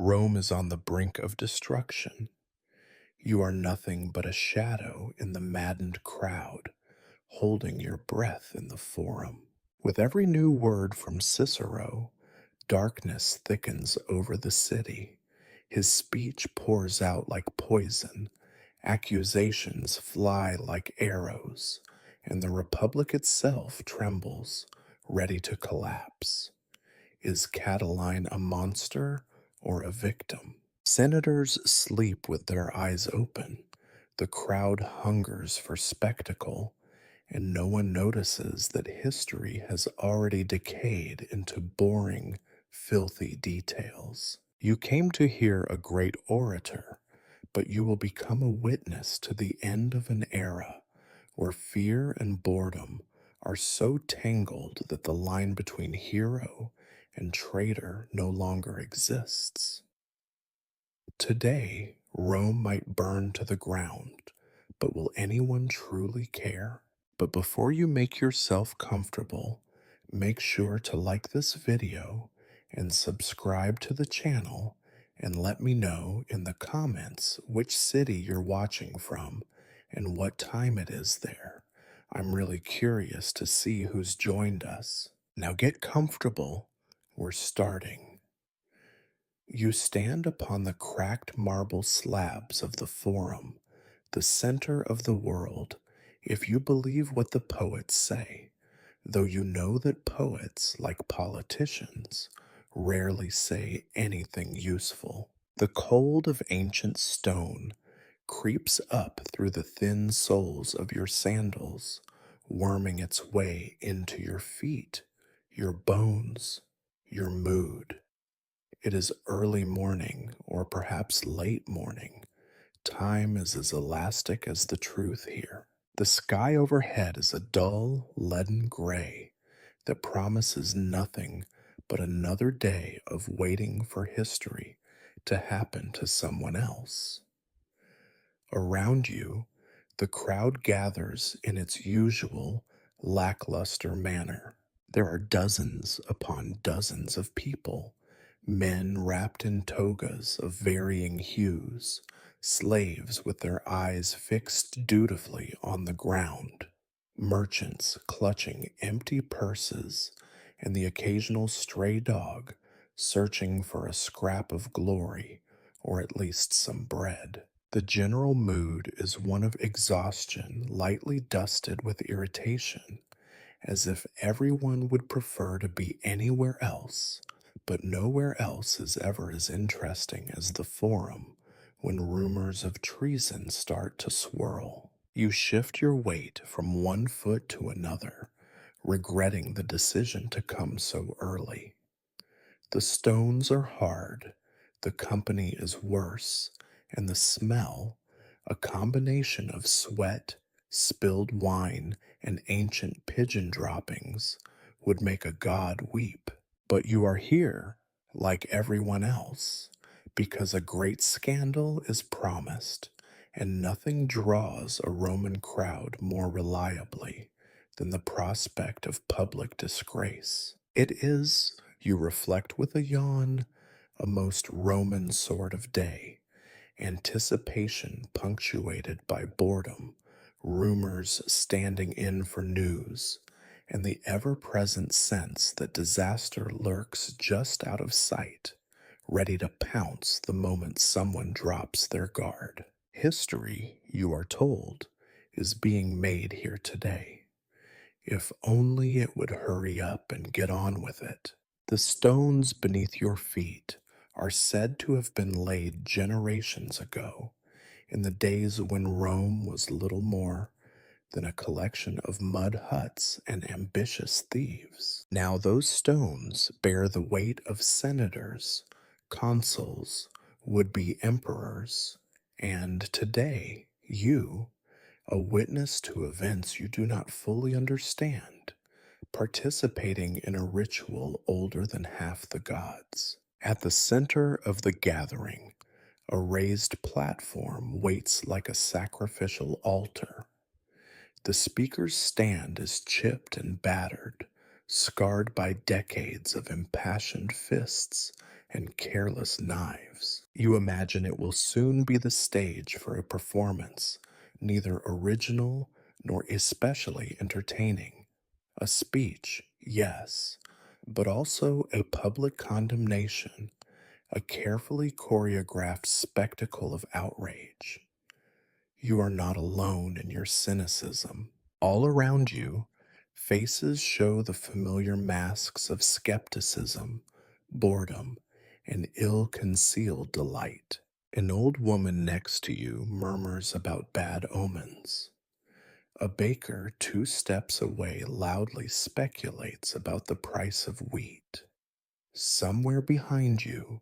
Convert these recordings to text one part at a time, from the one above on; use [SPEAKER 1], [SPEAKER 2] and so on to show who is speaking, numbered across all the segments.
[SPEAKER 1] Rome is on the brink of destruction. You are nothing but a shadow in the maddened crowd, holding your breath in the forum. With every new word from Cicero, darkness thickens over the city. His speech pours out like poison, accusations fly like arrows, and the republic itself trembles, ready to collapse. Is Catiline a monster or a victim? Senators sleep with their eyes open. The crowd hungers for spectacle, and no one notices that history has already decayed into boring, filthy details. You came to hear a great orator, but you will become a witness to the end of an era where fear and boredom are so tangled that the line between hero and traitor no longer exists. Today, Rome might burn to the ground, but will anyone truly care? But before you make yourself comfortable, make sure to like this video and subscribe to the channel, and let me know in the comments which city you're watching from and what time it is there. I'm really curious to see who's joined us. Now get comfortable. We're starting. You stand upon the cracked marble slabs of the Forum, the center of the world, if you believe what the poets say, though you know that poets, like politicians, rarely say anything useful. The cold of ancient stone creeps up through the thin soles of your sandals, worming its way into your feet, your bones, your mood. It is early morning, or perhaps late morning. Time is as elastic as the truth here. The sky overhead is a dull, leaden gray that promises nothing but another day of waiting for history to happen to someone else. Around you, the crowd gathers in its usual lackluster manner. There are dozens upon dozens of people, men wrapped in togas of varying hues, slaves with their eyes fixed dutifully on the ground, merchants clutching empty purses, and the occasional stray dog searching for a scrap of glory or at least some bread. The general mood is one of exhaustion, lightly dusted with irritation, as if everyone would prefer to be anywhere else, but nowhere else is ever as interesting as the Forum when rumors of treason start to swirl. You shift your weight from one foot to another, regretting the decision to come so early. The stones are hard, the company is worse, and the smell, a combination of sweat, spilled wine, and ancient pigeon droppings, would make a god weep. But you are here, like everyone else, because a great scandal is promised, and nothing draws a Roman crowd more reliably than the prospect of public disgrace. It is, you reflect with a yawn, a most Roman sort of day, anticipation punctuated by boredom, rumors standing in for news, and the ever-present sense that disaster lurks just out of sight, ready to pounce the moment someone drops their guard. History, you are told, is being made here today. If only it would hurry up and get on with it. The stones beneath your feet are said to have been laid generations ago, in the days when Rome was little more than a collection of mud huts and ambitious thieves. Now those stones bear the weight of senators, consuls, would-be emperors, and today you, a witness to events you do not fully understand, participating in a ritual older than half the gods. At the center of the gathering, a raised platform waits like a sacrificial altar. The speaker's stand is chipped and battered, scarred by decades of impassioned fists and careless knives. You imagine it will soon be the stage for a performance, neither original nor especially entertaining. A speech, yes, but also a public condemnation, a carefully choreographed spectacle of outrage. You are not alone in your cynicism. All around you, faces show the familiar masks of skepticism, boredom, and ill concealed delight. An old woman next to you murmurs about bad omens. A baker 2 steps away loudly speculates about the price of wheat. Somewhere behind you,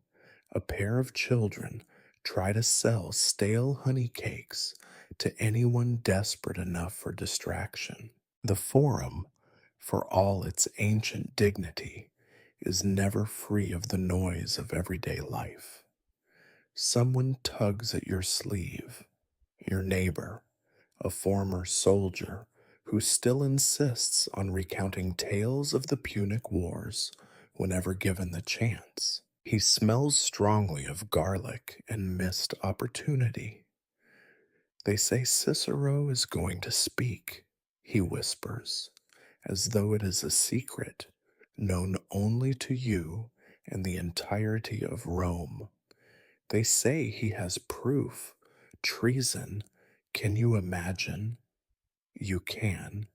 [SPEAKER 1] a pair of children try to sell stale honey cakes to anyone desperate enough for distraction. The forum, for all its ancient dignity, is never free of the noise of everyday life. Someone tugs at your sleeve, your neighbor, a former soldier who still insists on recounting tales of the Punic Wars whenever given the chance. He smells strongly of garlic and missed opportunity. They say Cicero is going to speak, he whispers, as though it is a secret known only to you and the entirety of Rome. They say he has proof, treason. Can you imagine? You can,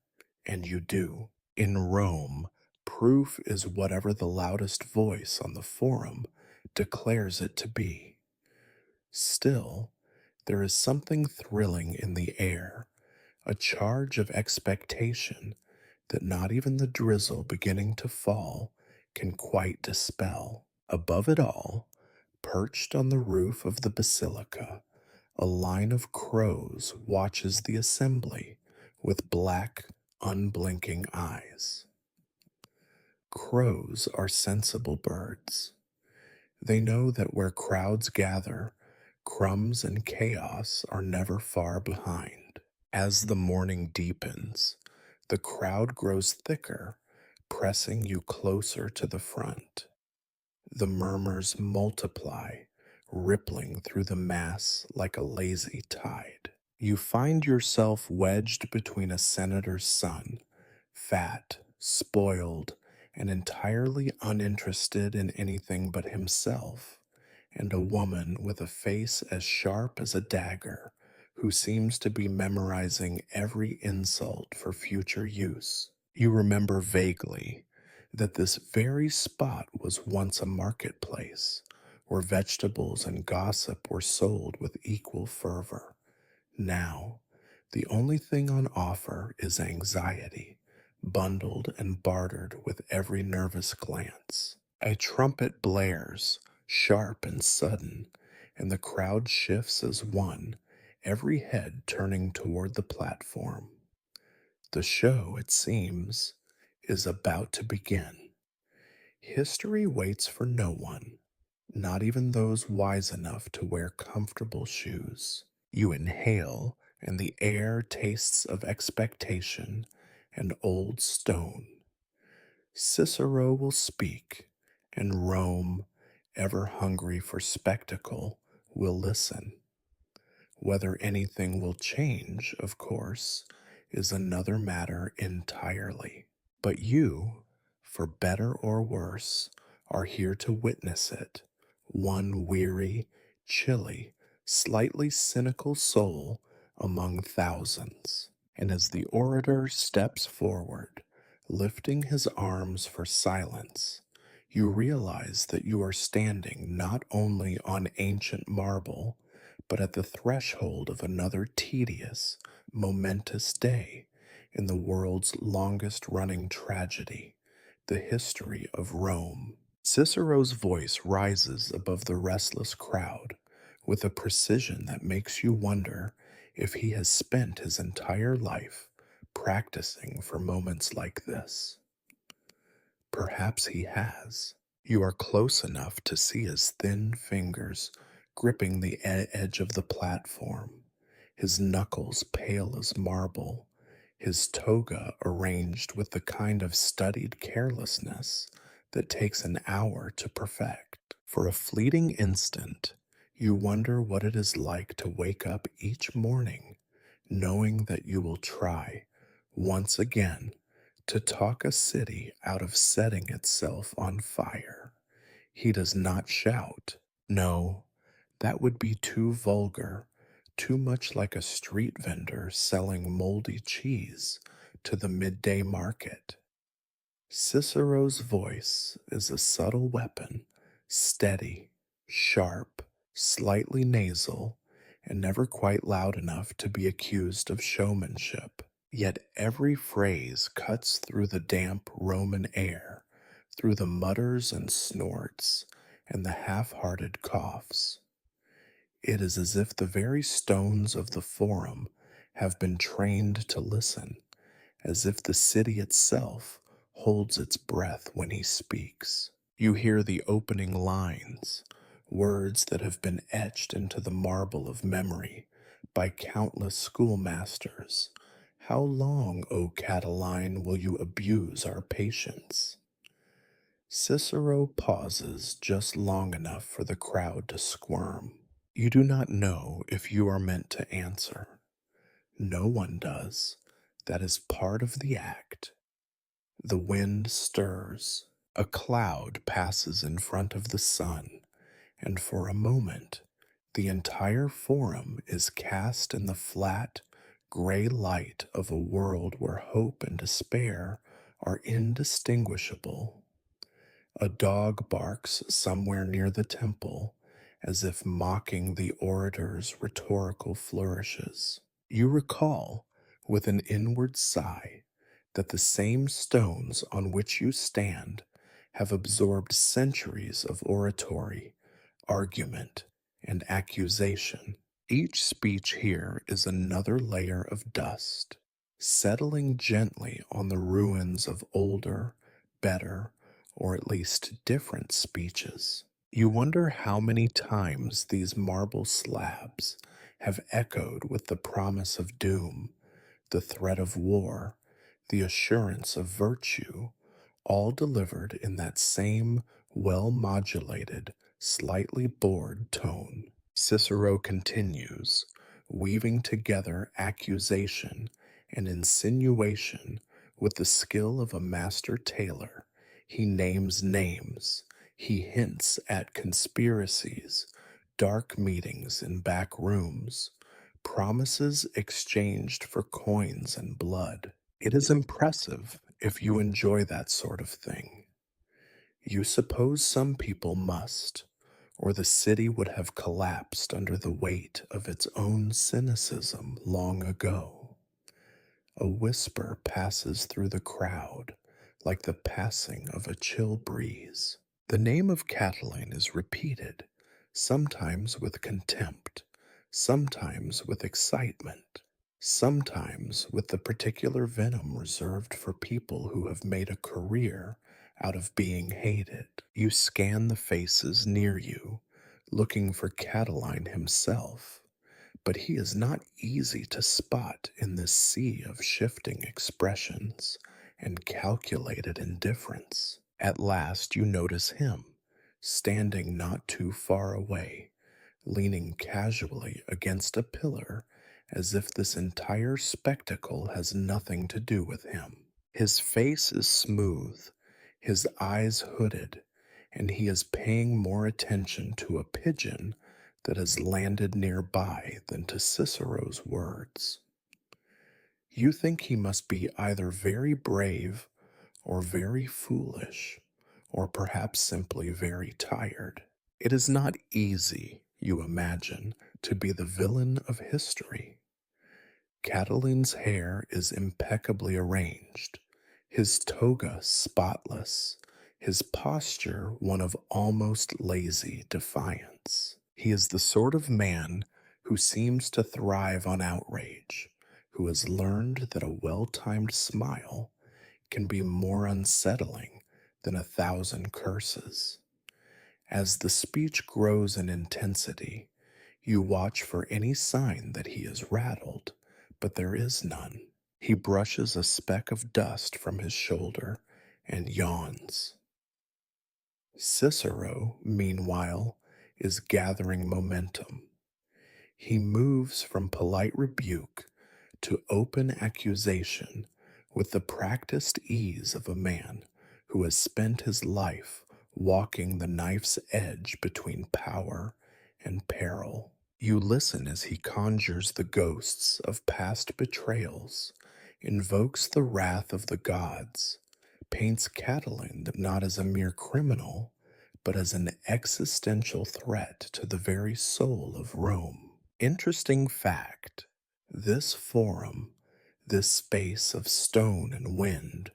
[SPEAKER 1] and you do. In Rome, proof is whatever the loudest voice on the forum declares it to be. Still, there is something thrilling in the air, a charge of expectation that not even the drizzle beginning to fall can quite dispel. Above it all, perched on the roof of the basilica, a line of crows watches the assembly with black, unblinking eyes. Crows are sensible birds. They know that where crowds gather, crumbs and chaos are never far behind. As the morning deepens, the crowd grows thicker, pressing you closer to the front. The murmurs multiply, rippling through the mass like a lazy tide. You find yourself wedged between a senator's son, fat, spoiled, and entirely uninterested in anything but himself, and a woman with a face as sharp as a dagger, who seems to be memorizing every insult for future use. You remember vaguely that this very spot was once a marketplace where vegetables and gossip were sold with equal fervor. Now, the only thing on offer is anxiety, bundled and bartered with every nervous glance. A trumpet blares, sharp and sudden, and the crowd shifts as one, every head turning toward the platform. The show, it seems, is about to begin. History waits for no one, not even those wise enough to wear comfortable shoes. You inhale, and the air tastes of expectation and old stone. Cicero will speak, and Rome, ever hungry for spectacle, will listen. Whether anything will change, of course, is another matter entirely. But you, for better or worse, are here to witness it. One weary, chilly, slightly cynical soul among thousands. And as the orator steps forward, lifting his arms for silence, you realize that you are standing not only on ancient marble, but at the threshold of another tedious, momentous day in the world's longest running tragedy, the history of Rome. Cicero's voice rises above the restless crowd with a precision that makes you wonder if he has spent his entire life practicing for moments like this. Perhaps he has. You are close enough to see his thin fingers gripping the edge of the platform, his knuckles pale as marble, his toga arranged with the kind of studied carelessness that takes an hour to perfect. For a fleeting instant, you wonder what it is like to wake up each morning knowing that you will try, once again, to talk a city out of setting itself on fire. He does not shout. No, that would be too vulgar, too much like a street vendor selling moldy cheese to the midday market. Cicero's voice is a subtle weapon, steady, sharp, slightly nasal, and never quite loud enough to be accused of showmanship. Yet every phrase cuts through the damp Roman air, through the mutters and snorts, and the half hearted coughs. It is as if the very stones of the forum have been trained to listen, as if the city itself holds its breath when he speaks. You hear the opening lines, words that have been etched into the marble of memory by countless schoolmasters. How long, O Catiline, will you abuse our patience? Cicero pauses just long enough for the crowd to squirm. You do not know if you are meant to answer. No one does. That is part of the act. The wind stirs. A cloud passes in front of the sun, and for a moment, the entire forum is cast in the flat, gray light of a world where hope and despair are indistinguishable. A dog barks somewhere near the temple, as if mocking the orator's rhetorical flourishes. You recall, with an inward sigh, that the same stones on which you stand have absorbed centuries of oratory, argument, and accusation. Each speech here is another layer of dust, settling gently on the ruins of older, better, or at least different speeches. You wonder how many times these marble slabs have echoed with the promise of doom, the threat of war, the assurance of virtue, all delivered in that same well modulated, slightly bored tone. Cicero continues, weaving together accusation and insinuation with the skill of a master tailor. He names names, he hints at conspiracies, dark meetings in back rooms, promises exchanged for coins and blood. It is impressive if you enjoy that sort of thing. You suppose some people must, or the city would have collapsed under the weight of its own cynicism long ago. A whisper passes through the crowd, like the passing of a chill breeze. The name of Catiline is repeated, sometimes with contempt, sometimes with excitement, sometimes with the particular venom reserved for people who have made a career out of being hated. You scan the faces near you, looking for Catiline himself, but he is not easy to spot in this sea of shifting expressions and calculated indifference. At last you notice him, standing not too far away, leaning casually against a pillar as if this entire spectacle has nothing to do with him. His face is smooth, his eyes hooded, and he is paying more attention to a pigeon that has landed nearby than to Cicero's words. You think he must be either very brave or very foolish, or perhaps simply very tired. It is not easy, you imagine, to be the villain of history. Catiline's hair is impeccably arranged, his toga spotless, his posture one of almost lazy defiance. He is the sort of man who seems to thrive on outrage, who has learned that a well-timed smile can be more unsettling than 1,000 curses. As the speech grows in intensity, you watch for any sign that he is rattled, but there is none. He brushes a speck of dust from his shoulder and yawns. Cicero, meanwhile, is gathering momentum. He moves from polite rebuke to open accusation with the practiced ease of a man who has spent his life walking the knife's edge between power and peril. You listen as he conjures the ghosts of past betrayals, invokes the wrath of the gods, paints Catiline not as a mere criminal, but as an existential threat to the very soul of Rome. Interesting fact, this forum, this space of stone and wind,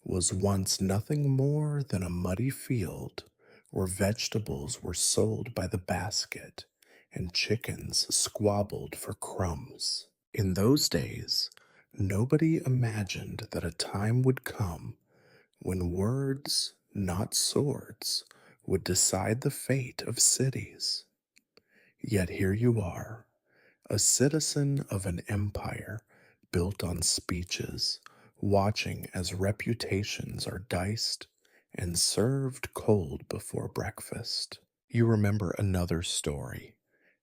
[SPEAKER 1] was once nothing more than a muddy field where vegetables were sold by the basket and chickens squabbled for crumbs. In those days, nobody imagined that a time would come when words, not swords, would decide the fate of cities. Yet here you are, a citizen of an empire built on speeches, watching as reputations are diced and served cold before breakfast. You remember another story,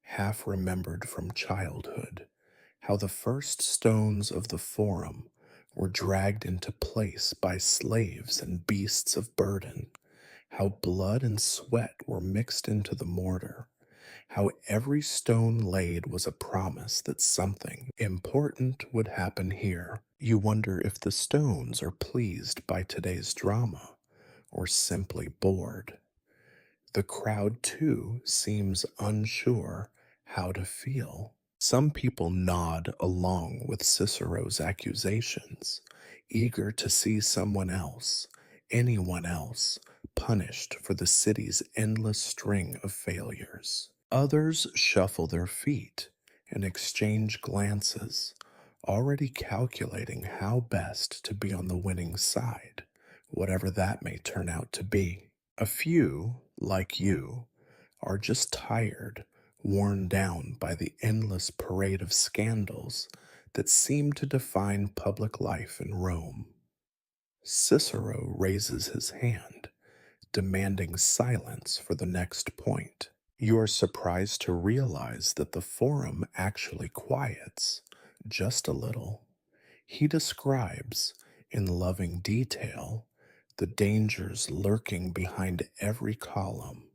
[SPEAKER 1] half remembered from childhood, how the first stones of the Forum were dragged into place by slaves and beasts of burden, how blood and sweat were mixed into the mortar, how every stone laid was a promise that something important would happen here. You wonder if the stones are pleased by today's drama or simply bored. The crowd, too, seems unsure how to feel. Some people nod along with Cicero's accusations, eager to see someone else, anyone else, punished for the city's endless string of failures. Others shuffle their feet and exchange glances, already calculating how best to be on the winning side, whatever that may turn out to be. A few, like you, are just tired, worn down by the endless parade of scandals that seem to define public life in Rome. Cicero raises his hand, demanding silence for the next point. You are surprised to realize that the forum actually quiets, just a little. He describes, in loving detail, the dangers lurking behind every column,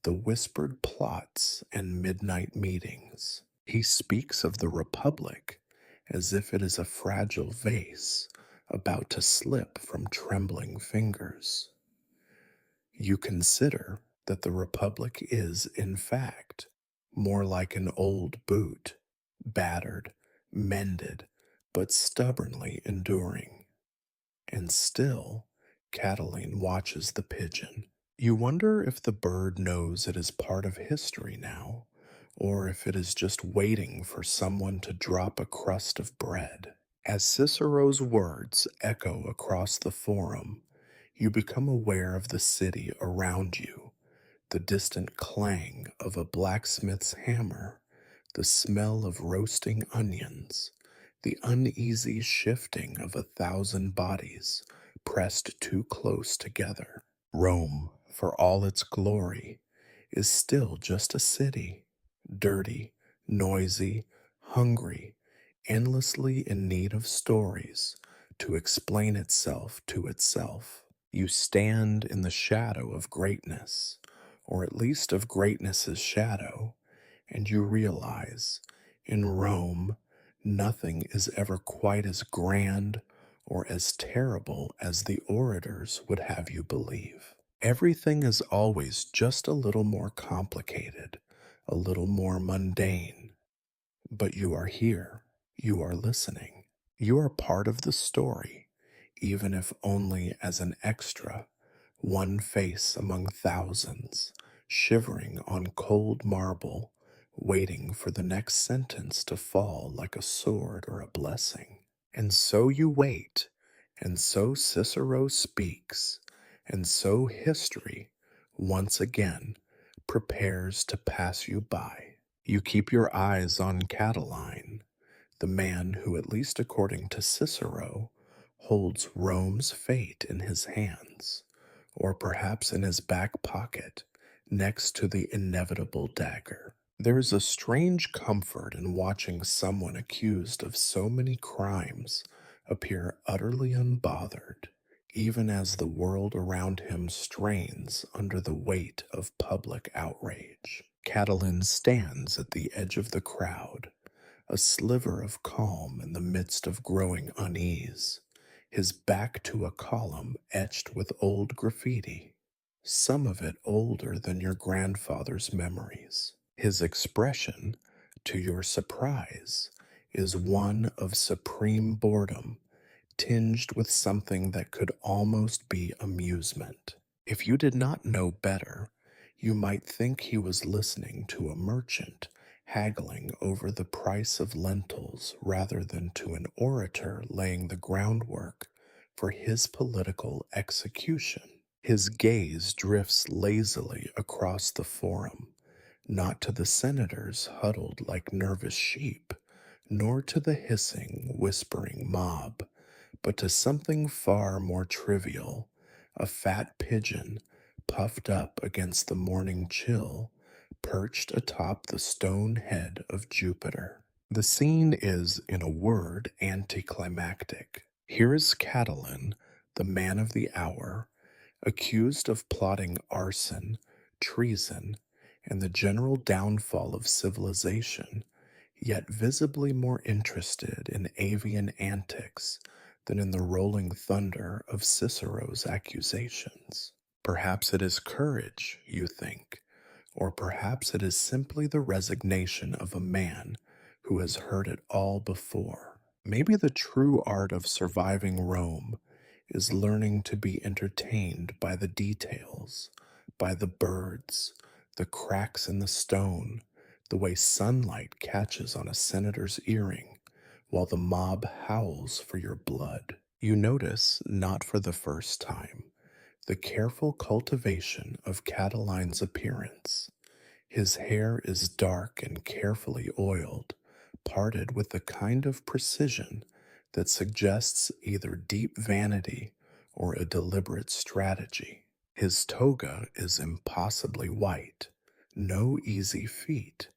[SPEAKER 1] the whispered plots and midnight meetings. He speaks of the Republic as if it is a fragile vase about to slip from trembling fingers. You consider that the Republic is, in fact, more like an old boot, battered, mended, but stubbornly enduring. And still, Catiline watches the pigeon. You wonder if the bird knows it is part of history now, or if it is just waiting for someone to drop a crust of bread. As Cicero's words echo across the forum, you become aware of the city around you, the distant clang of a blacksmith's hammer, the smell of roasting onions, the uneasy shifting of 1,000 bodies pressed too close together. Rome, for all its glory, is still just a city, dirty, noisy, hungry, endlessly in need of stories to explain itself to itself. You stand in the shadow of greatness, or at least of greatness's shadow, and you realize, in Rome, nothing is ever quite as grand or as terrible as the orators would have you believe. Everything is always just a little more complicated, a little more mundane. But you are here, you are listening, you are part of the story, even if only as an extra, one face among thousands, shivering on cold marble, waiting for the next sentence to fall like a sword or a blessing. And so you wait, and so Cicero speaks, and so history, once again, prepares to pass you by. You keep your eyes on Catiline, the man who, at least according to Cicero, holds Rome's fate in his hands, or perhaps in his back pocket next to the inevitable dagger. There is a strange comfort in watching someone accused of so many crimes appear utterly unbothered, even as the world around him strains under the weight of public outrage. Catiline stands at the edge of the crowd, a sliver of calm in the midst of growing unease, his back to a column etched with old graffiti, some of it older than your grandfather's memories. His expression, to your surprise, is one of supreme boredom, tinged with something that could almost be amusement. If you did not know better, you might think he was listening to a merchant haggling over the price of lentils rather than to an orator laying the groundwork for his political execution. His gaze drifts lazily across the forum, not to the senators huddled like nervous sheep, nor to the hissing, whispering mob, but to something far more trivial, a fat pigeon puffed up against the morning chill, perched atop the stone head of Jupiter. The scene is, in a word, anticlimactic. Here is Catiline, the man of the hour, accused of plotting arson, treason, and the general downfall of civilization, yet visibly more interested in avian antics than in the rolling thunder of Cicero's accusations. Perhaps it is courage, you think, or perhaps it is simply the resignation of a man who has heard it all before. Maybe the true art of surviving Rome is learning to be entertained by the details, by the birds, the cracks in the stone, the way sunlight catches on a senator's earring, while the mob howls for your blood. You notice, not for the first time, the careful cultivation of Catiline's appearance. His hair is dark and carefully oiled, parted with the kind of precision that suggests either deep vanity or a deliberate strategy. His toga is impossibly white, no easy feat,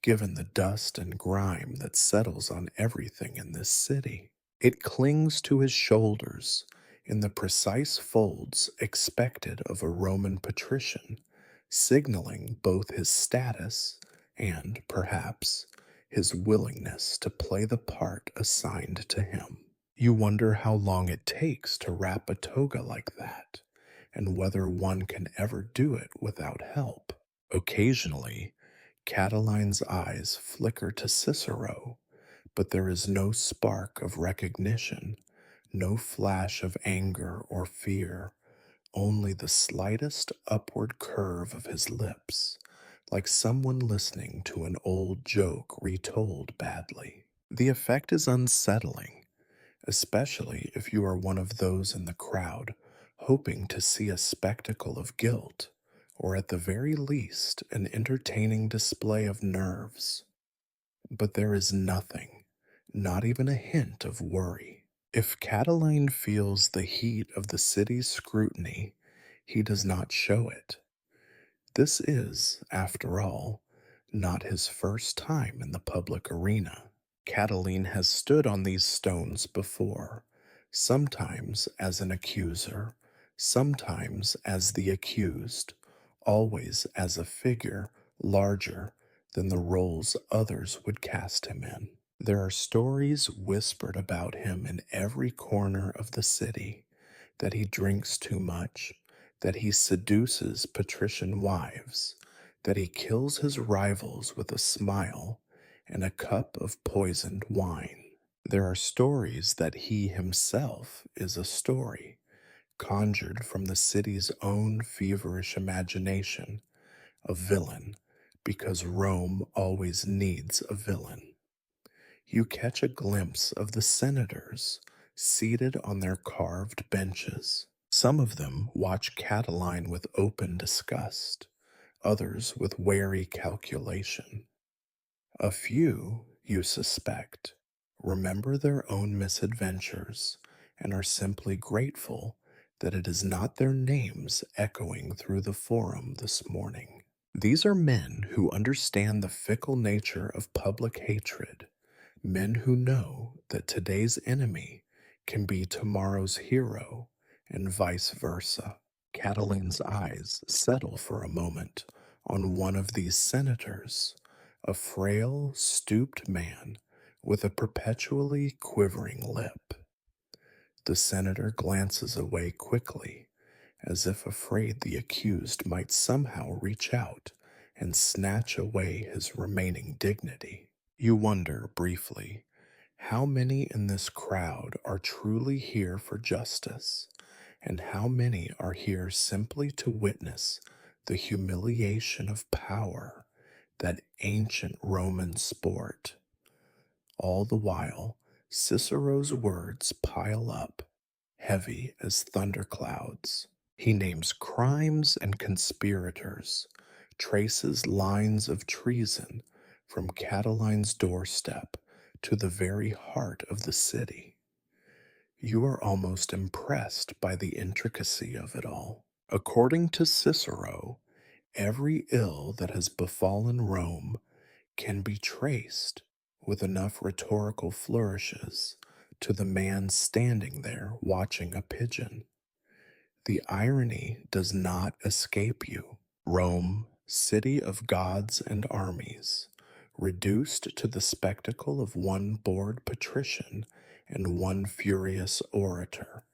[SPEAKER 1] given the dust and grime that settles on everything in this city. It clings to his shoulders in the precise folds expected of a Roman patrician, signaling both his status and, perhaps, his willingness to play the part assigned to him. You wonder how long it takes to wrap a toga like that, and whether one can ever do it without help. Occasionally, Catiline's eyes flicker to Cicero, but there is no spark of recognition, no flash of anger or fear, only the slightest upward curve of his lips, like someone listening to an old joke retold badly. The effect is unsettling, especially if you are one of those in the crowd hoping to see a spectacle of guilt, or at the very least, an entertaining display of nerves. But there is nothing, not even a hint of worry. If Catiline feels the heat of the city's scrutiny, he does not show it. This is, after all, not his first time in the public arena. Catiline has stood on these stones before, sometimes as an accuser, sometimes as the accused, always as a figure larger than the roles others would cast him in. There are stories whispered about him in every corner of the city, that he drinks too much, that he seduces patrician wives, that he kills his rivals with a smile and a cup of poisoned wine. There are stories that he himself is a story, conjured from the city's own feverish imagination, a villain, because Rome always needs a villain. You catch a glimpse of the senators seated on their carved benches. Some of them watch Catiline with open disgust, others with wary calculation. A few, you suspect, remember their own misadventures and are simply grateful that it is not their names echoing through the forum this morning. These are men who understand the fickle nature of public hatred, men who know that today's enemy can be tomorrow's hero, and vice versa. Catiline's eyes settle for a moment on one of these senators, a frail, stooped man with a perpetually quivering lip. The senator glances away quickly, as if afraid the accused might somehow reach out and snatch away his remaining dignity. You wonder briefly how many in this crowd are truly here for justice, and how many are here simply to witness the humiliation of power, that ancient Roman sport. All the while, Cicero's words pile up, heavy as thunderclouds. He names crimes and conspirators, traces lines of treason from Catiline's doorstep to the very heart of the city. You are almost impressed by the intricacy of it all. According to Cicero, every ill that has befallen Rome can be traced, with enough rhetorical flourishes, to the man standing there watching a pigeon. The irony does not escape you. Rome, city of gods and armies, reduced to the spectacle of one bored patrician and one furious orator,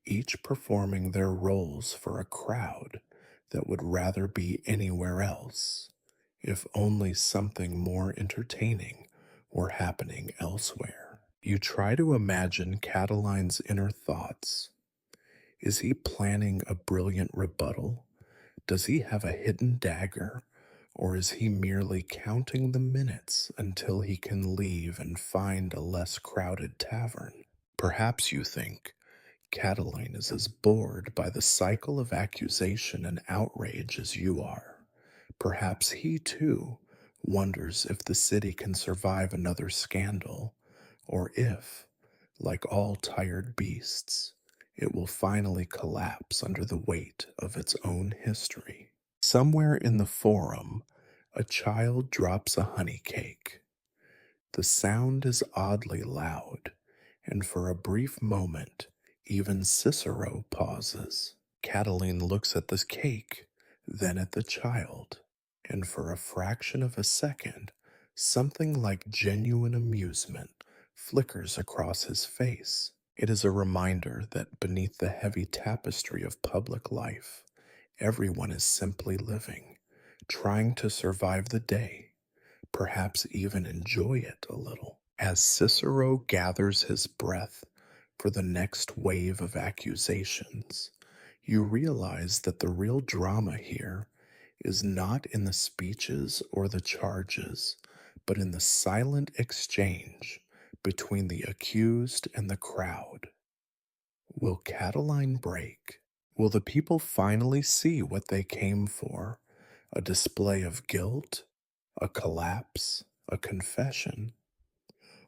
[SPEAKER 1] each performing their roles for a crowd that would rather be anywhere else, if only something more entertaining were happening elsewhere. You try to imagine Catiline's inner thoughts. Is he planning a brilliant rebuttal? Does he have a hidden dagger? Or is he merely counting the minutes until he can leave and find a less crowded tavern? Perhaps you think Catiline is as bored by the cycle of accusation and outrage as you are. Perhaps he too wonders if the city can survive another scandal, or if, like all tired beasts, it will finally collapse under the weight of its own history. Somewhere in the forum, a child drops a honey cake. The sound is oddly loud, and for a brief moment, even Cicero pauses. Catiline looks at the cake, then at the child, and for a fraction of a second, something like genuine amusement flickers across his face. It is a reminder that beneath the heavy tapestry of public life, everyone is simply living, trying to survive the day, perhaps even enjoy it a little. As Cicero gathers his breath for the next wave of accusations, you realize that the real drama here is not in the speeches or the charges, but in the silent exchange between the accused and the crowd. Will Catiline break? Will the people finally see what they came for? A display of guilt? A collapse? A confession?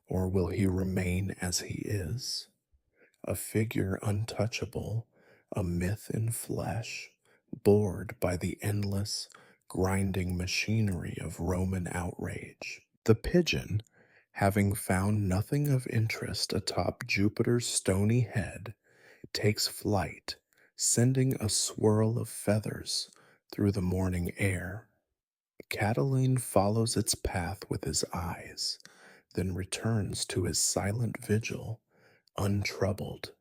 [SPEAKER 1] Or will he remain as he is? A figure untouchable, a myth in flesh, bored by the endless, grinding machinery of Roman outrage. The pigeon, having found nothing of interest atop Jupiter's stony head, takes flight, sending a swirl of feathers through the morning air. Catiline follows its path with his eyes, then returns to his silent vigil, untroubled,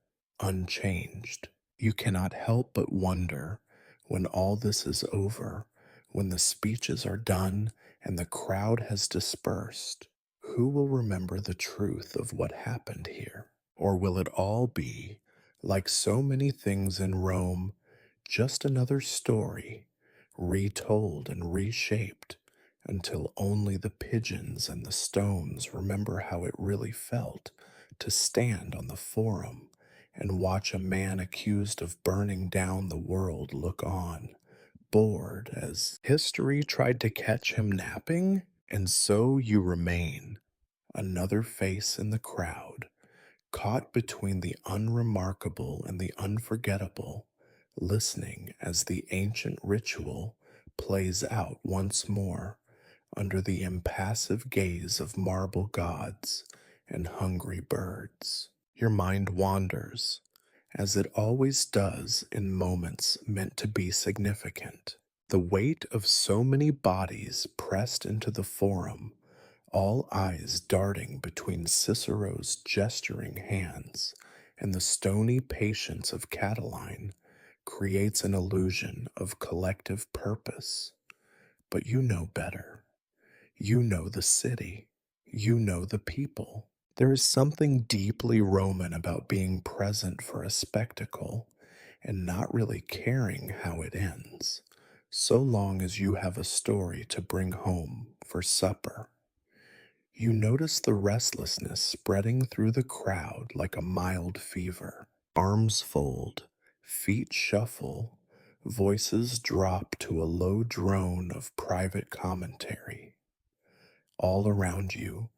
[SPEAKER 1] unchanged. You cannot help but wonder, when all this is over, when the speeches are done and the crowd has dispersed, who will remember the truth of what happened here? Or will it all be, like so many things in Rome, just another story, retold and reshaped until only the pigeons and the stones remember how it really felt to stand on the forum and watch a man accused of burning down the world look on, bored as history tried to catch him napping? And so you remain, another face in the crowd, caught between the unremarkable and the unforgettable, listening as the ancient ritual plays out once more under the impassive gaze of marble gods and hungry birds. Your mind wanders, as it always does in moments meant to be significant. The weight of so many bodies pressed into the forum, all eyes darting between Cicero's gesturing hands and the stony patience of Catiline, creates an illusion of collective purpose. But you know better. You know the city. You know the people. There is something deeply Roman about being present for a spectacle and not really caring how it ends, so long as you have a story to bring home for supper. You notice the restlessness spreading through the crowd like a mild fever. Arms fold, feet shuffle, voices drop to a low drone of private commentary. All around you,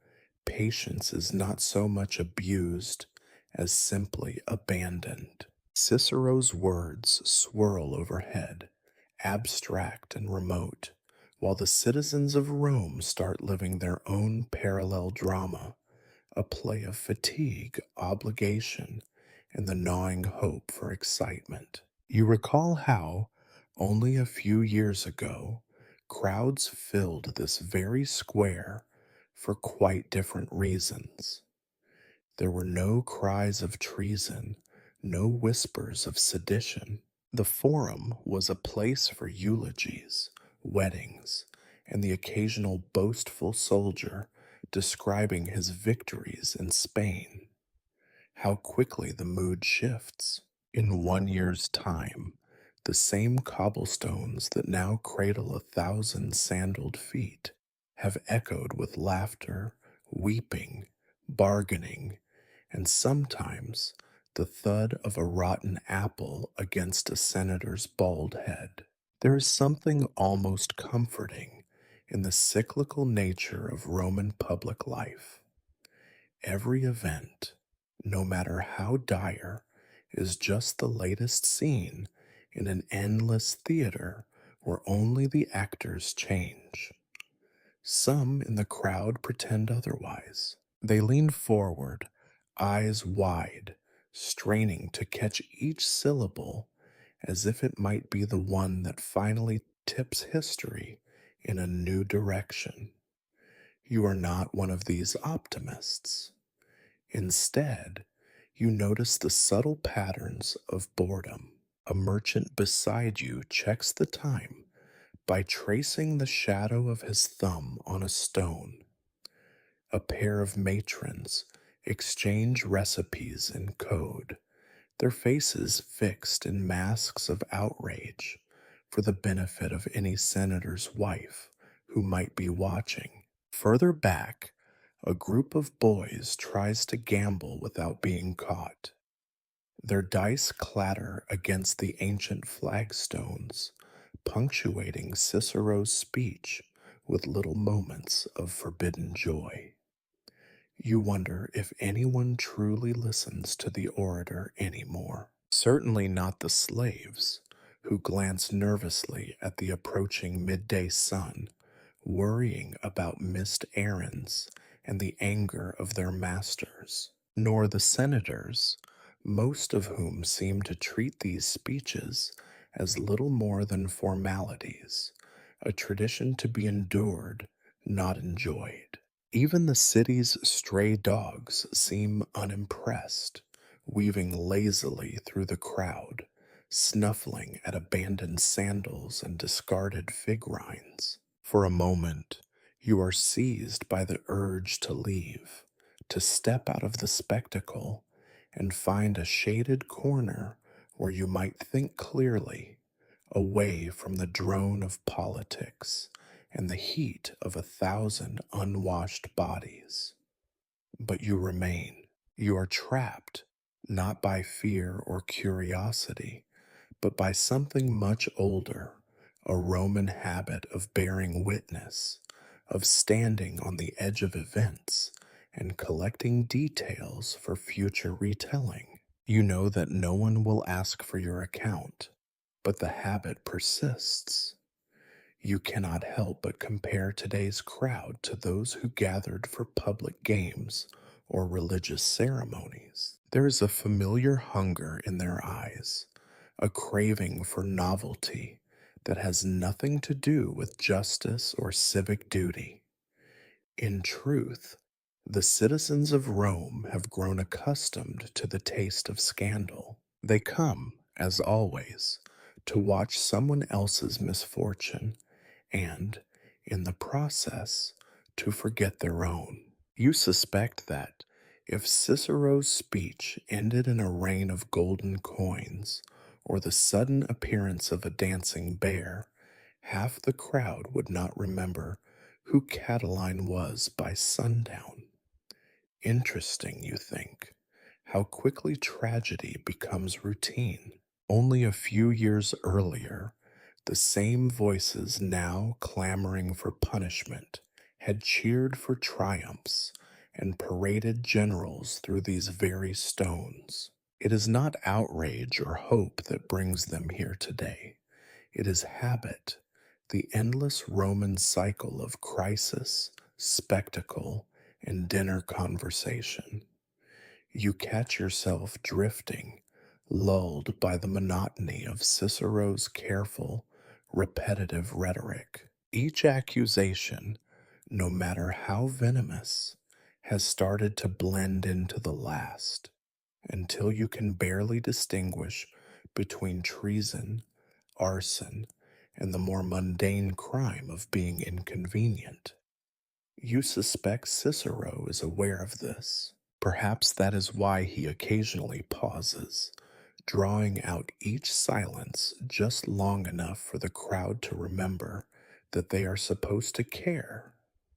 [SPEAKER 1] patience is not so much abused as simply abandoned. Cicero's words swirl overhead, abstract and remote, while the citizens of Rome start living their own parallel drama, a play of fatigue, obligation, and the gnawing hope for excitement. You recall how, only a few years ago, crowds filled this very square for quite different reasons. There were no cries of treason, no whispers of sedition. The Forum was a place for eulogies, weddings, and the occasional boastful soldier describing his victories in Spain. How quickly the mood shifts. In 1 year's time, the same cobblestones that now cradle 1,000 sandaled feet have echoed with laughter, weeping, bargaining, and sometimes the thud of a rotten apple against a senator's bald head. There is something almost comforting in the cyclical nature of Roman public life. Every event, no matter how dire, is just the latest scene in an endless theater where only the actors change. Some in the crowd pretend otherwise. They lean forward, eyes wide, straining to catch each syllable as if it might be the one that finally tips history in a new direction. You are not one of these optimists. Instead, you notice the subtle patterns of boredom. A merchant beside you checks the time by tracing the shadow of his thumb on a stone. A pair of matrons exchange recipes in code, their faces fixed in masks of outrage for the benefit of any senator's wife who might be watching. Further back, a group of boys tries to gamble without being caught. Their dice clatter against the ancient flagstones, punctuating Cicero's speech with little moments of forbidden joy. You wonder if anyone truly listens to the orator anymore. Certainly not the slaves, who glance nervously at the approaching midday sun, worrying about missed errands and the anger of their masters. Nor the senators, most of whom seem to treat these speeches as little more than formalities, a tradition to be endured, not enjoyed. Even the city's stray dogs seem unimpressed, weaving lazily through the crowd, snuffling at abandoned sandals and discarded fig rinds. For a moment, you are seized by the urge to leave, to step out of the spectacle and find a shaded corner where you might think clearly, away from the drone of politics and the heat of 1,000 unwashed bodies. But you remain. You are trapped, not by fear or curiosity, but by something much older, a Roman habit of bearing witness, of standing on the edge of events and collecting details for future retelling. You know that no one will ask for your account, but the habit persists. You cannot help but compare today's crowd to those who gathered for public games or religious ceremonies. There is a familiar hunger in their eyes, a craving for novelty that has nothing to do with justice or civic duty. In truth, the citizens of Rome have grown accustomed to the taste of scandal. They come, as always, to watch someone else's misfortune and, in the process, to forget their own. You suspect that if Cicero's speech ended in a rain of golden coins or the sudden appearance of a dancing bear, half the crowd would not remember who Catiline was by sundown. Interesting, you think, how quickly tragedy becomes routine. Only a few years earlier, the same voices now clamoring for punishment had cheered for triumphs and paraded generals through these very stones. It is not outrage or hope that brings them here today. It is habit, the endless Roman cycle of crisis, spectacle, and dinner conversation. You catch yourself drifting, lulled by the monotony of Cicero's careful, repetitive rhetoric. Each accusation, no matter how venomous, has started to blend into the last, until you can barely distinguish between treason, arson, and the more mundane crime of being inconvenient. You suspect Cicero is aware of this. Perhaps that is why he occasionally pauses, drawing out each silence just long enough for the crowd to remember that they are supposed to care.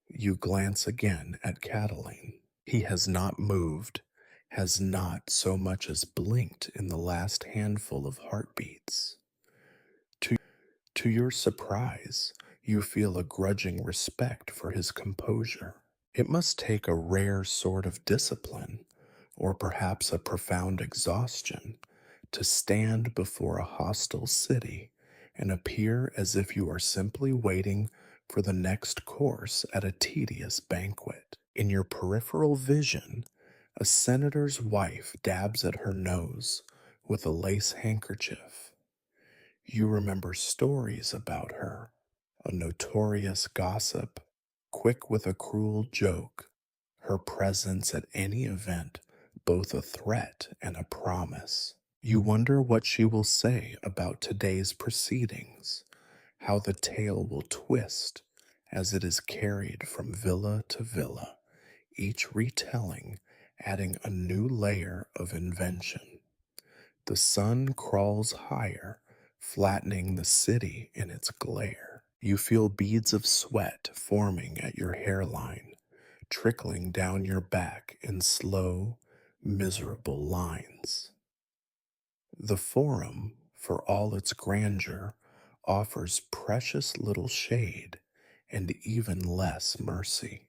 [SPEAKER 1] You glance again at Catiline. He has not moved, has not so much as blinked in the last handful of heartbeats. To your surprise, you feel a grudging respect for his composure. It must take a rare sort of discipline, or perhaps a profound exhaustion, to stand before a hostile city and appear as if you are simply waiting for the next course at a tedious banquet. In your peripheral vision, a senator's wife dabs at her nose with a lace handkerchief. You remember stories about her, a notorious gossip, quick with a cruel joke, her presence at any event both a threat and a promise. You wonder what she will say about today's proceedings, how the tale will twist as it is carried from villa to villa, each retelling adding a new layer of invention. The sun crawls higher, flattening the city in its glare. You feel beads of sweat forming at your hairline, trickling down your back in slow, miserable lines. The Forum, for all its grandeur, offers precious little shade and even less mercy.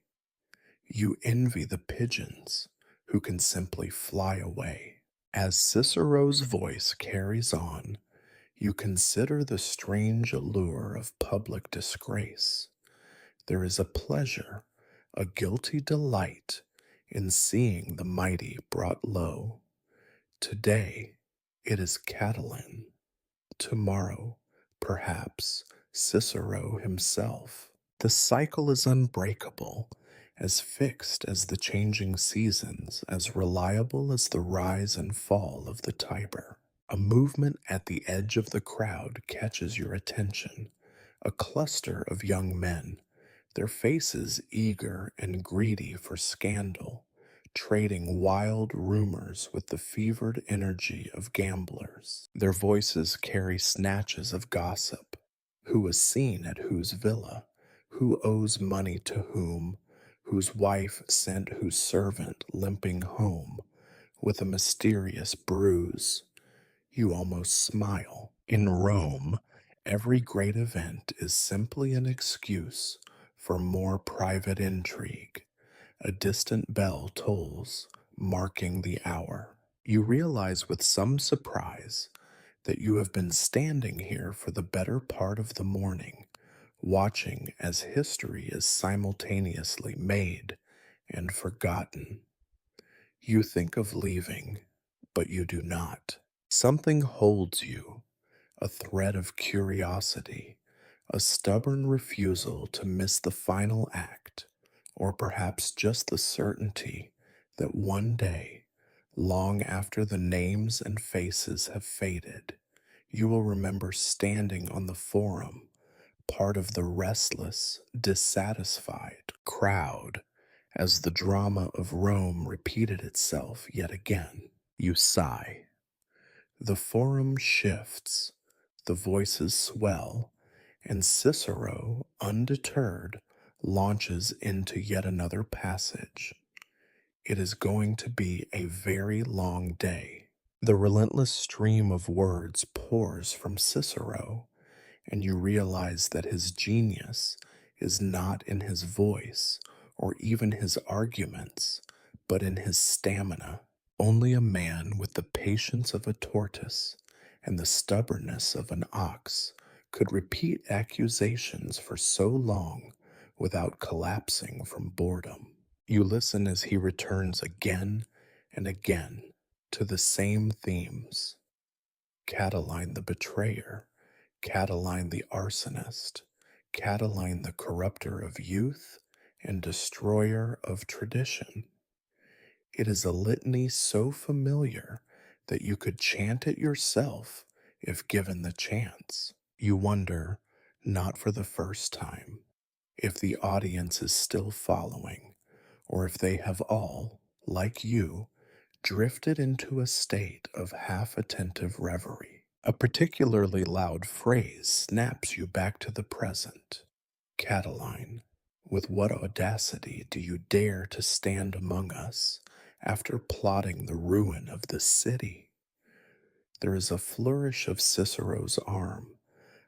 [SPEAKER 1] You envy the pigeons who can simply fly away. As Cicero's voice carries on, you consider the strange allure of public disgrace. There is a pleasure, a guilty delight in seeing the mighty brought low. Today, it is Catiline. Tomorrow, perhaps, Cicero himself. The cycle is unbreakable, as fixed as the changing seasons, as reliable as the rise and fall of the Tiber. A movement at the edge of the crowd catches your attention. A cluster of young men, their faces eager and greedy for scandal, trading wild rumors with the fevered energy of gamblers. Their voices carry snatches of gossip. Who was seen at whose villa? Who owes money to whom? Whose wife sent whose servant limping home with a mysterious bruise? You almost smile. In Rome, every great event is simply an excuse for more private intrigue. A distant bell tolls, marking the hour. You realize with some surprise that you have been standing here for the better part of the morning, watching as history is simultaneously made and forgotten. You think of leaving, but you do not. Something holds you, a thread of curiosity, a stubborn refusal to miss the final act, or perhaps just the certainty that one day, long after the names and faces have faded, you will remember standing on the forum, part of the restless, dissatisfied crowd as the drama of Rome repeated itself yet again. You sigh. The forum shifts, the voices swell, and Cicero, undeterred, launches into yet another passage. It is going to be a very long day. The relentless stream of words pours from Cicero, and you realize that his genius is not in his voice or even his arguments, but in his stamina. Only a man with the patience of a tortoise and the stubbornness of an ox could repeat accusations for so long without collapsing from boredom. You listen as he returns again and again to the same themes: Catiline the betrayer, Catiline the arsonist, Catiline the corrupter of youth and destroyer of tradition. It is a litany so familiar that you could chant it yourself if given the chance. You wonder, not for the first time, if the audience is still following, or if they have all, like you, drifted into a state of half attentive reverie. A particularly loud phrase snaps you back to the present. Catiline, with what audacity do you dare to stand among us after plotting the ruin of the city? There is a flourish of Cicero's arm,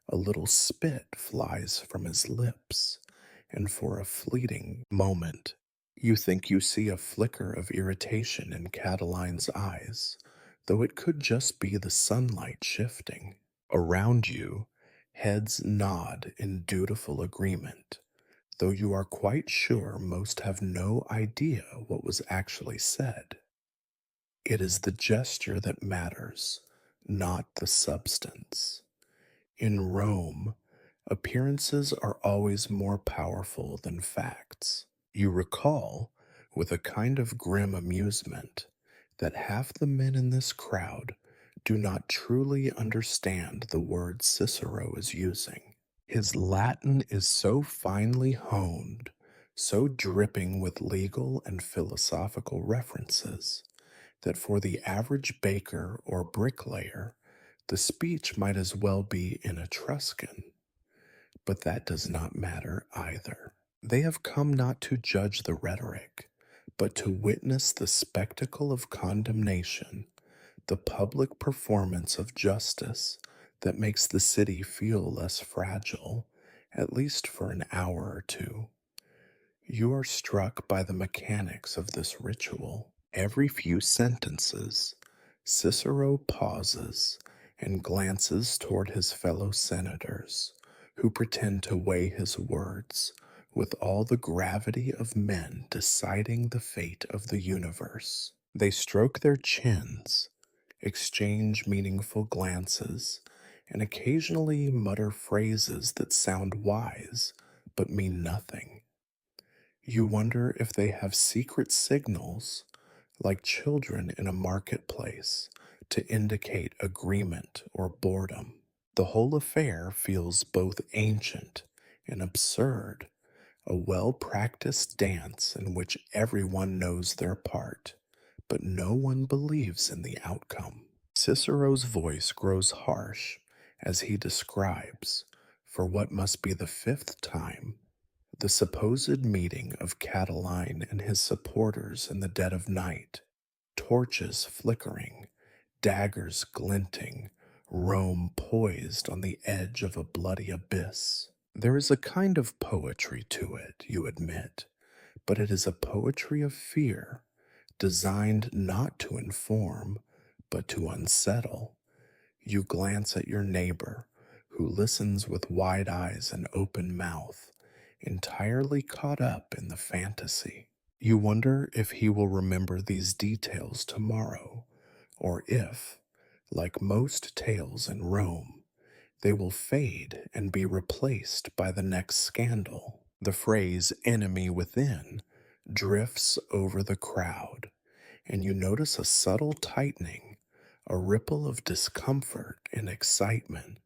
[SPEAKER 1] a little spit flies from his lips, and for a fleeting moment you think you see a flicker of irritation in Catiline's eyes, though it could just be the sunlight shifting. Around you, heads nod in dutiful agreement, though you are quite sure most have no idea what was actually said. It is the gesture that matters, not the substance. In Rome, appearances are always more powerful than facts. You recall, with a kind of grim amusement, that half the men in this crowd do not truly understand the words Cicero is using. His Latin is so finely honed, so dripping with legal and philosophical references, that for the average baker or bricklayer, the speech might as well be in Etruscan. But that does not matter either. They have come not to judge the rhetoric, but to witness the spectacle of condemnation, the public performance of justice that makes the city feel less fragile, at least for an hour or two. You are struck by the mechanics of this ritual. Every few sentences, Cicero pauses and glances toward his fellow senators, who pretend to weigh his words with all the gravity of men deciding the fate of the universe. They stroke their chins, exchange meaningful glances, and occasionally mutter phrases that sound wise but mean nothing. You wonder if they have secret signals, like children in a marketplace, to indicate agreement or boredom. The whole affair feels both ancient and absurd, a well practiced dance in which everyone knows their part, but no one believes in the outcome. Cicero's voice grows harsh as he describes, for what must be the fifth time, the supposed meeting of Catiline and his supporters in the dead of night, torches flickering, daggers glinting, Rome poised on the edge of a bloody abyss. There is a kind of poetry to it, you admit, but it is a poetry of fear, designed not to inform, but to unsettle. You glance at your neighbor, who listens with wide eyes and open mouth, entirely caught up in the fantasy. You wonder if he will remember these details tomorrow, or if, like most tales in Rome, they will fade and be replaced by the next scandal. The phrase enemy within drifts over the crowd, and you notice a subtle tightening, a ripple of discomfort and excitement,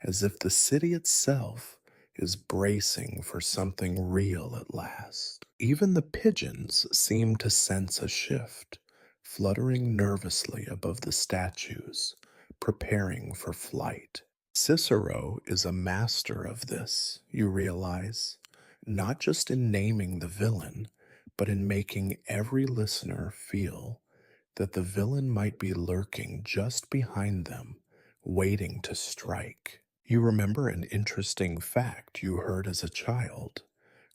[SPEAKER 1] as if the city itself is bracing for something real at last. Even the pigeons seem to sense a shift, fluttering nervously above the statues, preparing for flight. Cicero is a master of this, you realize, not just in naming the villain, but in making every listener feel that the villain might be lurking just behind them, waiting to strike. You remember an interesting fact you heard as a child,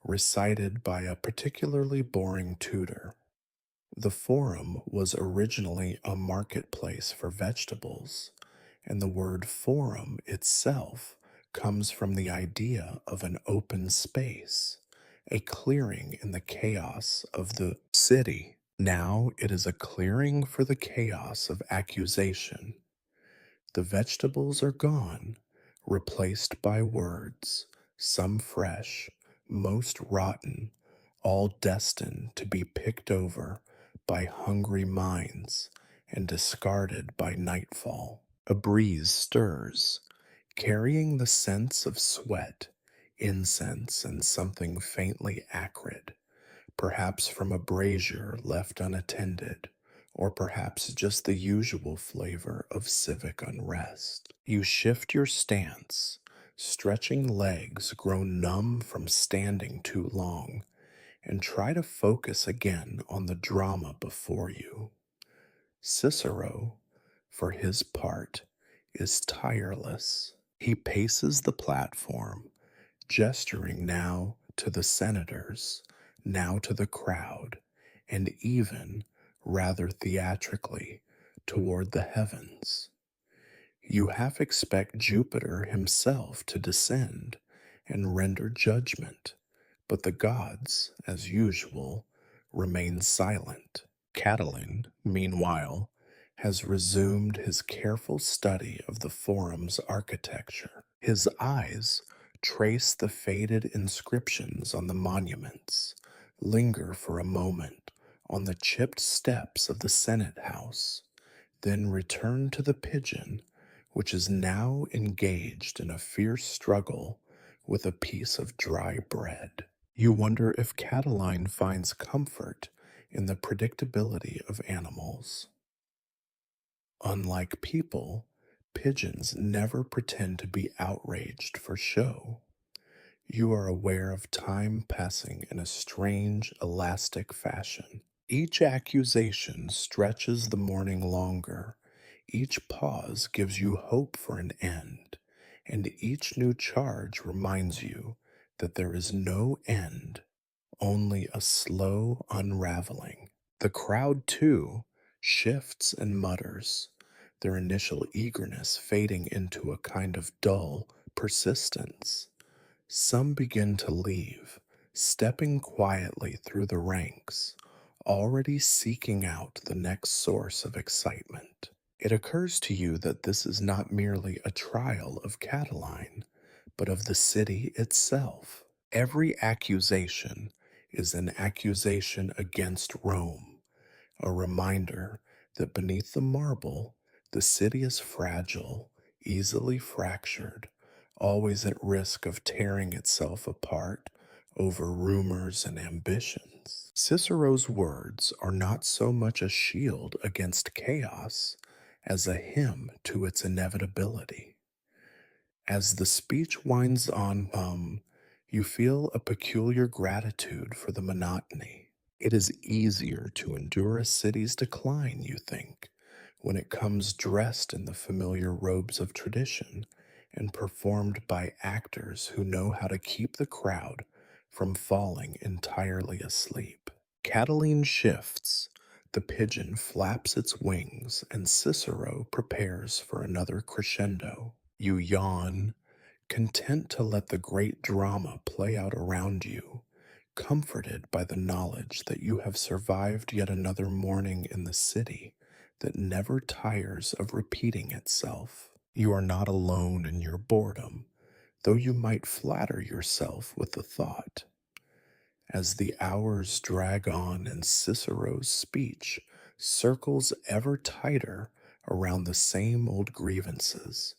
[SPEAKER 1] recited by a particularly boring tutor. The forum was originally a marketplace for vegetables, and the word forum itself comes from the idea of an open space, a clearing in the chaos of the city. Now it is a clearing for the chaos of accusation. The vegetables are gone, replaced by words, some fresh, most rotten, all destined to be picked over by hungry minds and discarded by nightfall. A breeze stirs, carrying the scents of sweat, incense, and something faintly acrid, perhaps from a brazier left unattended, or perhaps just the usual flavor of civic unrest. You shift your stance, stretching legs grown numb from standing too long, and try to focus again on the drama before you. Cicero, for his part, is tireless. He paces the platform, gesturing now to the senators, now to the crowd, and even, rather theatrically, toward the heavens. You half expect Jupiter himself to descend and render judgment, but the gods, as usual, remain silent. Catiline, meanwhile, has resumed his careful study of the forum's architecture. His eyes trace the faded inscriptions on the monuments, linger for a moment on the chipped steps of the Senate House, then return to the pigeon, which is now engaged in a fierce struggle with a piece of dry bread. You wonder if Catiline finds comfort in the predictability of animals. Unlike people, pigeons never pretend to be outraged for show. You are aware of time passing in a strange, elastic fashion. Each accusation stretches the morning longer. Each pause gives you hope for an end, and each new charge reminds you that there is no end, only a slow unraveling. The crowd, too, shifts and mutters, their initial eagerness fading into a kind of dull persistence. Some begin to leave, stepping quietly through the ranks, already seeking out the next source of excitement. It occurs to you that this is not merely a trial of Catiline, but of the city itself. Every accusation is an accusation against Rome, a reminder that beneath the marble, the city is fragile, easily fractured, always at risk of tearing itself apart over rumors and ambitions. Cicero's words are not so much a shield against chaos as a hymn to its inevitability. As the speech winds on, you feel a peculiar gratitude for the monotony. It is easier to endure a city's decline, you think, when it comes dressed in the familiar robes of tradition and performed by actors who know how to keep the crowd from falling entirely asleep. Catiline shifts, The pigeon flaps its wings, and Cicero prepares for another crescendo. You yawn, content to let the great drama play out around you, comforted by the knowledge that you have survived yet another morning in the city that never tires of repeating itself. You are not alone in your boredom, though you might flatter yourself with the thought. As the hours drag on and Cicero's speech circles ever tighter around the same old grievances,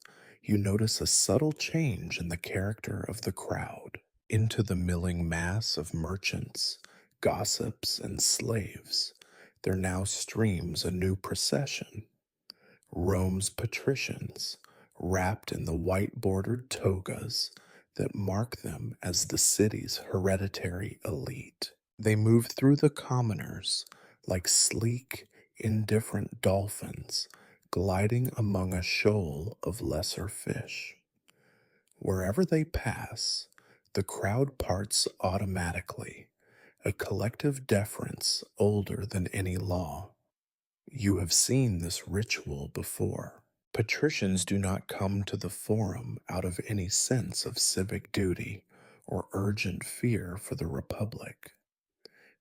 [SPEAKER 1] you notice a subtle change in the character of the crowd. Into the milling mass of merchants, gossips, and slaves, there now streams a new procession. Rome's patricians, wrapped in the white bordered togas that mark them as the city's hereditary elite. They move through the commoners like sleek, indifferent dolphins gliding among a shoal of lesser fish. Wherever they pass, the crowd parts automatically, a collective deference older than any law. You have seen this ritual before. Patricians do not come to the forum out of any sense of civic duty or urgent fear for the republic.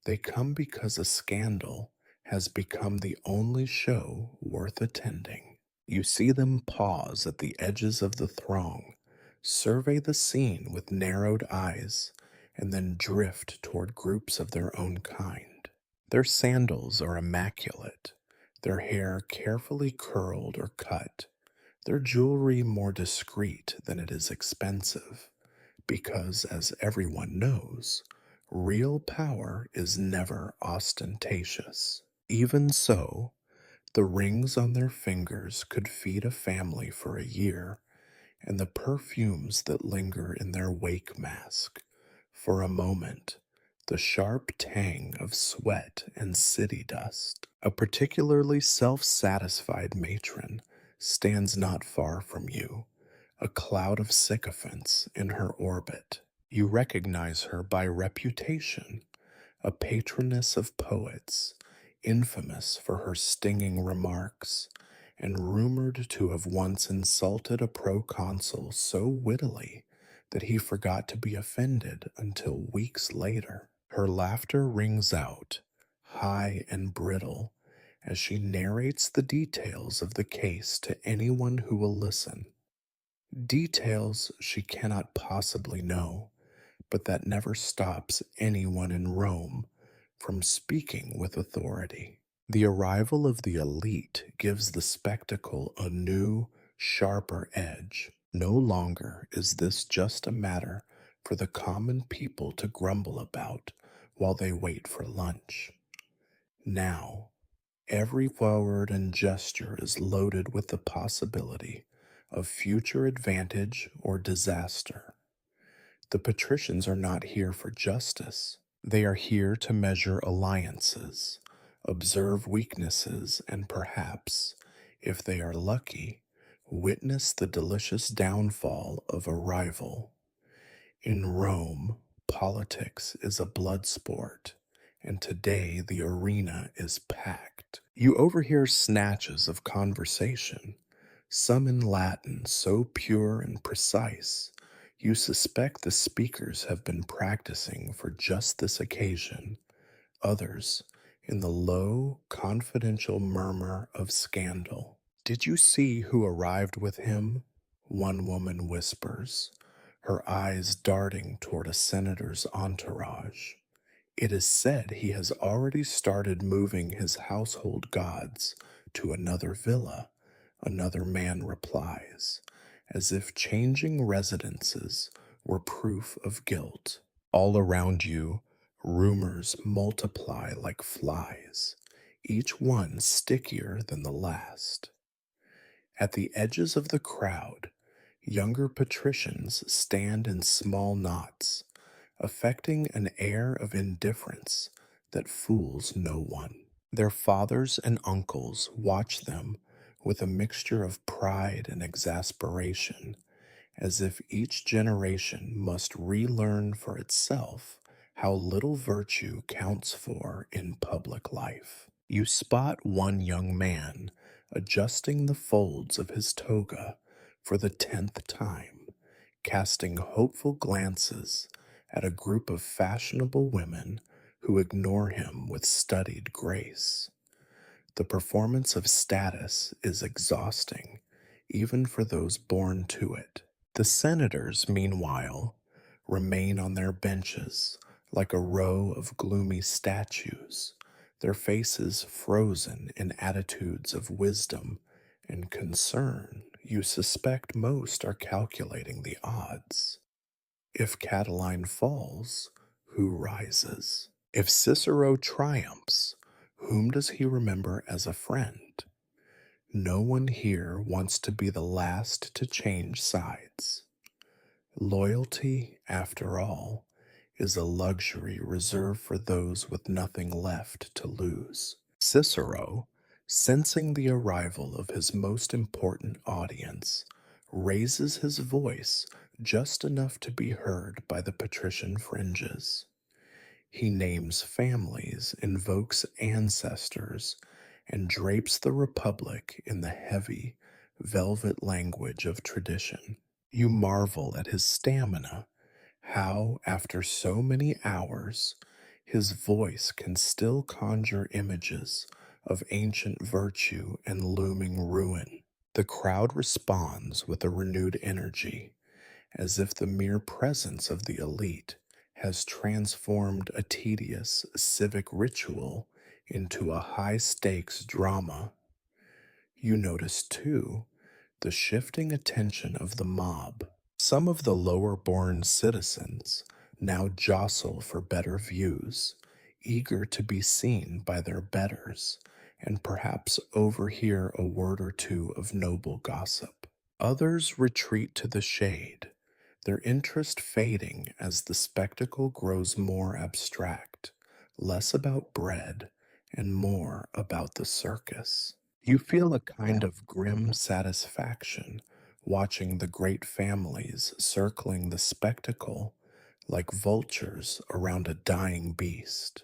[SPEAKER 1] They come because a scandal has become the only show worth attending. You see them pause at the edges of the throng, survey the scene with narrowed eyes, and then drift toward groups of their own kind. Their sandals are immaculate, their hair carefully curled or cut, their jewelry more discreet than it is expensive, because, as everyone knows, real power is never ostentatious. Even so, the rings on their fingers could feed a family for a year, and the perfumes that linger in their wake mask, for a moment, the sharp tang of sweat and city dust. A particularly self satisfied matron stands not far from you, a cloud of sycophants in her orbit. You recognize her by reputation, a patroness of poets, infamous for her stinging remarks, and rumored to have once insulted a proconsul so wittily that he forgot to be offended until weeks later. Her laughter rings out, high and brittle, as she narrates the details of the case to anyone who will listen. Details she cannot possibly know, but that never stops anyone in Rome from speaking with authority. The arrival of the elite gives the spectacle a new, sharper edge. No longer is this just a matter for the common people to grumble about while they wait for lunch. Now, every word and gesture is loaded with the possibility of future advantage or disaster. The patricians are not here for justice. They are here to measure alliances, observe weaknesses, and perhaps, if they are lucky, witness the delicious downfall of a rival. In Rome, politics is a blood sport, and today the arena is packed. You overhear snatches of conversation, some in Latin so pure and precise, you suspect the speakers have been practicing for just this occasion, others in the low, confidential murmur of scandal. Did you see who arrived with him? One woman whispers, her eyes darting toward a senator's entourage. It is said he has already started moving his household gods to another villa, another man replies, as if changing residences were proof of guilt. All around you, rumors multiply like flies, each one stickier than the last. At the edges of the crowd, younger patricians stand in small knots, affecting an air of indifference that fools no one. Their fathers and uncles watch them with a mixture of pride and exasperation, as if each generation must relearn for itself how little virtue counts for in public life. You spot one young man adjusting the folds of his toga for the 10th time, casting hopeful glances at a group of fashionable women who ignore him with studied grace. The performance of status is exhausting, even for those born to it. The senators, meanwhile, remain on their benches like a row of gloomy statues, their faces frozen in attitudes of wisdom and concern. You suspect most are calculating the odds. If Catiline falls, who rises? If Cicero triumphs, whom does he remember as a friend? No one here wants to be the last to change sides. Loyalty, after all, is a luxury reserved for those with nothing left to lose. Cicero, sensing the arrival of his most important audience, raises his voice just enough to be heard by the patrician fringes. He names families, invokes ancestors, and drapes the Republic in the heavy, velvet language of tradition. You marvel at his stamina, how, after so many hours, his voice can still conjure images of ancient virtue and looming ruin. The crowd responds with a renewed energy, as if the mere presence of the elite has transformed a tedious civic ritual into a high stakes drama. You notice, too, the shifting attention of the mob. Some of the lower born citizens now jostle for better views, eager to be seen by their betters and perhaps overhear a word or two of noble gossip. Others retreat to the shade, their interest fading as the spectacle grows more abstract, less about bread and more about the circus. You feel a kind of grim satisfaction watching the great families circling the spectacle like vultures around a dying beast.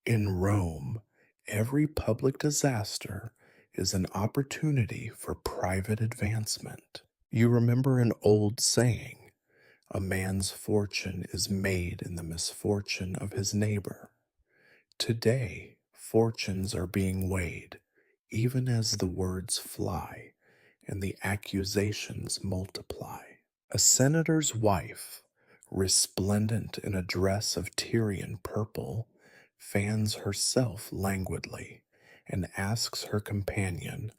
[SPEAKER 1] In Rome, every public disaster is an opportunity for private advancement. You remember an old saying, a man's fortune is made in the misfortune of his neighbor. Today, fortunes are being weighed, even as the words fly and the accusations multiply. A senator's wife, resplendent in a dress of Tyrian purple, fans herself languidly and asks her companion,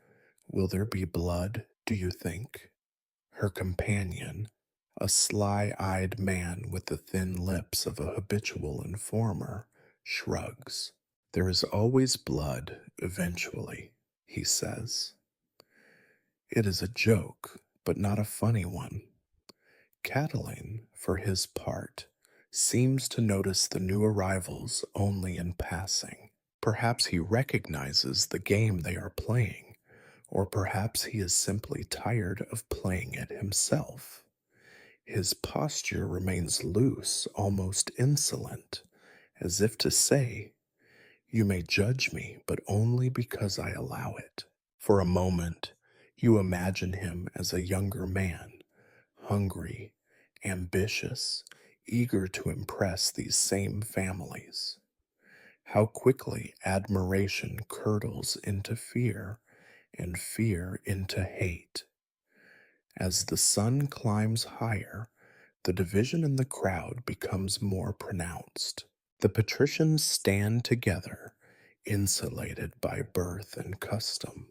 [SPEAKER 1] will there be blood, do you think? Her companion, a sly eyed man with the thin lips of a habitual informer, shrugs. There is always blood, eventually, he says. It is a joke, but not a funny one. Catiline, for his part, seems to notice the new arrivals only in passing. Perhaps he recognizes the game they are playing, or perhaps he is simply tired of playing it himself. His posture remains loose, almost insolent, as if to say, you may judge me, but only because I allow it. For a moment, you imagine him as a younger man, hungry, ambitious, eager to impress these same families. How quickly admiration curdles into fear and fear into hate. As the sun climbs higher, the division in the crowd becomes more pronounced. The patricians stand together, insulated by birth and custom.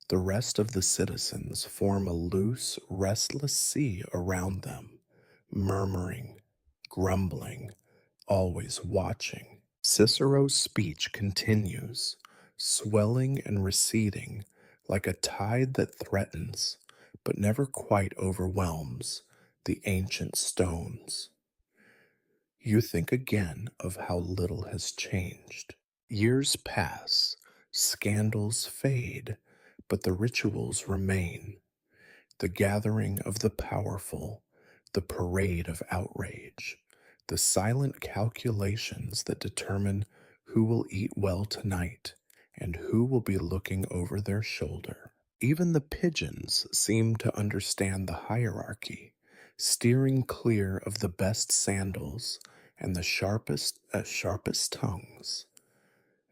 [SPEAKER 1] The rest of the citizens form a loose, restless sea around them, murmuring, grumbling, always watching. Cicero's speech continues, swelling and receding like a tide that threatens, but never quite overwhelms, the ancient stones. You think again of how little has changed. Years pass, scandals fade, but the rituals remain. The gathering of the powerful, the parade of outrage, the silent calculations that determine Who will eat well tonight, and who will be looking over their shoulder? Even the pigeons seem to understand the hierarchy, steering clear of the best sandals and the sharpest tongues.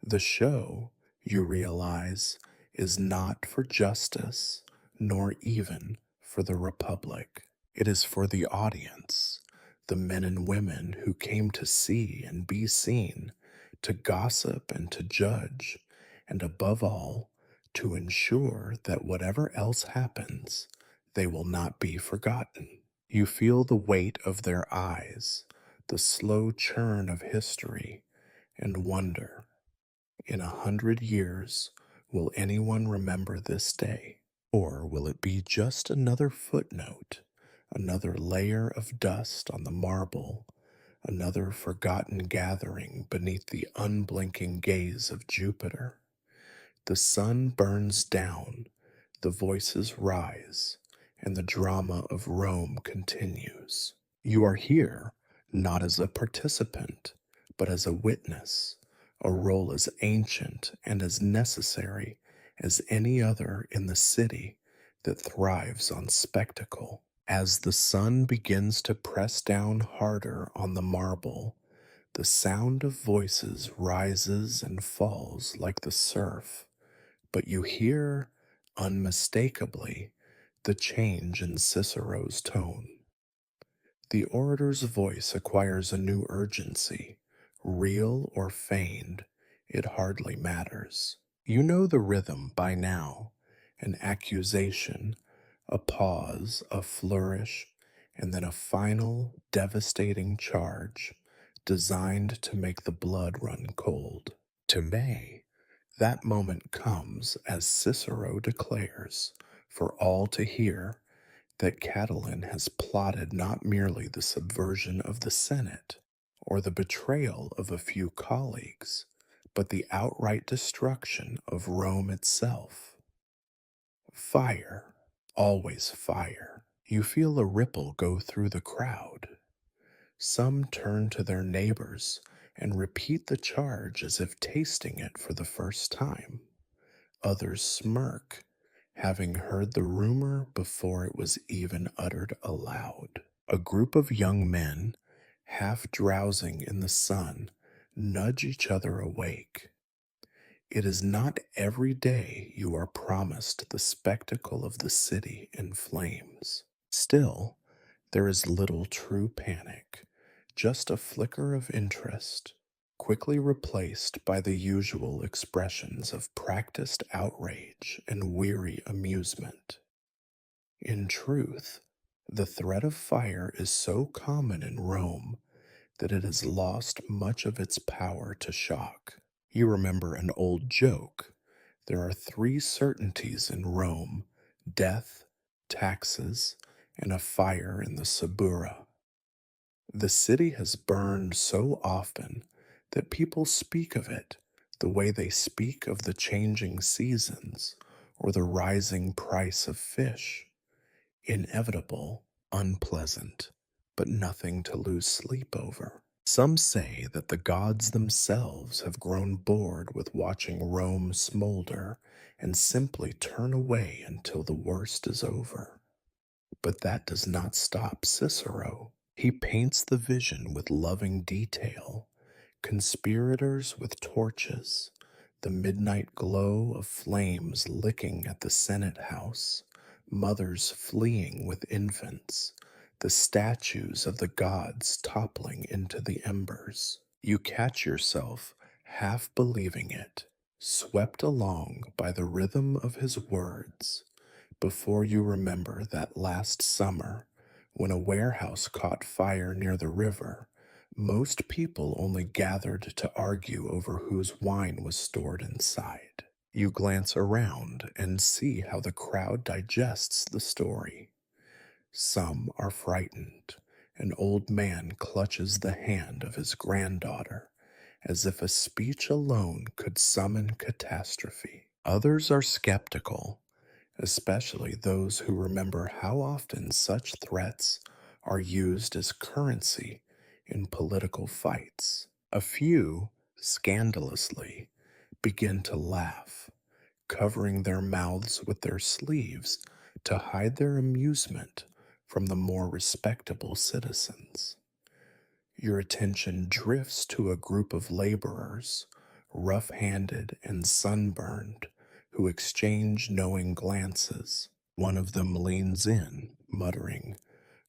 [SPEAKER 1] The show, you realize, is not for justice, nor even for the Republic. It is for the audience, the men and women who came to see and be seen, to gossip and to judge, and above all, to ensure that whatever else happens, they will not be forgotten. You feel the weight of their eyes, the slow churn of history, and wonder, in 100 years, will anyone remember this day? Or will it be just another footnote, another layer of dust on the marble, another forgotten gathering beneath the unblinking gaze of Jupiter? The sun burns down, the voices rise, and the drama of Rome continues. You are here not as a participant, but as a witness, a role as ancient and as necessary as any other in the city that thrives on spectacle. As the sun begins to press down harder on the marble, the sound of voices rises and falls like the surf, but you hear, unmistakably, the change in Cicero's tone. The orator's voice acquires a new urgency, real or feigned, it hardly matters. You know the rhythm by now, an accusation, a pause, a flourish, and then a final, devastating charge designed to make the blood run cold. To May, that moment comes as Cicero declares, for all to hear, that Catiline has plotted not merely the subversion of the Senate or the betrayal of a few colleagues, but the outright destruction of Rome itself. Fire, always fire. You feel a ripple go through the crowd. Some turn to their neighbors and repeat the charge as if tasting it for the first time. Others smirk, having heard the rumor before it was even uttered aloud. A group of young men, half drowsing in the sun, nudge each other awake. It is not every day you are promised the spectacle of the city in flames. Still, there is little true panic, just a flicker of interest, quickly replaced by the usual expressions of practiced outrage and weary amusement. In truth, the threat of fire is so common in Rome that it has lost much of its power to shock. You remember an old joke. There are three certainties in Rome: death, taxes, and a fire in the Subura. The city has burned so often that people speak of it the way they speak of the changing seasons or the rising price of fish. Inevitable, unpleasant, but nothing to lose sleep over. Some say that the gods themselves have grown bored with watching Rome smolder and simply turn away until the worst is over. But that does not stop Cicero. He paints the vision with loving detail: conspirators with torches, the midnight glow of flames licking at the Senate house, mothers fleeing with infants, the statues of the gods toppling into the embers. You catch yourself half believing it, swept along by the rhythm of his words, before you remember that last summer, when a warehouse caught fire near the river, most people only gathered to argue over whose wine was stored inside. You glance around and see how the crowd digests the story. Some are frightened. An old man clutches the hand of his granddaughter, as if a speech alone could summon catastrophe. Others are skeptical, especially those who remember how often such threats are used as currency in political fights. A few scandalously, begin to laugh, covering their mouths with their sleeves to hide their amusement from the more respectable citizens. Your attention drifts to a group of laborers, rough handed and sunburned, who exchange knowing glances. One of them leans in, muttering,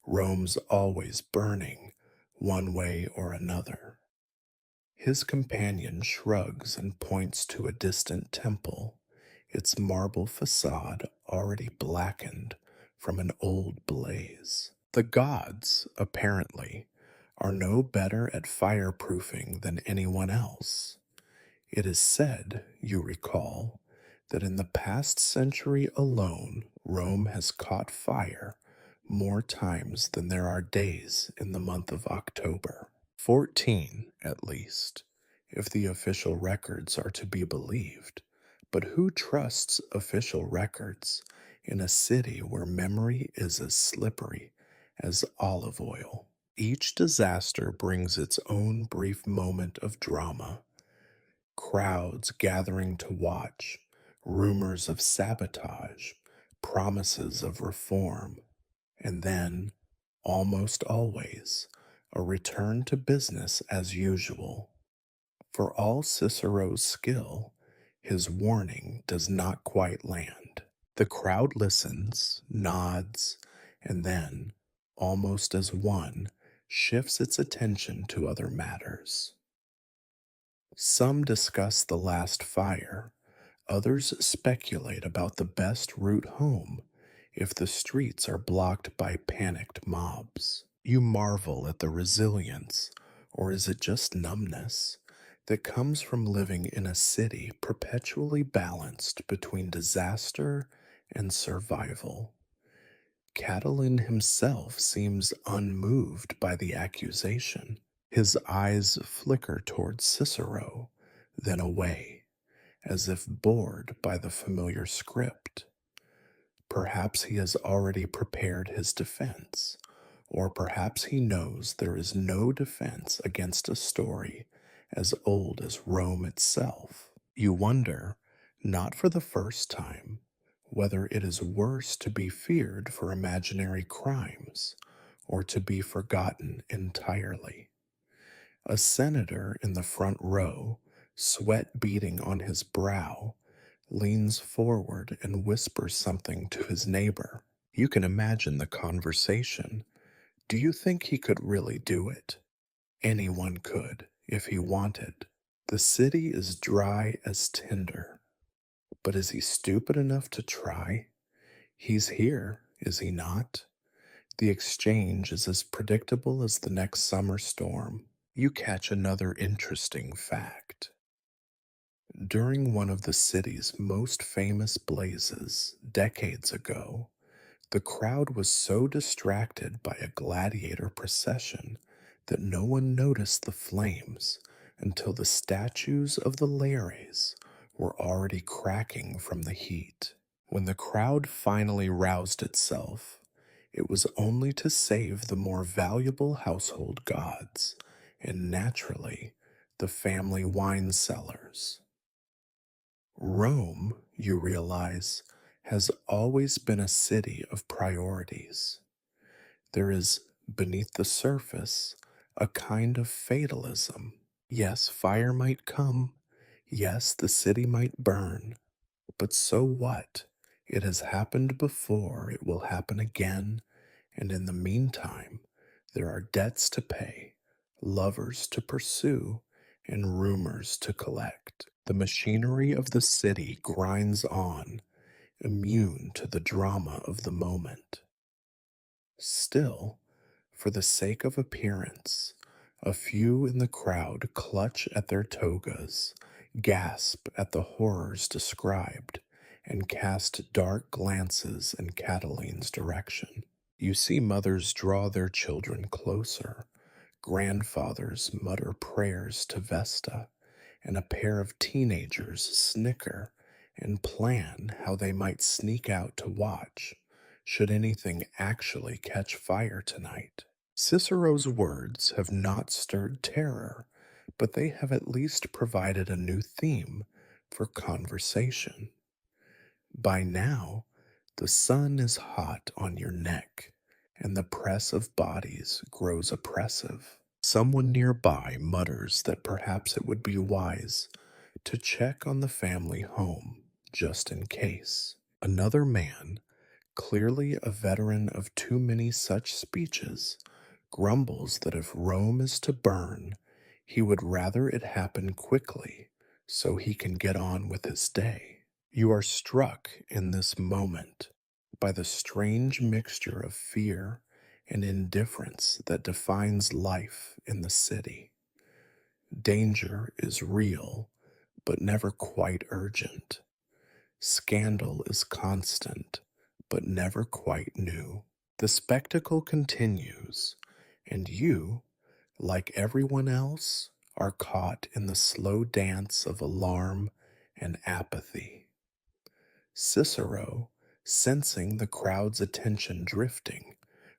[SPEAKER 1] "Rome's always burning, one way or another." His companion shrugs and points to a distant temple, its marble facade already blackened from an old blaze. The gods, apparently, are no better at fireproofing than anyone else. It is said, you recall, that in the past century alone, Rome has caught fire more times than there are days in the month of October. 14, at least, if the official records are to be believed. But who trusts official records in a city where memory is as slippery as olive oil? Each disaster brings its own brief moment of drama. Crowds gathering to watch, rumors of sabotage, promises of reform, and then, almost always, a return to business as usual. For all Cicero's skill, his warning does not quite land. The crowd listens, nods, and then, almost as one, shifts its attention to other matters. Some discuss the last fire, others speculate about the best route home if the streets are blocked by panicked mobs. You marvel at the resilience, or is it just numbness, that comes from living in a city perpetually balanced between disaster and survival. Catiline himself seems unmoved by the accusation. His eyes flicker toward Cicero, then away, as if bored by the familiar script. Perhaps he has already prepared his defense, or perhaps he knows there is no defense against a story as old as Rome itself. You wonder, not for the first time, whether it is worse to be feared for imaginary crimes or to be forgotten entirely. A senator in the front row, sweat beading on his brow, leans forward and whispers something to his neighbor. You can imagine the conversation. Do you think he could really do it? Anyone could, if he wanted. The city is dry as tinder. But is he stupid enough to try? He's here, is he not? The exchange is as predictable as the next summer storm. You catch another interesting fact. During one of the city's most famous blazes, decades ago, the crowd was so distracted by a gladiator procession that no one noticed the flames until the statues of the Lares were already cracking from the heat. When the crowd finally roused itself, it was only to save the more valuable household gods, and naturally, the family wine cellars. Rome, you realize, has always been a city of priorities. There is, beneath the surface, a kind of fatalism. Yes, fire might come. Yes, the city might burn. But so what? It has happened before, it will happen again, and in the meantime, there are debts to pay, lovers to pursue, and rumors to collect. The machinery of the city grinds on, immune to the drama of the moment. Still, for the sake of appearance, a few in the crowd clutch at their togas, gasp at the horrors described, and cast dark glances in Catiline's direction. You see mothers draw their children closer, grandfathers mutter prayers to Vesta, and a pair of teenagers snicker and plan how they might sneak out to watch should anything actually catch fire tonight. Cicero's words have not stirred terror, but they have at least provided a new theme for conversation. By now, the sun is hot on your neck, and the press of bodies grows oppressive. Someone nearby mutters that perhaps it would be wise to check on the family home just in case. Another man, clearly a veteran of too many such speeches, grumbles that if Rome is to burn, he would rather it happen quickly so he can get on with his day. You are struck in this moment by the strange mixture of fear and indifference that defines life in the city. Danger is real, but never quite urgent. Scandal is constant, but never quite new. The spectacle continues, and you, like everyone else, are caught in the slow dance of alarm and apathy. Cicero, sensing the crowd's attention drifting,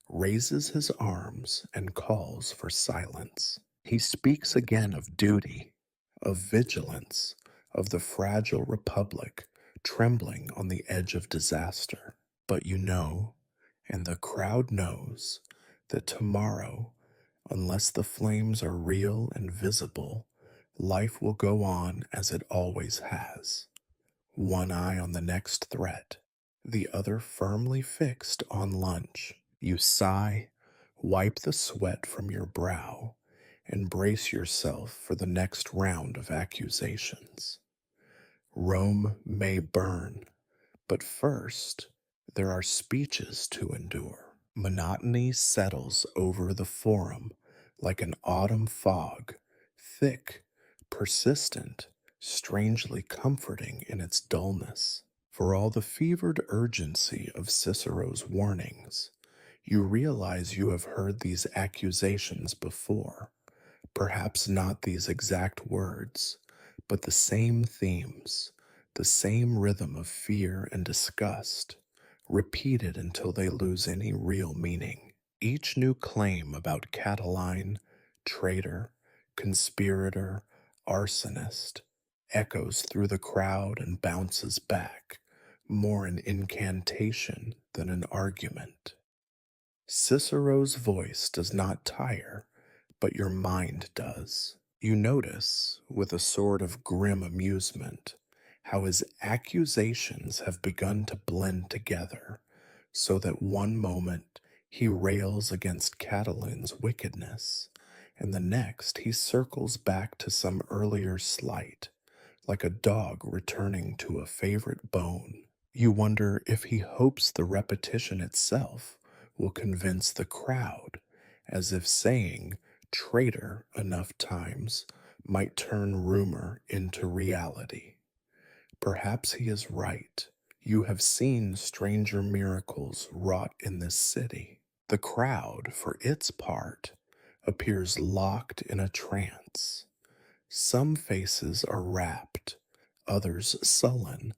[SPEAKER 1] raises his arms and calls for silence. He speaks again of duty, of vigilance, of the fragile republic trembling on the edge of disaster. But you know, and the crowd knows, that tomorrow, unless the flames are real and visible, life will go on as it always has. One eye on the next threat, the other firmly fixed on lunch. You sigh, wipe the sweat from your brow, and brace yourself for the next round of accusations. Rome may burn, but first there are speeches to endure. Monotony settles over the forum like an autumn fog, thick, persistent, strangely comforting in its dullness. For all the fevered urgency of Cicero's warnings, you realize you have heard these accusations before. Perhaps not these exact words, but the same themes, the same rhythm of fear and disgust, repeated until they lose any real meaning. Each new claim about Catiline, traitor, conspirator, arsonist, echoes through the crowd and bounces back, more an incantation than an argument. Cicero's voice does not tire, but your mind does. You notice, with a sort of grim amusement, how his accusations have begun to blend together, so that one moment he rails against Catiline's wickedness, and the next he circles back to some earlier slight, like a dog returning to a favorite bone. You wonder if he hopes the repetition itself will convince the crowd, as if saying traitor enough times might turn rumor into reality. Perhaps he is right. You have seen stranger miracles wrought in this city. The crowd, for its part, appears locked in a trance. Some faces are rapt, others sullen,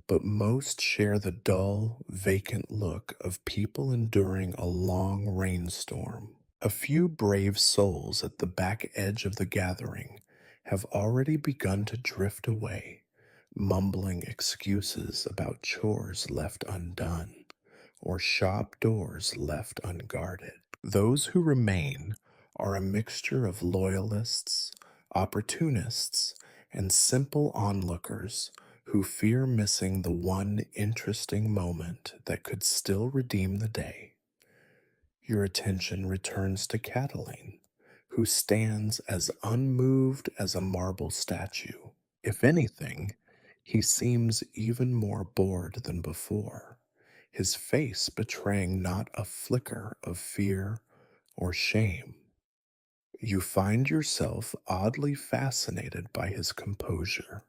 [SPEAKER 1] but most share the dull, vacant look of people enduring a long rainstorm. A few brave souls at the back edge of the gathering have already begun to drift away, mumbling excuses about chores left undone or shop doors left unguarded. Those who remain are a mixture of loyalists, opportunists, and simple onlookers who fear missing the one interesting moment that could still redeem the day. Your attention returns to Catiline, who stands as unmoved as a marble statue. If anything, he seems even more bored than before, his face betraying not a flicker of fear or shame. You find yourself oddly fascinated by his composure.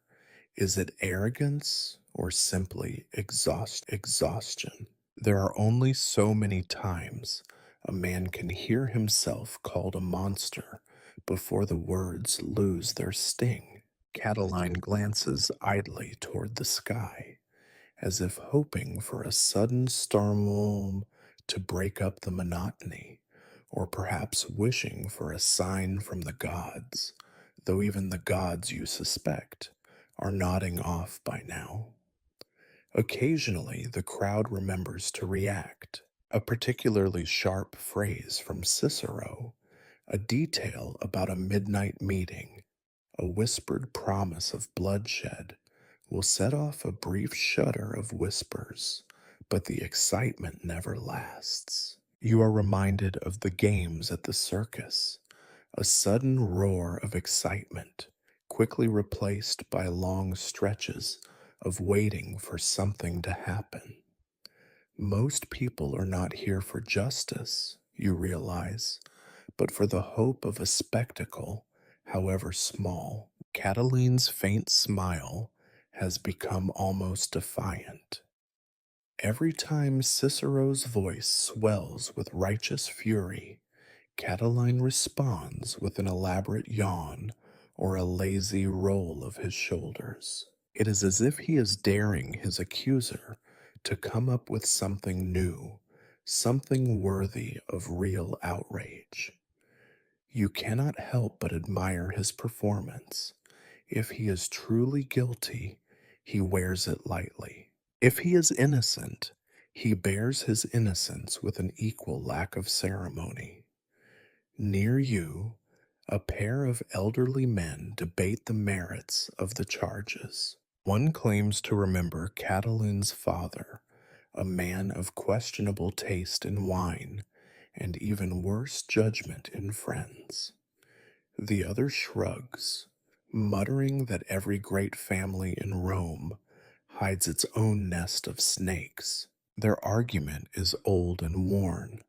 [SPEAKER 1] Is it arrogance or simply exhaustion? There are only so many times a man can hear himself called a monster before the words lose their sting. Catiline glances idly toward the sky, as if hoping for a sudden storm to break up the monotony, or perhaps wishing for a sign from the gods. though even the gods you suspect are nodding off by now. Occasionally, the crowd remembers to react. A particularly sharp phrase from Cicero, a detail about a midnight meeting, a whispered promise of bloodshed, will set off a brief shudder of whispers, but the excitement never lasts. You are reminded of the games at the circus, a sudden roar of excitement, quickly replaced by long stretches of waiting for something to happen. Most people are not here for justice, you realize, but for the hope of a spectacle, however small. Catiline's faint smile has become almost defiant. Every time Cicero's voice swells with righteous fury, Catiline responds with an elaborate yawn or a lazy roll of his shoulders. It is as if he is daring his accuser to come up with something new, something worthy of real outrage. You cannot help but admire his performance. If he is truly guilty, he wears it lightly. If he is innocent, he bears his innocence with an equal lack of ceremony. Near you, a pair of elderly men debate the merits of the charges. One claims to remember Catiline's father, a man of questionable taste in wine and even worse judgment in friends. The other shrugs, muttering that every great family in Rome hides its own nest of snakes. Their argument is old and worn,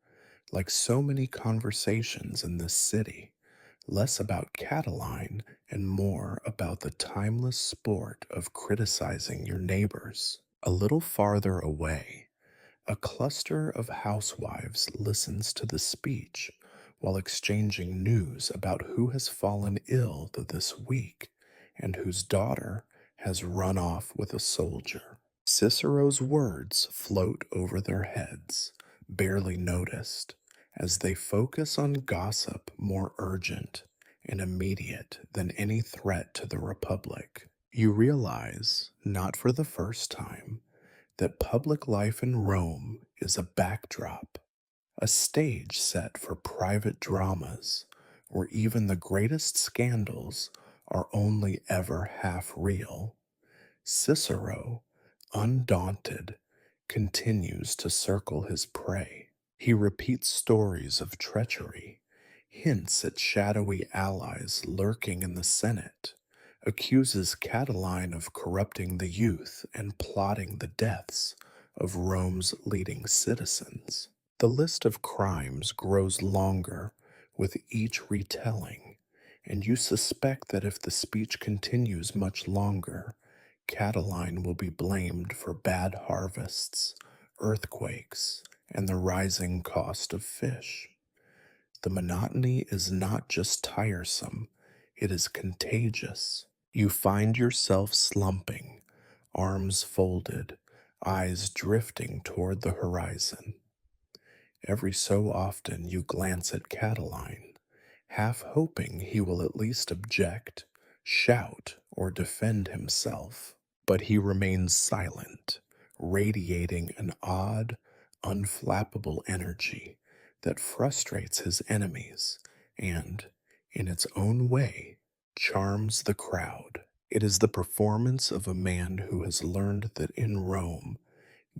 [SPEAKER 1] like so many conversations in this city, less about Catiline and more about the timeless sport of criticizing your neighbors. A little farther away, a cluster of housewives listens to the speech while exchanging news about who has fallen ill this week and whose daughter has run off with a soldier. Cicero's words float over their heads, barely noticed, as they focus on gossip more urgent and immediate than any threat to the Republic. You realize, not for the first time, that public life in Rome is a backdrop, a stage set for private dramas, where even the greatest scandals are only ever half real. Cicero, undaunted, continues to circle his prey. He repeats stories of treachery, hints at shadowy allies lurking in the Senate, accuses Catiline of corrupting the youth and plotting the deaths of Rome's leading citizens. The list of crimes grows longer with each retelling, and you suspect that if the speech continues much longer, Catiline will be blamed for bad harvests, earthquakes, and the rising cost of fish. The monotony is not just tiresome, it is contagious. You find yourself slumping, arms folded, eyes drifting toward the horizon. Every so often you glance at Catiline, half hoping he will at least object, shout, or defend himself. But he remains silent, radiating an odd, unflappable energy that frustrates his enemies and, in its own way, charms the crowd. It is the performance of a man who has learned that in Rome,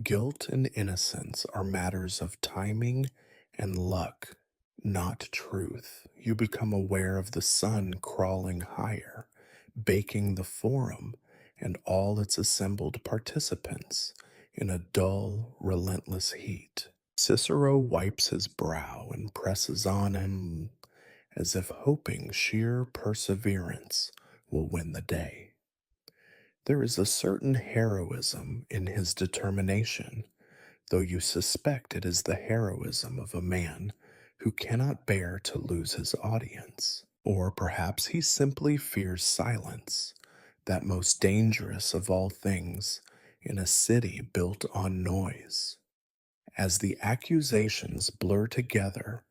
[SPEAKER 1] guilt and innocence are matters of timing and luck, not truth. You become aware of the sun crawling higher, baking the forum and all its assembled participants in a dull, relentless heat. Cicero wipes his brow and presses on him as if hoping sheer perseverance will win the day. There is a certain heroism in his determination, though you suspect it is the heroism of a man who cannot bear to lose his audience. Or perhaps he simply fears silence, that most dangerous of all things in a city built on noise. As the accusations blur together,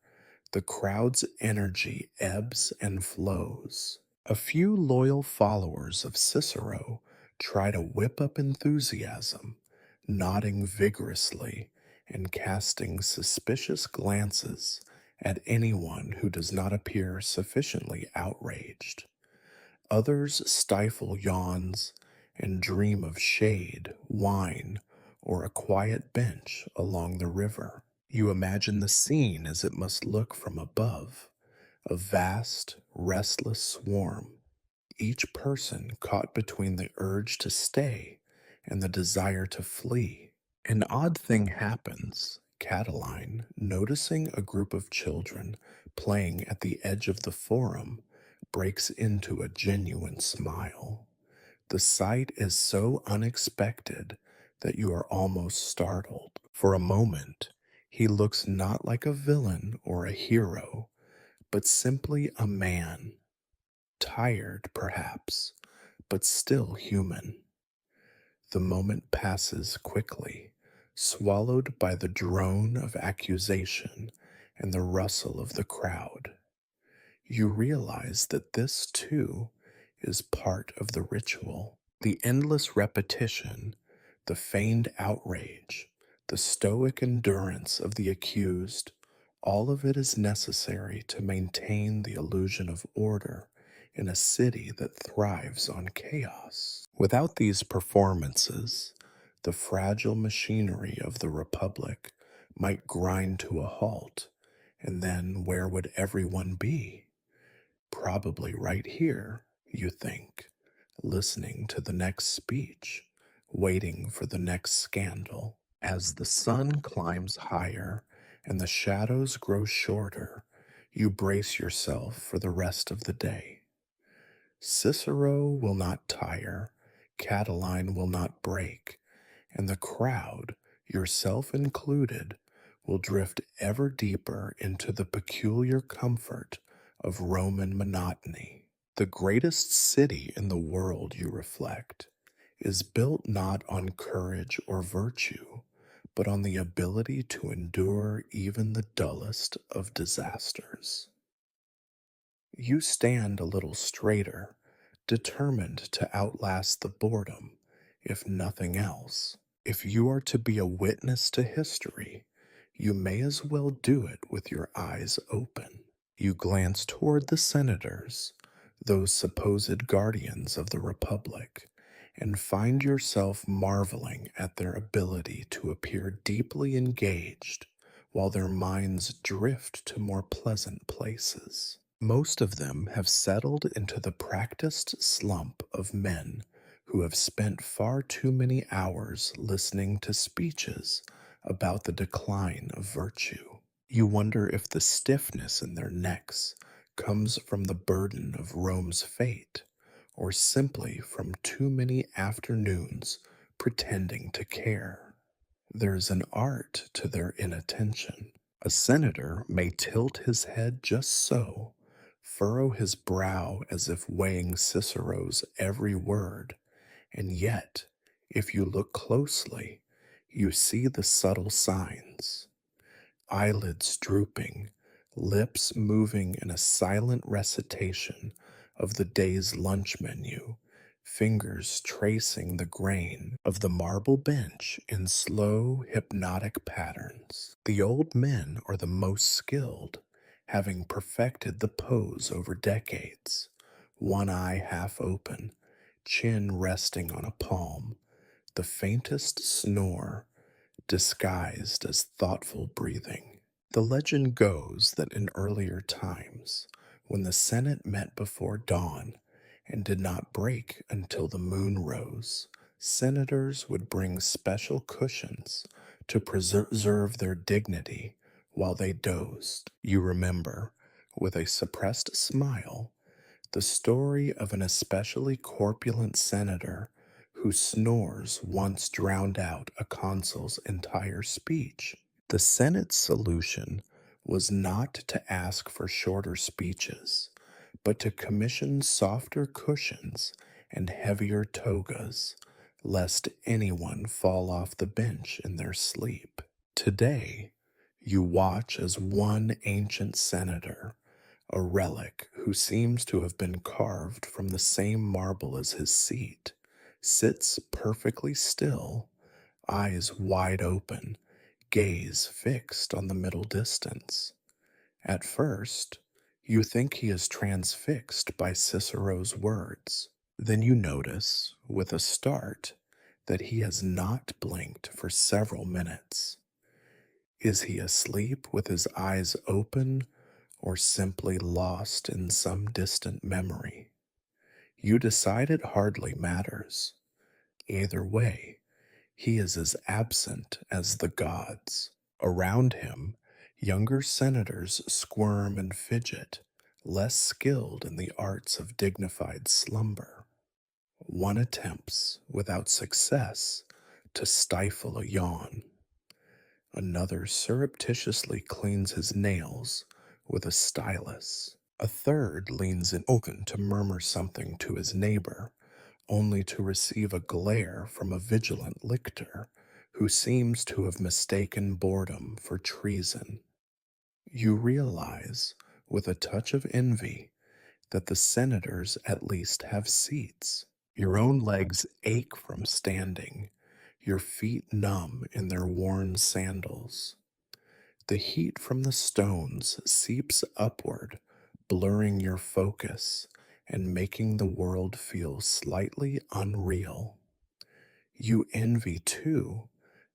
[SPEAKER 1] the crowd's energy ebbs and flows. A few loyal followers of Cicero try to whip up enthusiasm, nodding vigorously and casting suspicious glances at anyone who does not appear sufficiently outraged. Others stifle yawns and dream of shade, wine, or a quiet bench along the river. You imagine the scene as it must look from above, a vast, restless swarm, each person caught between the urge to stay and the desire to flee. An odd thing happens. Catiline, noticing a group of children playing at the edge of the forum, breaks into a genuine smile. The sight is so unexpected that you are almost startled. For a moment, he looks not like a villain or a hero, but simply a man, tired perhaps, but still human. The moment passes quickly, swallowed by the drone of accusation and the rustle of the crowd. You realize that this, too, is part of the ritual. The endless repetition, the feigned outrage, the stoic endurance of the accused, all of it is necessary to maintain the illusion of order in a city that thrives on chaos. Without these performances, the fragile machinery of the Republic might grind to a halt, and then where would everyone be? Probably right here, you think, listening to the next speech, waiting for the next scandal. As the sun climbs higher and the shadows grow shorter, you brace yourself for the rest of the day. Cicero will not tire, Catiline will not break, and the crowd, yourself included, will drift ever deeper into the peculiar comfort of Roman monotony. The greatest city in the world, you reflect, is built not on courage or virtue, but on the ability to endure even the dullest of disasters. You stand a little straighter, determined to outlast the boredom, if nothing else. If you are to be a witness to history, you may as well do it with your eyes open. You glance toward the senators, those supposed guardians of the Republic, and find yourself marveling at their ability to appear deeply engaged while their minds drift to more pleasant places. Most of them have settled into the practiced slump of men who have spent far too many hours listening to speeches about the decline of virtue. You wonder if the stiffness in their necks comes from the burden of Rome's fate, or simply from too many afternoons pretending to care. There's an art to their inattention. A senator may tilt his head just so, furrow his brow as if weighing Cicero's every word, and yet, if you look closely, you see the subtle signs. Eyelids drooping, lips moving in a silent recitation of the day's lunch menu, fingers tracing the grain of the marble bench in slow, hypnotic patterns. The old men are the most skilled, having perfected the pose over decades, one eye half open, chin resting on a palm, the faintest snore disguised as thoughtful breathing. The legend goes that in earlier times, when the Senate met before dawn and did not break until the moon rose, senators would bring special cushions to preserve their dignity while they dozed. You remember, with a suppressed smile, the story of an especially corpulent senator whose snores once drowned out a consul's entire speech. The Senate's solution was not to ask for shorter speeches, but to commission softer cushions and heavier togas, lest anyone fall off the bench in their sleep. Today, you watch as one ancient senator, A relic who seems to have been carved from the same marble as his seat, sits perfectly still, eyes wide open, gaze fixed on the middle distance. At first, you think he is transfixed by Cicero's words. Then you notice, with a start, that he has not blinked for several minutes. Is he asleep with his eyes open or simply lost in some distant memory? You decide it hardly matters. Either way, he is as absent as the gods. Around him, younger senators squirm and fidget, less skilled in the arts of dignified slumber. One attempts, without success, to stifle a yawn. Another surreptitiously cleans his nails with a stylus. A third leans in open to murmur something to his neighbor, only to receive a glare from a vigilant lictor who seems to have mistaken boredom for treason. You realize, with a touch of envy, that the senators at least have seats. Your own legs ache from standing, your feet numb in their worn sandals. The heat from the stones seeps upward, blurring your focus and making the world feel slightly unreal. You envy, too,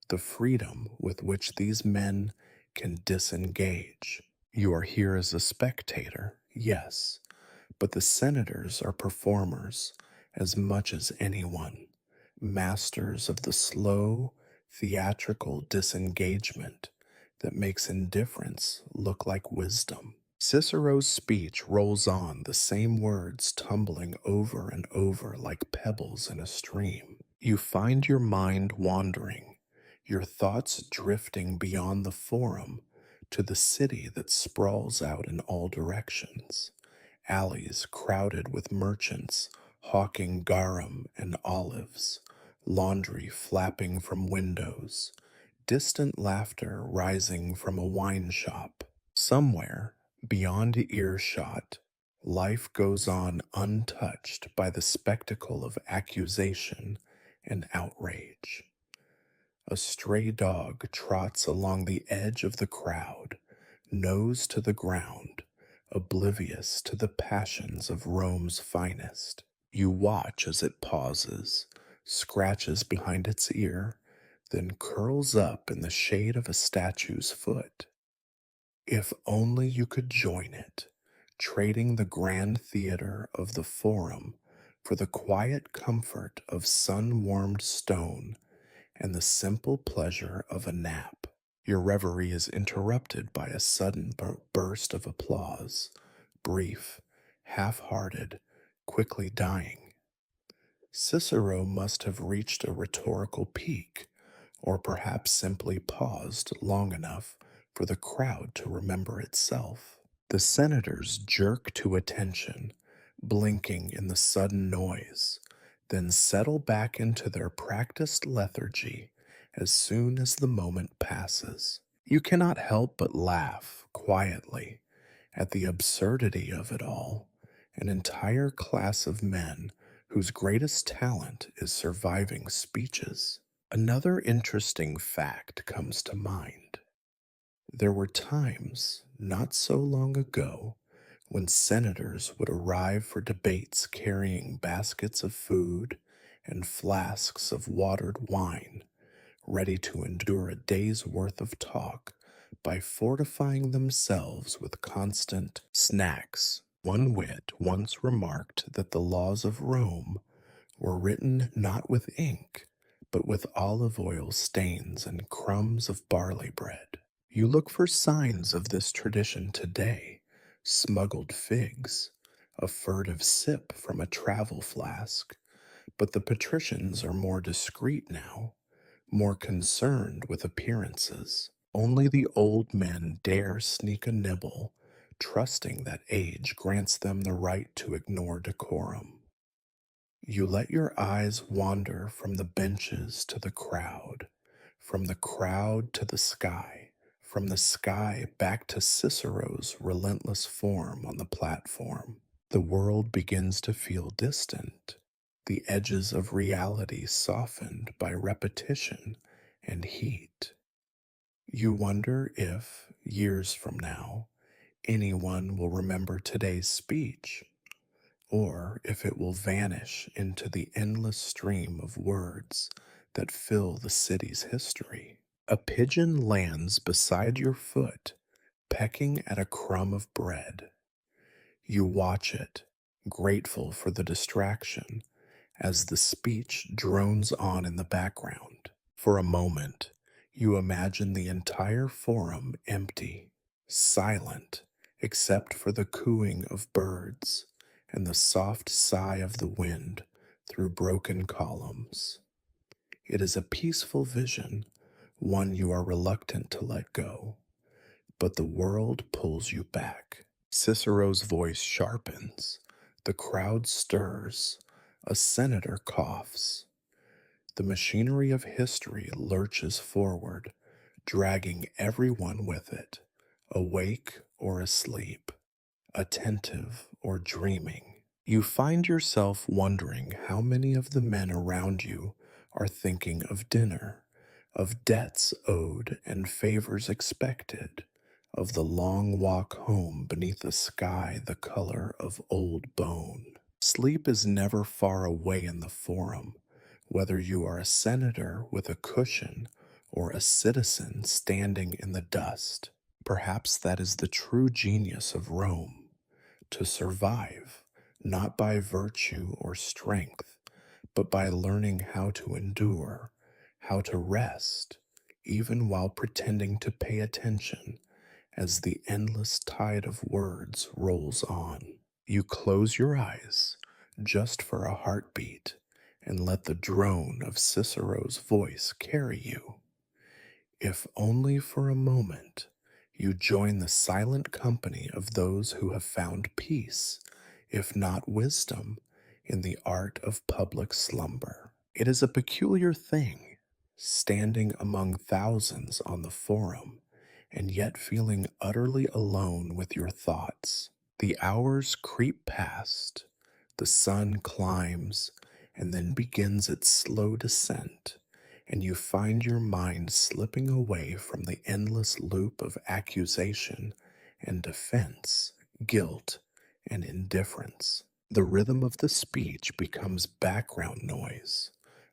[SPEAKER 1] the freedom with which these men can disengage. You are here as a spectator, yes, but the senators are performers as much as anyone, masters of the slow, theatrical disengagement that makes indifference look like wisdom. Cicero's speech rolls on, the same words tumbling over and over like pebbles in a stream. You find your mind wandering, your thoughts drifting beyond the forum to the city that sprawls out in all directions. Alleys crowded with merchants hawking garum and olives, laundry flapping from windows, distant laughter rising from a wine shop. Somewhere, beyond earshot, life goes on untouched by the spectacle of accusation and outrage. A stray dog trots along the edge of the crowd, nose to the ground, oblivious to the passions of Rome's finest. You watch as it pauses, scratches behind its ear, then curls up in the shade of a statue's foot. If only you could join it, trading the grand theater of the Forum for the quiet comfort of sun-warmed stone and the simple pleasure of a nap. Your reverie is interrupted by a sudden burst of applause, brief, half-hearted, quickly dying. Cicero must have reached a rhetorical peak, or perhaps simply paused long enough for the crowd to remember itself. The senators jerk to attention, blinking in the sudden noise, then settle back into their practiced lethargy as soon as the moment passes. You cannot help but laugh quietly at the absurdity of it all. An entire class of men whose greatest talent is surviving speeches. Another interesting fact comes to mind. There were times, not so long ago, when senators would arrive for debates carrying baskets of food and flasks of watered wine, ready to endure a day's worth of talk by fortifying themselves with constant snacks. One wit once remarked that the laws of Rome were written not with ink, but with olive oil stains and crumbs of barley bread. You look for signs of this tradition today: smuggled figs, a furtive sip from a travel flask, but the patricians are more discreet now, more concerned with appearances. Only the old men dare sneak a nibble, trusting that age grants them the right to ignore decorum. You let your eyes wander from the benches to the crowd, from the crowd to the sky, from the sky back to Cicero's relentless form on the platform. The world begins to feel distant, the edges of reality softened by repetition and heat. You wonder if, years from now, anyone will remember today's speech, or if it will vanish into the endless stream of words that fill the city's history. A pigeon lands beside your foot, pecking at a crumb of bread. You watch it, grateful for the distraction, as the speech drones on in the background. For a moment, you imagine the entire forum empty, silent, except for the cooing of birds and the soft sigh of the wind through broken columns. It is a peaceful vision, one you are reluctant to let go, but the world pulls you back. Cicero's voice sharpens, the crowd stirs, a senator coughs. The machinery of history lurches forward, dragging everyone with it, awake or asleep, attentive or dreaming. You find yourself wondering how many of the men around you are thinking of dinner, of debts owed and favors expected, of the long walk home beneath a sky the color of old bone. Sleep is never far away in the forum, whether you are a senator with a cushion or a citizen standing in the dust. Perhaps that is the true genius of Rome, to survive, not by virtue or strength, but by learning how to endure, how to rest, even while pretending to pay attention as the endless tide of words rolls on. You close your eyes just for a heartbeat and let the drone of Cicero's voice carry you. If only for a moment, you join the silent company of those who have found peace, if not wisdom, in the art of public slumber. It is a peculiar thing, standing among thousands on the forum, and yet feeling utterly alone with your thoughts. The hours creep past, the sun climbs, and then begins its slow descent, and you find your mind slipping away from the endless loop of accusation and defense, guilt and indifference. The rhythm of the speech becomes background noise,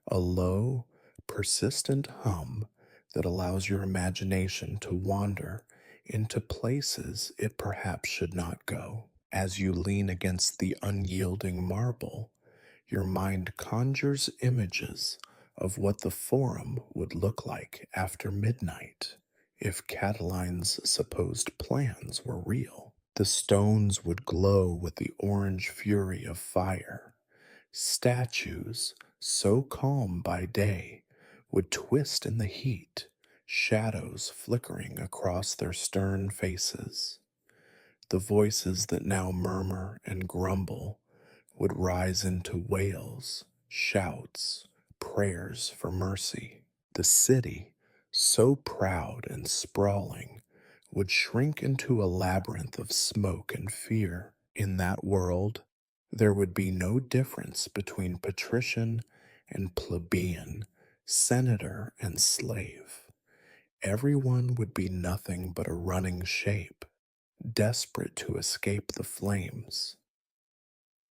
[SPEAKER 1] a low, persistent hum that allows your imagination to wander into places it perhaps should not go. As you lean against the unyielding marble, your mind conjures images of what the forum would look like after midnight if Catiline's supposed plans were real. The stones would glow with the orange fury of fire. Statues, so calm by day, would twist in the heat, shadows flickering across their stern faces. The voices that now murmur and grumble would rise into wails, shouts, prayers for mercy. The city, so proud and sprawling, would shrink into a labyrinth of smoke and fear. In that world, there would be no difference between patrician and plebeian, senator and slave. Everyone would be nothing but a running shape, desperate to escape the flames.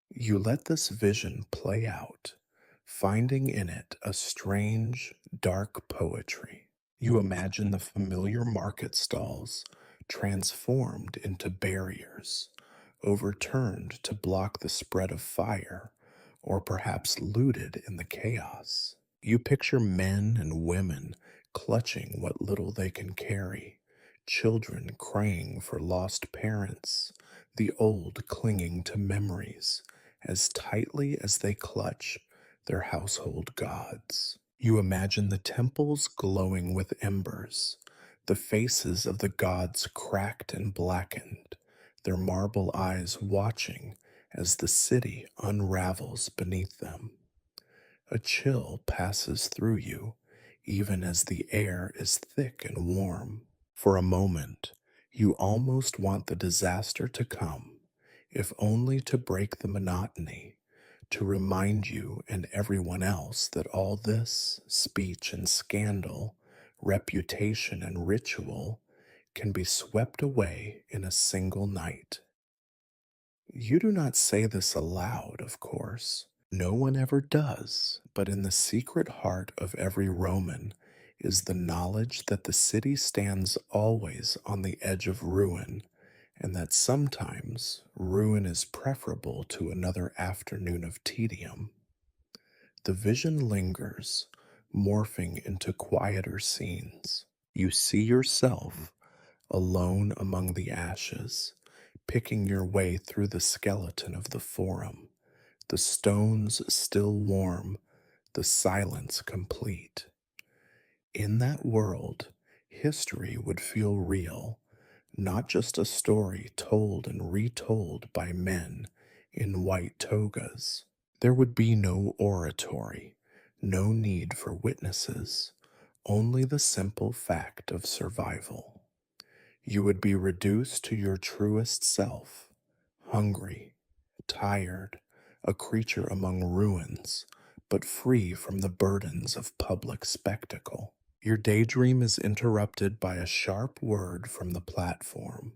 [SPEAKER 1] You let this vision play out, finding in it a strange, dark poetry. You imagine the familiar market stalls transformed into barriers, overturned to block the spread of fire, or perhaps looted in the chaos. You picture men and women clutching what little they can carry, children praying for lost parents, the old clinging to memories as tightly as they clutch their household gods. You imagine the temples glowing with embers, the faces of the gods cracked and blackened, their marble eyes watching as the city unravels beneath them. A chill passes through you, even as the air is thick and warm. For a moment, you almost want the disaster to come, if only to break the monotony, to remind you and everyone else that all this speech and scandal, reputation and ritual can be swept away in a single night. You do not say this aloud, of course. No one ever does, but in the secret heart of every Roman is the knowledge that the city stands always on the edge of ruin, and that sometimes ruin is preferable to another afternoon of tedium. The vision lingers, morphing into quieter scenes. You see yourself alone among the ashes, picking your way through the skeleton of the forum, the stones still warm, the silence complete. In that world, history would feel real, not just a story told and retold by men in white togas. There would be no oratory, no need for witnesses, only the simple fact of survival. You would be reduced to your truest self, hungry, tired, a creature among ruins, but free from the burdens of public spectacle. Your daydream is interrupted by a sharp word from the platform.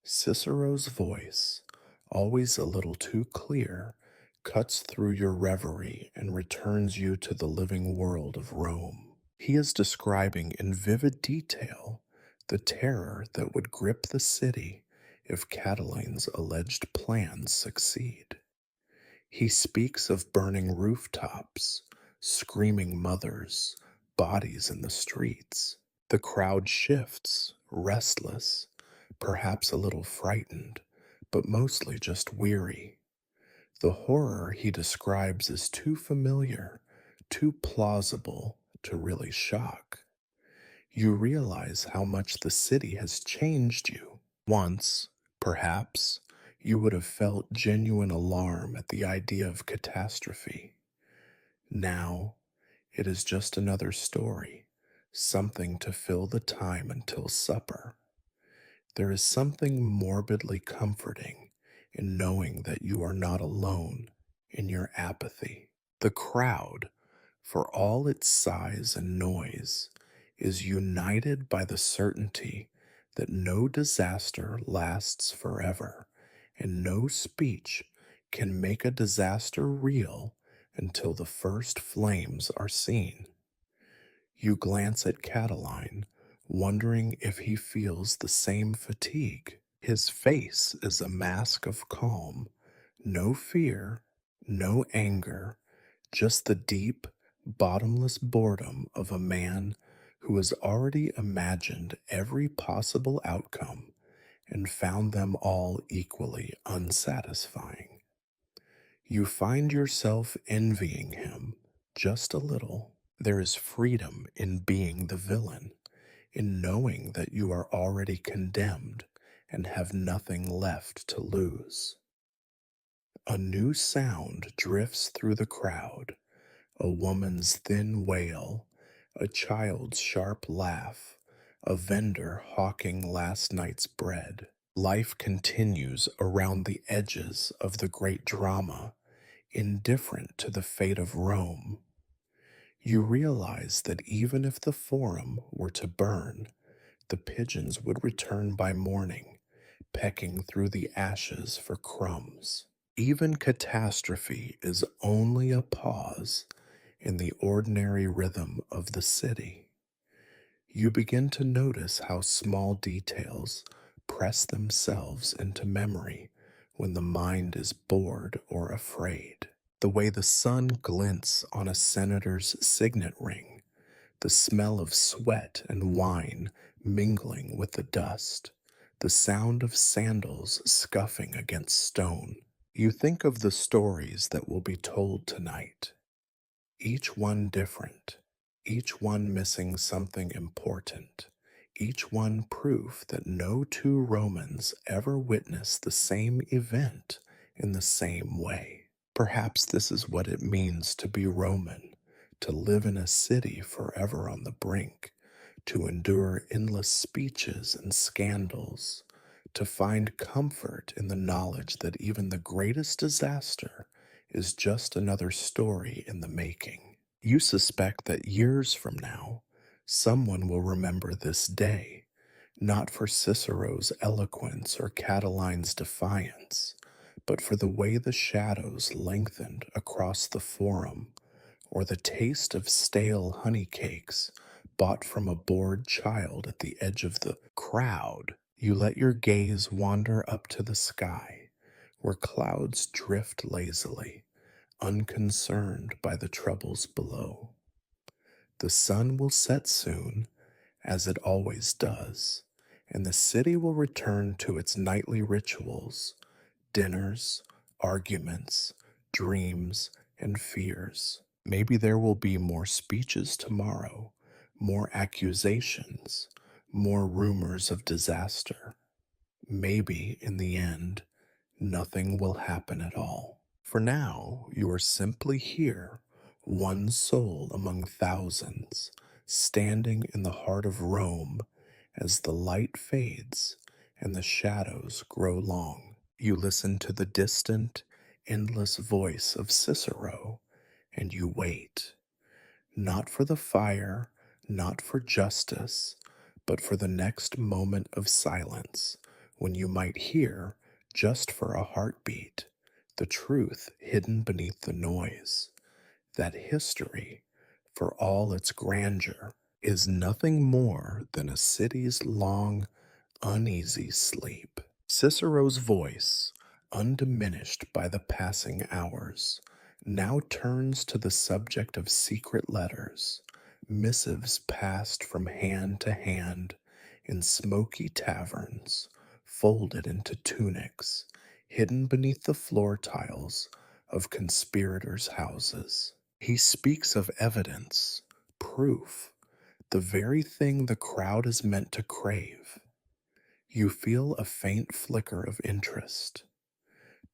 [SPEAKER 1] Cicero's voice, always a little too clear, cuts through your reverie and returns you to the living world of Rome. He is describing in vivid detail the terror that would grip the city if Catiline's alleged plans succeed. He speaks of burning rooftops, screaming mothers, bodies in the streets. The crowd shifts, restless, perhaps a little frightened, but mostly just weary. The horror he describes is too familiar, too plausible to really shock. You realize how much the city has changed you. Once, perhaps, you would have felt genuine alarm at the idea of catastrophe. Now, it is just another story, something to fill the time until supper. There is something morbidly comforting in knowing that you are not alone in your apathy. The crowd, for all its size and noise, is united by the certainty that no disaster lasts forever, and no speech can make a disaster real until the first flames are seen. You glance at Catiline, wondering if he feels the same fatigue. His face is a mask of calm, no fear, no anger, just the deep, bottomless boredom of a man who has already imagined every possible outcome and found them all equally unsatisfying. You find yourself envying him just a little. There is freedom in being the villain, in knowing that you are already condemned and have nothing left to lose. A new sound drifts through the crowd, a woman's thin wail, a child's sharp laugh, a vendor hawking last night's bread. Life continues around the edges of the great drama, indifferent to the fate of Rome. You realize that even if the forum were to burn, the pigeons would return by morning, pecking through the ashes for crumbs. Even catastrophe is only a pause in the ordinary rhythm of the city. You begin to notice how small details press themselves into memory when the mind is bored or afraid. The way the sun glints on a senator's signet ring, the smell of sweat and wine mingling with the dust, the sound of sandals scuffing against stone. You think of the stories that will be told tonight, each one different, each one missing something important, each one proof that no two Romans ever witnessed the same event in the same way. Perhaps this is what it means to be Roman, to live in a city forever on the brink, to endure endless speeches and scandals, to find comfort in the knowledge that even the greatest disaster is just another story in the making. You suspect that years from now, someone will remember this day, not for Cicero's eloquence or Catiline's defiance, but for the way the shadows lengthened across the forum, or the taste of stale honey cakes bought from a bored child at the edge of the crowd. You let your gaze wander up to the sky, where clouds drift lazily, unconcerned by the troubles below. The sun will set soon, as it always does, and the city will return to its nightly rituals, dinners, arguments, dreams, and fears. Maybe there will be more speeches tomorrow, more accusations, more rumors of disaster. Maybe, in the end, nothing will happen at all. For now, you are simply here, one soul among thousands, standing in the heart of Rome as the light fades and the shadows grow long. You listen to the distant, endless voice of Cicero, and you wait, not for the fire, not for justice, but for the next moment of silence, when you might hear, just for a heartbeat, the truth hidden beneath the noise, that history, for all its grandeur, is nothing more than a city's long, uneasy sleep. Cicero's voice, undiminished by the passing hours, now turns to the subject of secret letters, missives passed from hand to hand in smoky taverns, folded into tunics, hidden beneath the floor tiles of conspirators' houses. He speaks of evidence, proof, the very thing the crowd is meant to crave. You feel a faint flicker of interest,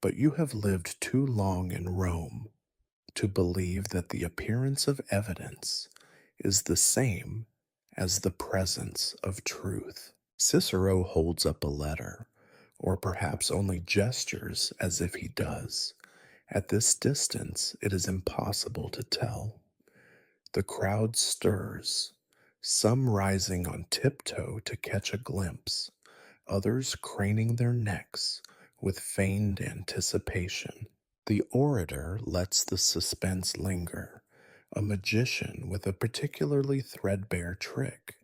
[SPEAKER 1] but you have lived too long in Rome to believe that the appearance of evidence is the same as the presence of truth. Cicero holds up a letter, or perhaps only gestures as if he does. At this distance, it is impossible to tell. The crowd stirs, some rising on tiptoe to catch a glimpse, others craning their necks with feigned anticipation. The orator lets the suspense linger, a magician with a particularly threadbare trick.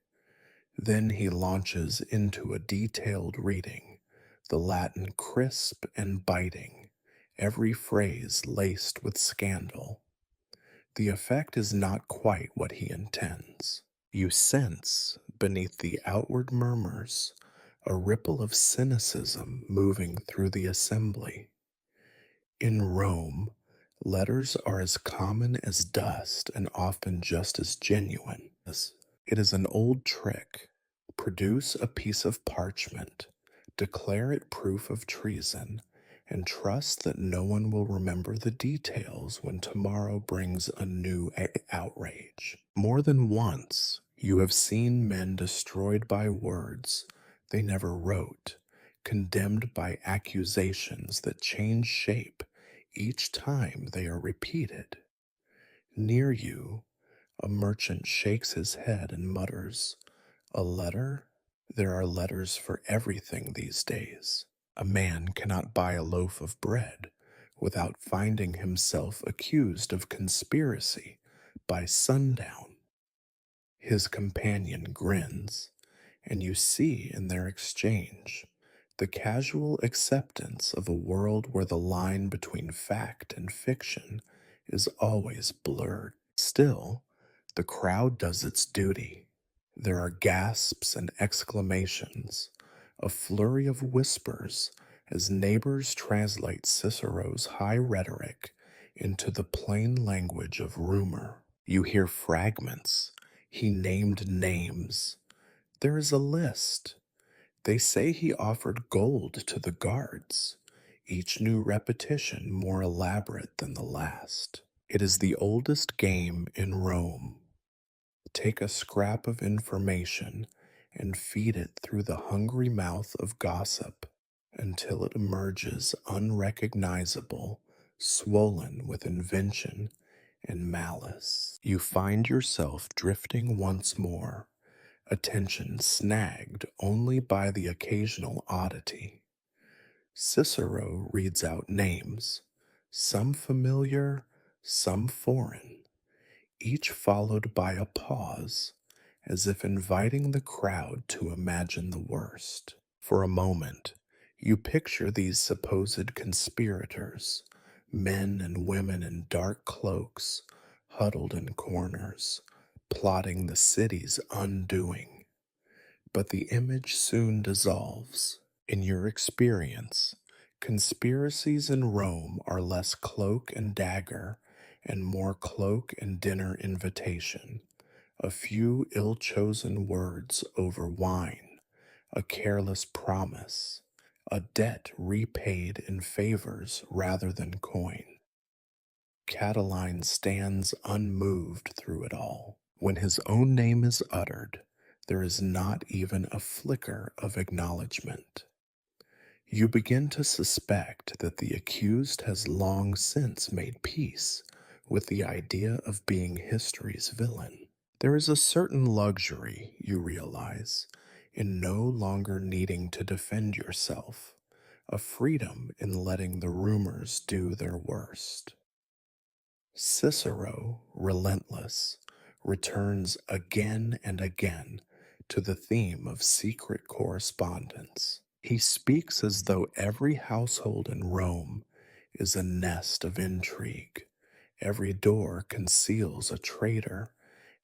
[SPEAKER 1] Then he launches into a detailed reading, the Latin crisp and biting, every phrase laced with scandal. The effect is not quite what he intends. You sense, beneath the outward murmurs, a ripple of cynicism moving through the assembly. In Rome, letters are as common as dust and often just as genuine. It is an old trick. Produce a piece of parchment, declare it proof of treason, and trust that no one will remember the details when tomorrow brings a new outrage. More than once, you have seen men destroyed by words they never wrote, condemned by accusations that change shape each time they are repeated. Near you, a merchant shakes his head and mutters, "A letter? There are letters for everything these days." A man cannot buy a loaf of bread without finding himself accused of conspiracy by sundown. His companion grins, and you see in their exchange the casual acceptance of a world where the line between fact and fiction is always blurred. Still, the crowd does its duty. There are gasps and exclamations, a flurry of whispers as neighbors translate Cicero's high rhetoric into the plain language of rumor. You hear fragments. He named names. There is a list. They say he offered gold to the guards, each new repetition more elaborate than the last. It is the oldest game in Rome. Take a scrap of information and feed it through the hungry mouth of gossip until it emerges unrecognizable, swollen with invention and malice. You find yourself drifting once more, attention snagged only by the occasional oddity. Cicero reads out names, some familiar, some foreign, each followed by a pause, as if inviting the crowd to imagine the worst. For a moment, you picture these supposed conspirators, men and women in dark cloaks, huddled in corners, plotting the city's undoing. But the image soon dissolves. In your experience, conspiracies in Rome are less cloak and dagger and more cloak and dinner invitation, a few ill chosen words over wine, a careless promise, a debt repaid in favors rather than coin. Catiline stands unmoved through it all. When his own name is uttered, there is not even a flicker of acknowledgement. You begin to suspect that the accused has long since made peace with the idea of being history's villain. There is a certain luxury, you realize, in no longer needing to defend yourself, a freedom in letting the rumors do their worst. Cicero, relentless, returns again and again to the theme of secret correspondence. He speaks as though every household in Rome is a nest of intrigue. Every door conceals a traitor.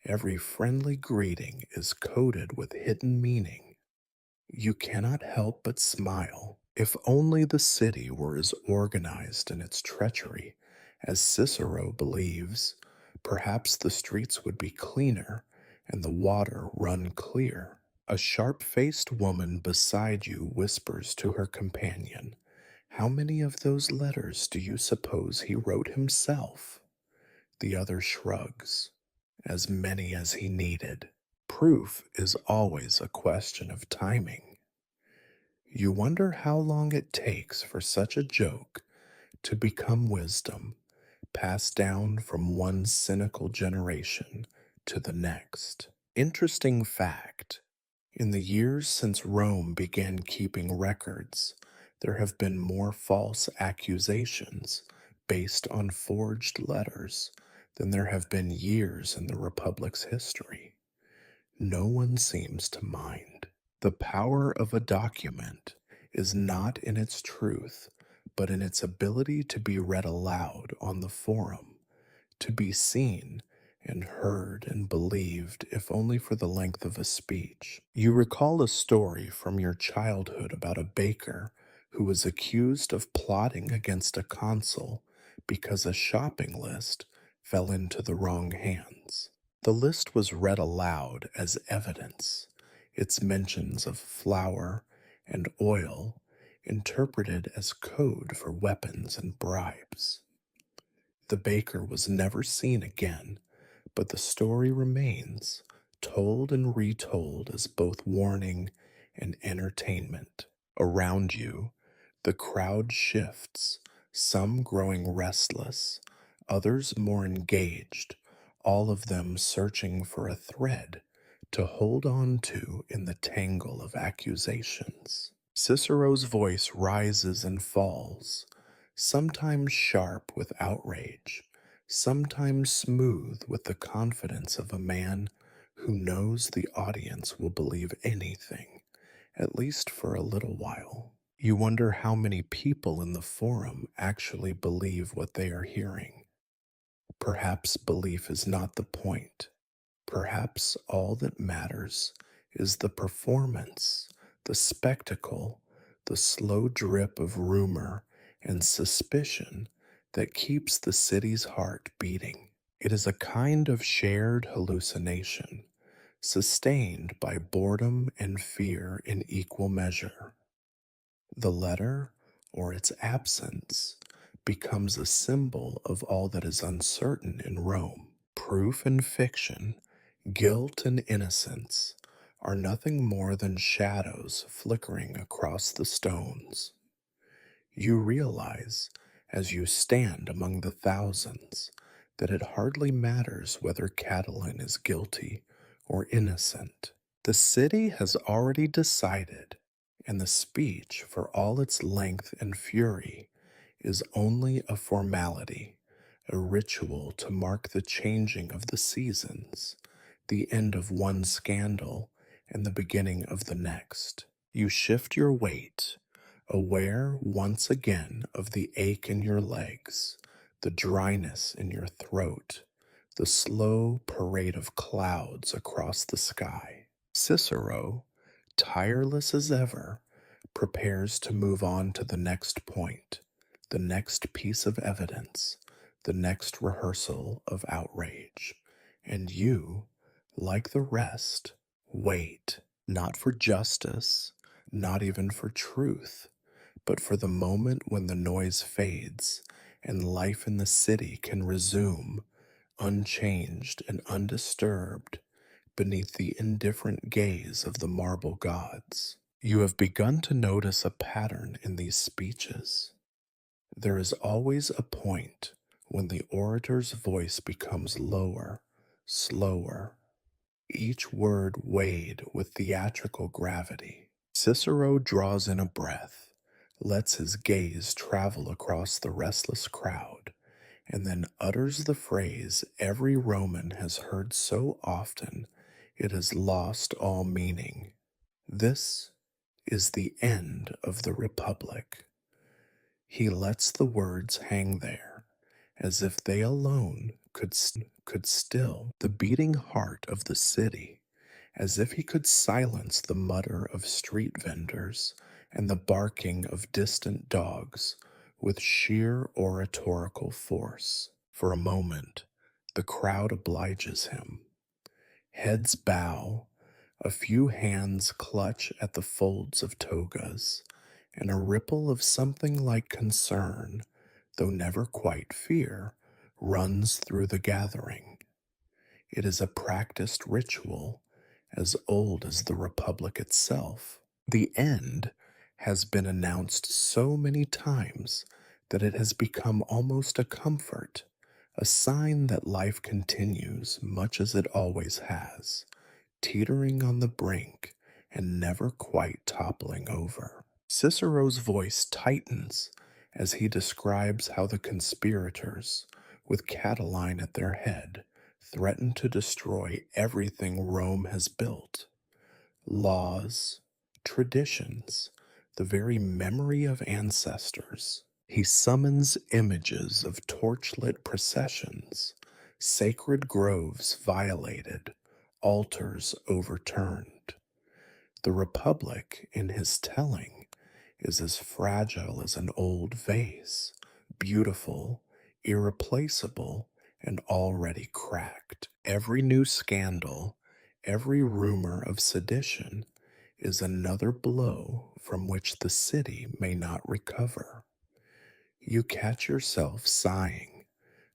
[SPEAKER 1] Every friendly greeting is coded with hidden meaning. You cannot help but smile. If only the city were as organized in its treachery as Cicero believes, perhaps the streets would be cleaner and the water run clear. A sharp faced woman beside you whispers to her companion, "How many of those letters do you suppose he wrote himself?" The other shrugs, "As many as he needed." Proof is always a question of timing. You wonder how long it takes for such a joke to become wisdom, passed down from one cynical generation to the next. Interesting fact: in the years since Rome began keeping records, there have been more false accusations based on forged letters than there have been years in the Republic's history. No one seems to mind. The power of a document is not in its truth, but in its ability to be read aloud on the forum, to be seen and heard and believed, if only for the length of a speech. You recall a story from your childhood about a baker who was accused of plotting against a consul because a shopping list fell into the wrong hands. The list was read aloud as evidence, its mentions of flour and oil interpreted as code for weapons and bribes. The baker was never seen again, but the story remains, told and retold as both warning and entertainment. Around you, the crowd shifts, some growing restless, others more engaged, all of them searching for a thread to hold on to in the tangle of accusations. Cicero's voice rises and falls, sometimes sharp with outrage, sometimes smooth with the confidence of a man who knows the audience will believe anything, at least for a little while. You wonder how many people in the forum actually believe what they are hearing. Perhaps belief is not the point. Perhaps all that matters is the performance, the spectacle, the slow drip of rumor and suspicion that keeps the city's heart beating. It is a kind of shared hallucination, sustained by boredom and fear in equal measure. The letter, or its absence, becomes a symbol of all that is uncertain in Rome. Proof and fiction Guilt and innocence are nothing more than shadows flickering across the stones. You realize, as you stand among the thousands, that it hardly matters whether Catalin is guilty or innocent. The city has already decided, and the speech, for all its length and fury, is only a formality, a ritual to mark the changing of the seasons, the end of one scandal and the beginning of the next. You shift your weight, aware once again of the ache in your legs, the dryness in your throat, the slow parade of clouds across the sky. Cicero, tireless as ever, prepares to move on to the next point, the next piece of evidence, the next rehearsal of outrage. And you, like the rest, wait, not for justice, not even for truth, but for the moment when the noise fades and life in the city can resume, unchanged and undisturbed, beneath the indifferent gaze of the marble gods. You have begun to notice a pattern in these speeches. There is always a point when the orator's voice becomes lower, slower, each word weighed with theatrical gravity. Cicero draws in a breath, lets his gaze travel across the restless crowd, and then utters the phrase every Roman has heard so often it has lost all meaning. This is the end of the Republic. He lets the words hang there, as if they alone could still the beating heart of the city, as if he could silence the mutter of street vendors and the barking of distant dogs with sheer oratorical force. For a moment, the crowd obliges him. Heads bow, a few hands clutch at the folds of togas, and a ripple of something like concern, though never quite fear, runs through the gathering. It is a practiced ritual as old as the Republic itself. The end has been announced so many times that it has become almost a comfort, a sign that life continues much as it always has, teetering on the brink and never quite toppling over. Cicero's voice tightens as he describes how the conspirators, with Catiline at their head, threaten to destroy everything Rome has built: laws, traditions, the very memory of ancestors. He summons images of torchlit processions, sacred groves violated, altars overturned. The Republic, in his telling, is as fragile as an old vase, beautiful, irreplaceable, and already cracked. Every new scandal, every rumor of sedition is another blow from which the city may not recover. You catch yourself sighing,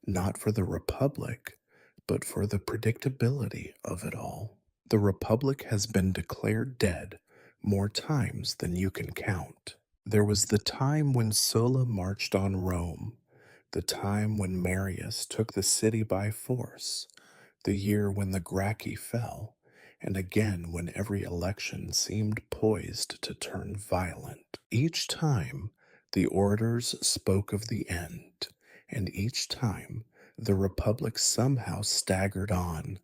[SPEAKER 1] not for the Republic, but for the predictability of it all. The Republic has been declared dead more times than you can count. There was the time when Sulla marched on Rome, the time when Marius took the city by force, the year when the Gracchi fell, and again when every election seemed poised to turn violent. Each time, the orators spoke of the end, and each time, the Republic somehow staggered on,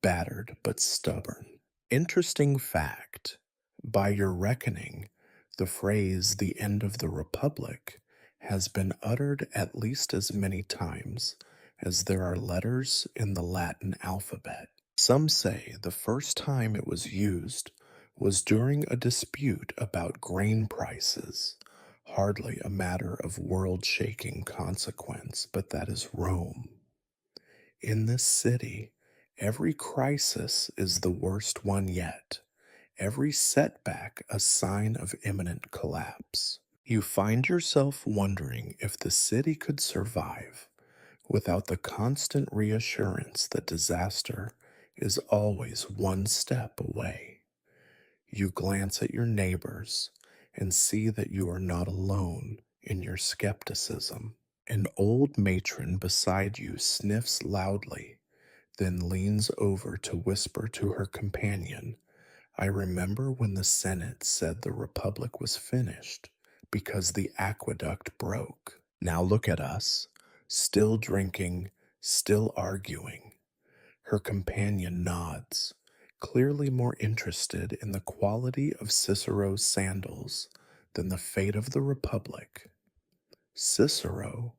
[SPEAKER 1] battered but stubborn. Interesting fact: by your reckoning, the phrase "the end of the Republic" has been uttered at least as many times as there are letters in the Latin alphabet. Some say the first time it was used was during a dispute about grain prices, hardly a matter of world-shaking consequence, but that is Rome. In this city, every crisis is the worst one yet, every setback a sign of imminent collapse. You find yourself wondering if the city could survive without the constant reassurance that disaster is always one step away. You glance at your neighbors and see that you are not alone in your skepticism. An old matron beside you sniffs loudly, then leans over to whisper to her companion, I remember when the Senate said the Republic was finished because the aqueduct broke. Now look at us, still drinking, still arguing. Her companion nods, clearly more interested in the quality of Cicero's sandals than the fate of the Republic. Cicero,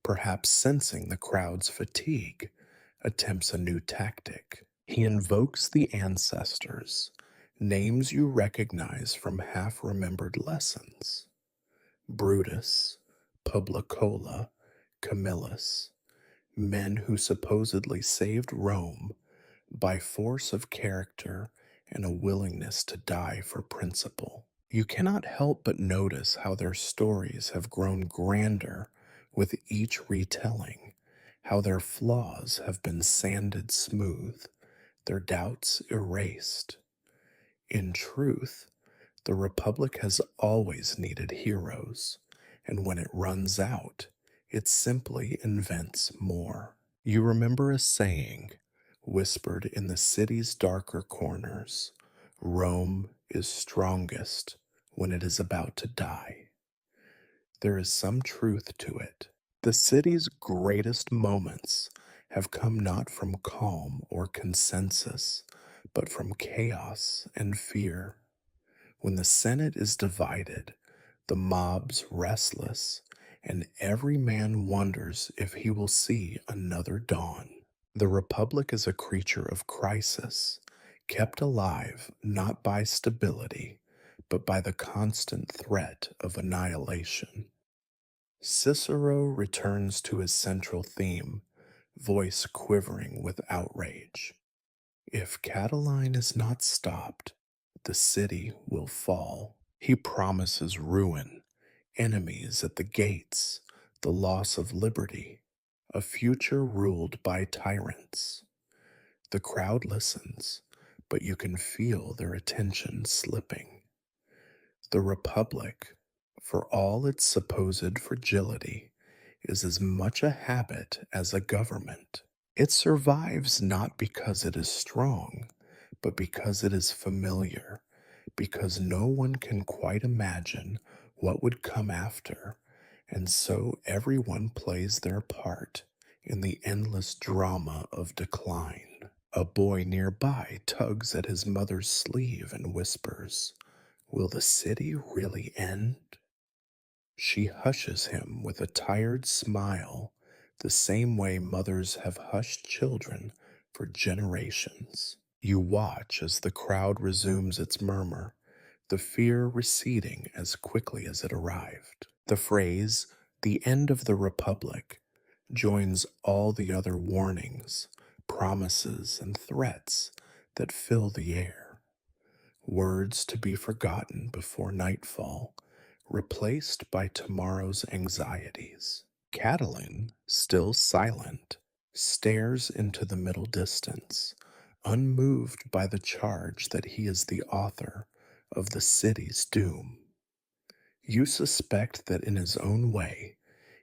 [SPEAKER 1] perhaps sensing the crowd's fatigue, attempts a new tactic. He invokes the ancestors, names you recognize from half remembered lessons: Brutus, Publicola, Camillus, men who supposedly saved Rome by force of character and a willingness to die for principle. You cannot help but notice how their stories have grown grander with each retelling, how their flaws have been sanded smooth, their doubts erased. In truth, the Republic has always needed heroes, and when it runs out, it simply invents more. You remember a saying, whispered in the city's darker corners: Rome is strongest when it is about to die. There is some truth to it. The city's greatest moments have come not from calm or consensus, but from chaos and fear. When the Senate is divided, the mob's restless, and every man wonders if he will see another dawn. The Republic is a creature of crisis, kept alive not by stability, but by the constant threat of annihilation. Cicero returns to his central theme, voice quivering with outrage. If Catiline is not stopped, the city will fall. He promises ruin, enemies at the gates, the loss of liberty, a future ruled by tyrants. The crowd listens, but you can feel their attention slipping. The Republic, for all its supposed fragility, is as much a habit as a government. It survives not because it is strong, but because it is familiar, because no one can quite imagine what would come after, and so everyone plays their part in the endless drama of decline. A boy nearby tugs at his mother's sleeve and whispers, will the city really end? She hushes him with a tired smile, the same way mothers have hushed children for generations. You watch as the crowd resumes its murmur, the fear receding as quickly as it arrived. The phrase, the end of the Republic, joins all the other warnings, promises, and threats that fill the air. Words to be forgotten before nightfall, replaced by tomorrow's anxieties. Catiline, still silent, stares into the middle distance, unmoved by the charge that he is the author of the city's doom. You suspect that in his own way,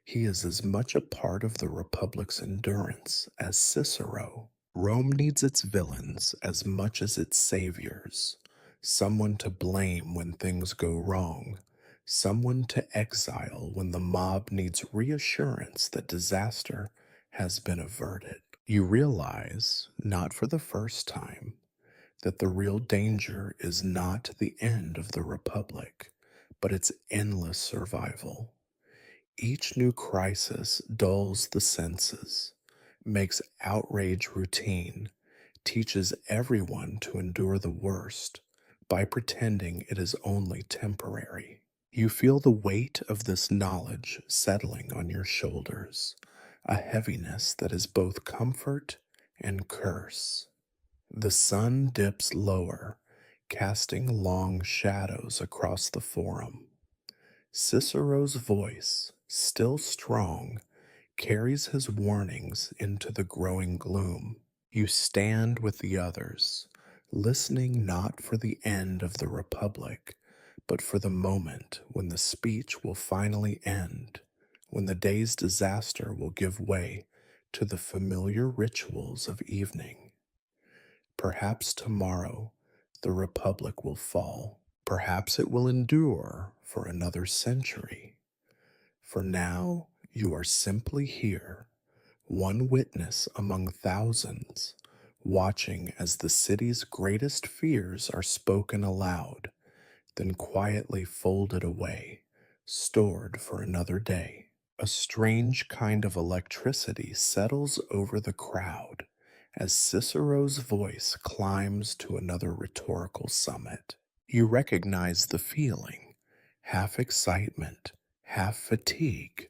[SPEAKER 1] he is as much a part of the Republic's endurance as Cicero. Rome needs its villains as much as its saviors, someone to blame when things go wrong, someone to exile when the mob needs reassurance that disaster has been averted. You realize, not for the first time, that the real danger is not the end of the Republic, but its endless survival. Each new crisis dulls the senses, makes outrage routine, teaches everyone to endure the worst by pretending it is only temporary. You feel the weight of this knowledge settling on your shoulders, a heaviness that is both comfort and curse. The sun dips lower, casting long shadows across the forum. Cicero's voice, still strong, carries his warnings into the growing gloom. You stand with the others, listening not for the end of the Republic, but for the moment when the speech will finally end, when the day's disaster will give way to the familiar rituals of evening. Perhaps tomorrow the Republic will fall. Perhaps it will endure for another century. For now, you are simply here, one witness among thousands, watching as the city's greatest fears are spoken aloud, then quietly folded away, stored for another day. A strange kind of electricity settles over the crowd as Cicero's voice climbs to another rhetorical summit. You recognize the feeling, half excitement, half fatigue,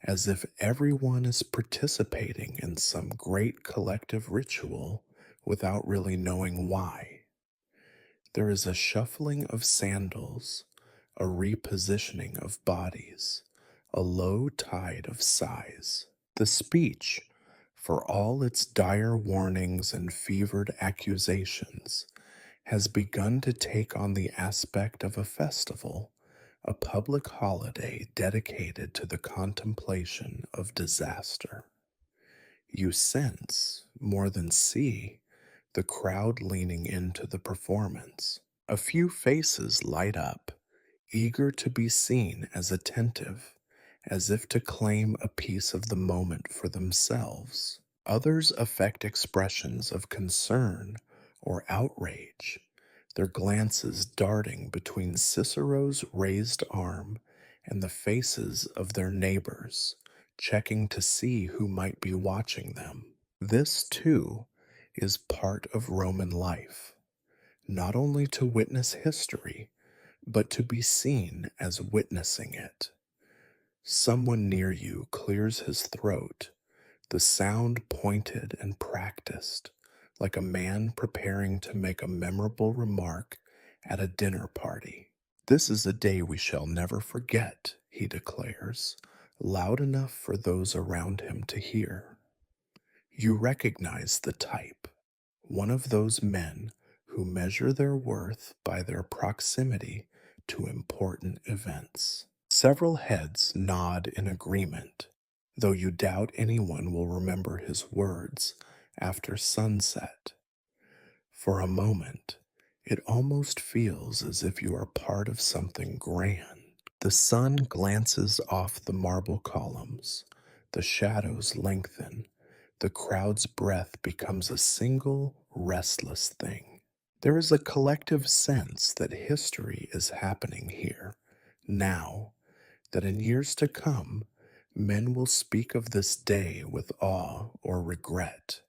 [SPEAKER 1] as if everyone is participating in some great collective ritual without really knowing why. There is a shuffling of sandals, a repositioning of bodies, a low tide of sighs. The speech, for all its dire warnings and fevered accusations, has begun to take on the aspect of a festival, a public holiday dedicated to the contemplation of disaster. You sense, more than see, the crowd leaning into the performance. A few faces light up, eager to be seen as attentive, as if to claim a piece of the moment for themselves. Others affect expressions of concern or outrage, their glances darting between Cicero's raised arm and the faces of their neighbors, checking to see who might be watching them. This, too, is part of Roman life, not only to witness history, but to be seen as witnessing it. Someone near you clears his throat, the sound pointed and practiced, like a man preparing to make a memorable remark at a dinner party. This is a day we shall never forget, he declares, loud enough for those around him to hear. You recognize the type, one of those men who measure their worth by their proximity to important events. Several heads nod in agreement, though you doubt anyone will remember his words after sunset. For a moment, it almost feels as if you are part of something grand. The sun glances off the marble columns, the shadows lengthen, the crowd's breath becomes a single, restless thing. There is a collective sense that history is happening here, now, that in years to come, men will speak of this day with awe or regret,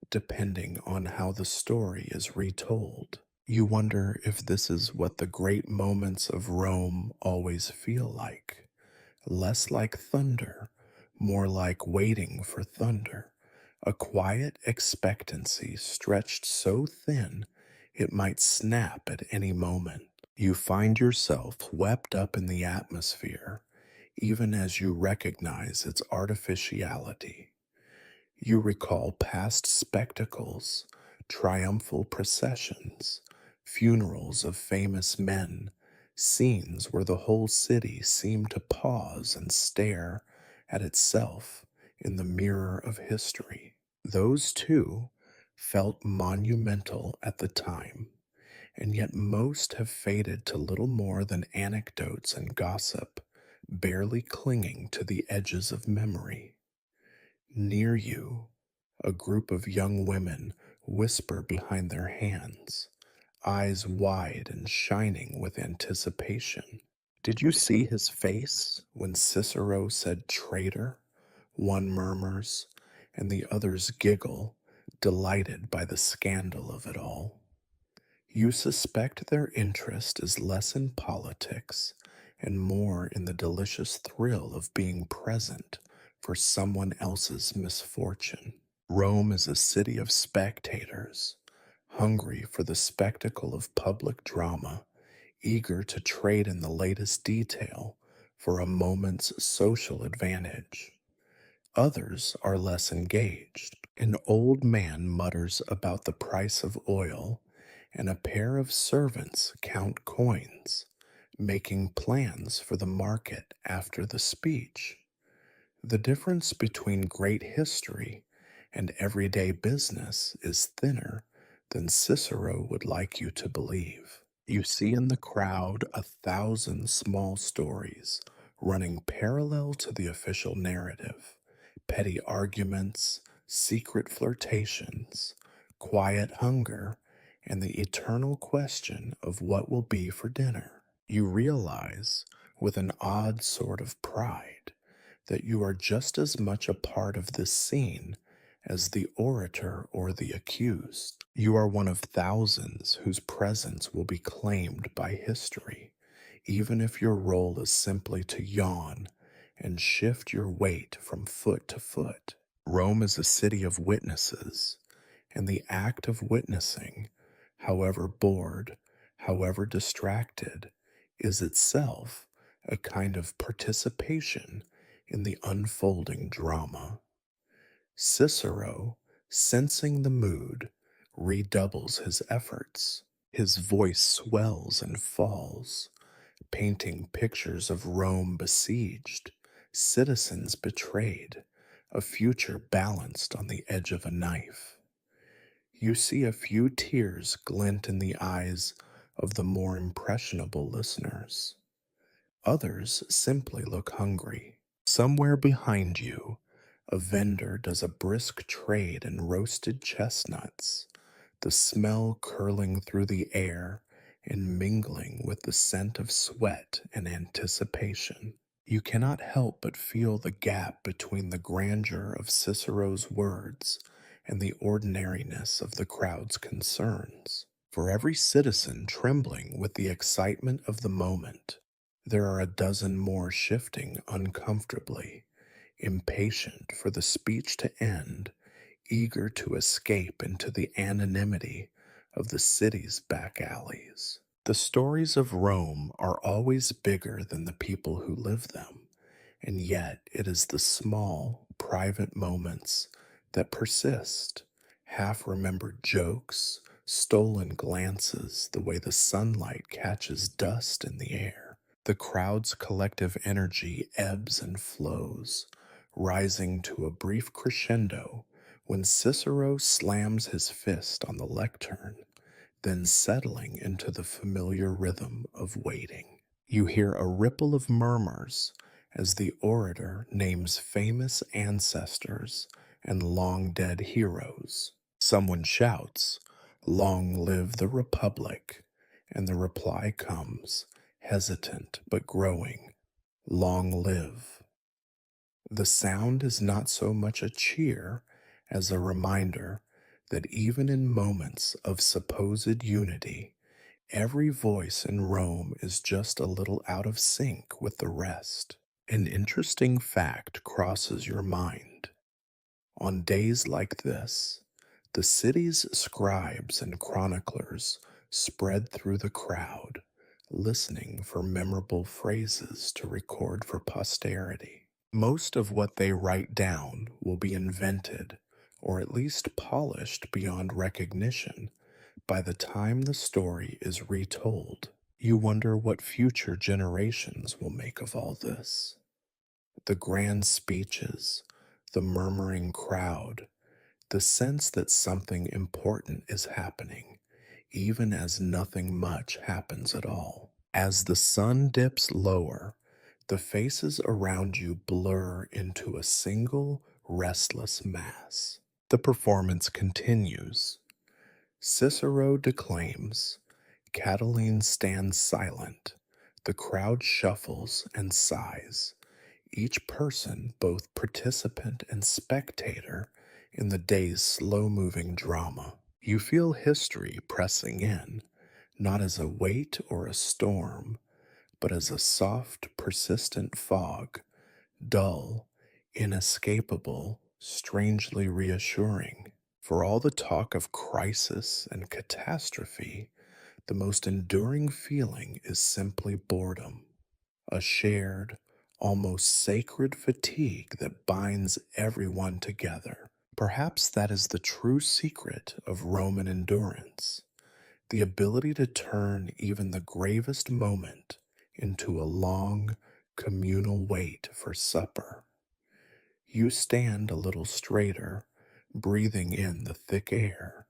[SPEAKER 1] depending on how the story is retold. You wonder if this is what the great moments of Rome always feel like. Less like thunder, more like waiting for thunder. A quiet expectancy stretched so thin it might snap at any moment. You find yourself swept up in the atmosphere, even as you recognize its artificiality. You recall past spectacles, triumphal processions, funerals of famous men, scenes where the whole city seemed to pause and stare at itself in the mirror of history. Those, too, felt monumental at the time, and yet most have faded to little more than anecdotes and gossip, barely clinging to the edges of memory. Near you, a group of young women whisper behind their hands, eyes wide and shining with anticipation. Did you see his face when Cicero said traitor? One murmurs, and the others giggle, delighted by the scandal of it all. You suspect their interest is less in politics and more in the delicious thrill of being present for someone else's misfortune. Rome is a city of spectators, hungry for the spectacle of public drama, eager to trade in the latest detail for a moment's social advantage. Others are less engaged, An old man mutters about the price of oil, and a pair of servants count coins, making plans for the market after the speech. The difference between great history and everyday business is thinner than Cicero would like you to believe. You see in the crowd 1,000 small stories running parallel to the official narrative: petty arguments, secret flirtations, quiet hunger, and the eternal question of what will be for dinner. You realize, with an odd sort of pride, that you are just as much a part of this scene as the orator or the accused. You are one of thousands whose presence will be claimed by history, even if your role is simply to yawn and shift your weight from foot to foot. Rome is a city of witnesses, and the act of witnessing, however bored, however distracted, is itself a kind of participation in the unfolding drama. Cicero, sensing the mood, redoubles his efforts. His voice swells and falls, painting pictures of Rome besieged, citizens betrayed, a future balanced on the edge of a knife. You see a few tears glint in the eyes of the more impressionable listeners. Others simply look hungry. Somewhere behind you, a vendor does a brisk trade in roasted chestnuts, the smell curling through the air and mingling with the scent of sweat and anticipation. You cannot help but feel the gap between the grandeur of Cicero's words and the ordinariness of the crowd's concerns. For every citizen trembling with the excitement of the moment, there are a dozen more shifting uncomfortably, impatient for the speech to end, eager to escape into the anonymity of the city's back alleys. The stories of Rome are always bigger than the people who live them, and yet it is the small, private moments that persist: half remembered jokes, stolen glances, the way the sunlight catches dust in the air. The crowd's collective energy ebbs and flows, rising to a brief crescendo when Cicero slams his fist on the lectern, then settling into the familiar rhythm of waiting. You hear a ripple of murmurs as the orator names famous ancestors and long dead heroes. Someone shouts, "Long live the Republic," and the reply comes, hesitant but growing, "Long live." The sound is not so much a cheer as a reminder that even in moments of supposed unity, every voice in Rome is just a little out of sync with the rest. An interesting fact crosses your mind. On days like this, the city's scribes and chroniclers spread through the crowd, listening for memorable phrases to record for posterity. Most of what they write down will be invented, or at least polished beyond recognition, by the time the story is retold. You wonder what future generations will make of all this. The grand speeches, the murmuring crowd, the sense that something important is happening, even as nothing much happens at all. As the sun dips lower, the faces around you blur into a single restless mass. The performance continues. Cicero declaims. Catiline stands silent. The crowd shuffles and sighs, each person both participant and spectator in the day's slow-moving drama. You feel history pressing in, not as a weight or a storm, but as a soft, persistent fog, dull, inescapable, strangely reassuring. For all the talk of crisis and catastrophe, the most enduring feeling is simply boredom, a shared, almost sacred fatigue that binds everyone together. Perhaps that is the true secret of Roman endurance, the ability to turn even the gravest moment into a long, communal wait for supper. You stand a little straighter, breathing in the thick air,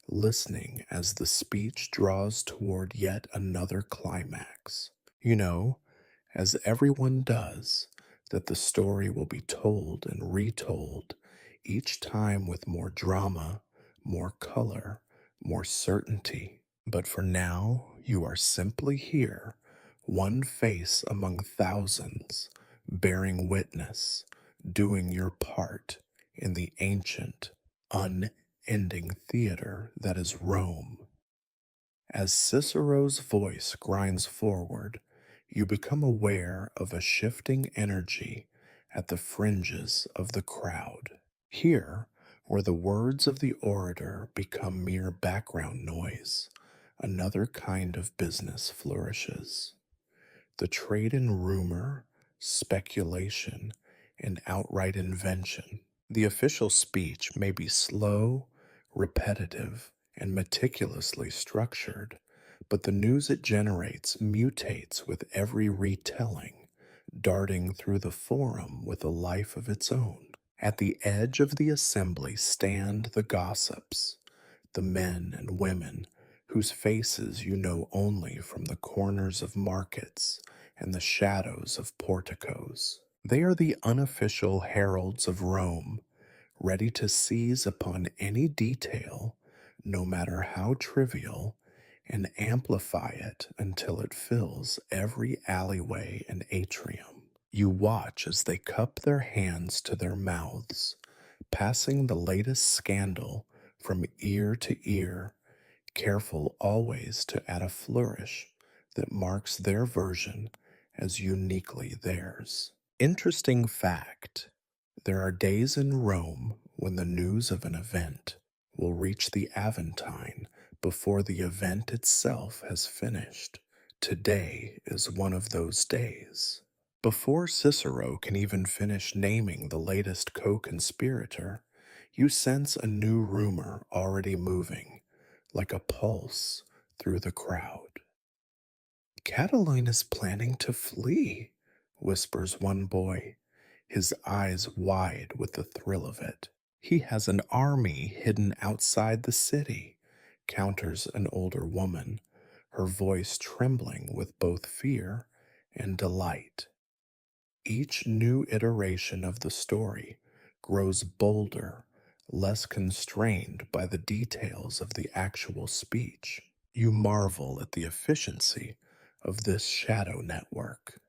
[SPEAKER 1] listening as the speech draws toward yet another climax. You know, as everyone does, that the story will be told and retold, each time with more drama, more color, more certainty. But for now, you are simply here, one face among thousands, bearing witness, doing your part in the ancient, unending theater that is Rome. As Cicero's voice grinds forward, you become aware of a shifting energy at the fringes of the crowd. Here, where the words of the orator become mere background noise, another kind of business flourishes. The trade in rumor, speculation, and outright invention. The official speech may be slow, repetitive, and meticulously structured, but the news it generates mutates with every retelling, darting through the forum with a life of its own. At the edge of the assembly stand the gossips, the men and women whose faces you know only from the corners of markets and the shadows of porticos. They are the unofficial heralds of Rome, ready to seize upon any detail, no matter how trivial, and amplify it until it fills every alleyway and atrium. You watch as they cup their hands to their mouths, passing the latest scandal from ear to ear, careful always to add a flourish that marks their version as uniquely theirs. Interesting fact: there are days in Rome when the news of an event will reach the Aventine before the event itself has finished. Today is one of those days. Before Cicero can even finish naming the latest co-conspirator, you sense a new rumor already moving, like a pulse through the crowd. Catiline is planning to flee, whispers one boy, his eyes wide with the thrill of it. He has an army hidden outside the city, counters an older woman, her voice trembling with both fear and delight. Each new iteration of the story grows bolder, less constrained by the details of the actual speech. You marvel at the efficiency of this shadow network.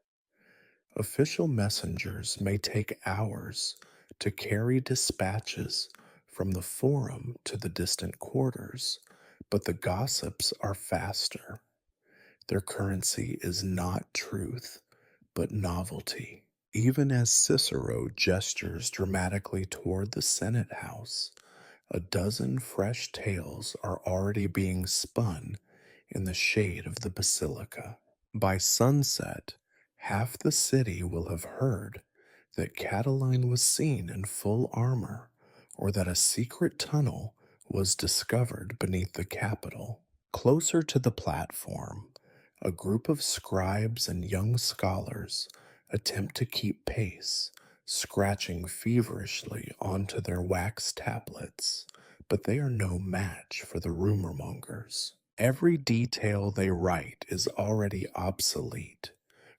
[SPEAKER 1] Official messengers may take hours to carry dispatches from the forum to the distant quarters, but the gossips are faster. Their currency is not truth, but novelty. Even as Cicero gestures dramatically toward the Senate House, a dozen fresh tales are already being spun in the shade of the basilica. By sunset, half the city will have heard that Catiline was seen in full armor, or that a secret tunnel was discovered beneath the Capitol. Closer to the platform, a group of scribes and young scholars attempt to keep pace, scratching feverishly onto their wax tablets, but they are no match for the rumor mongers. Every detail they write is already obsolete,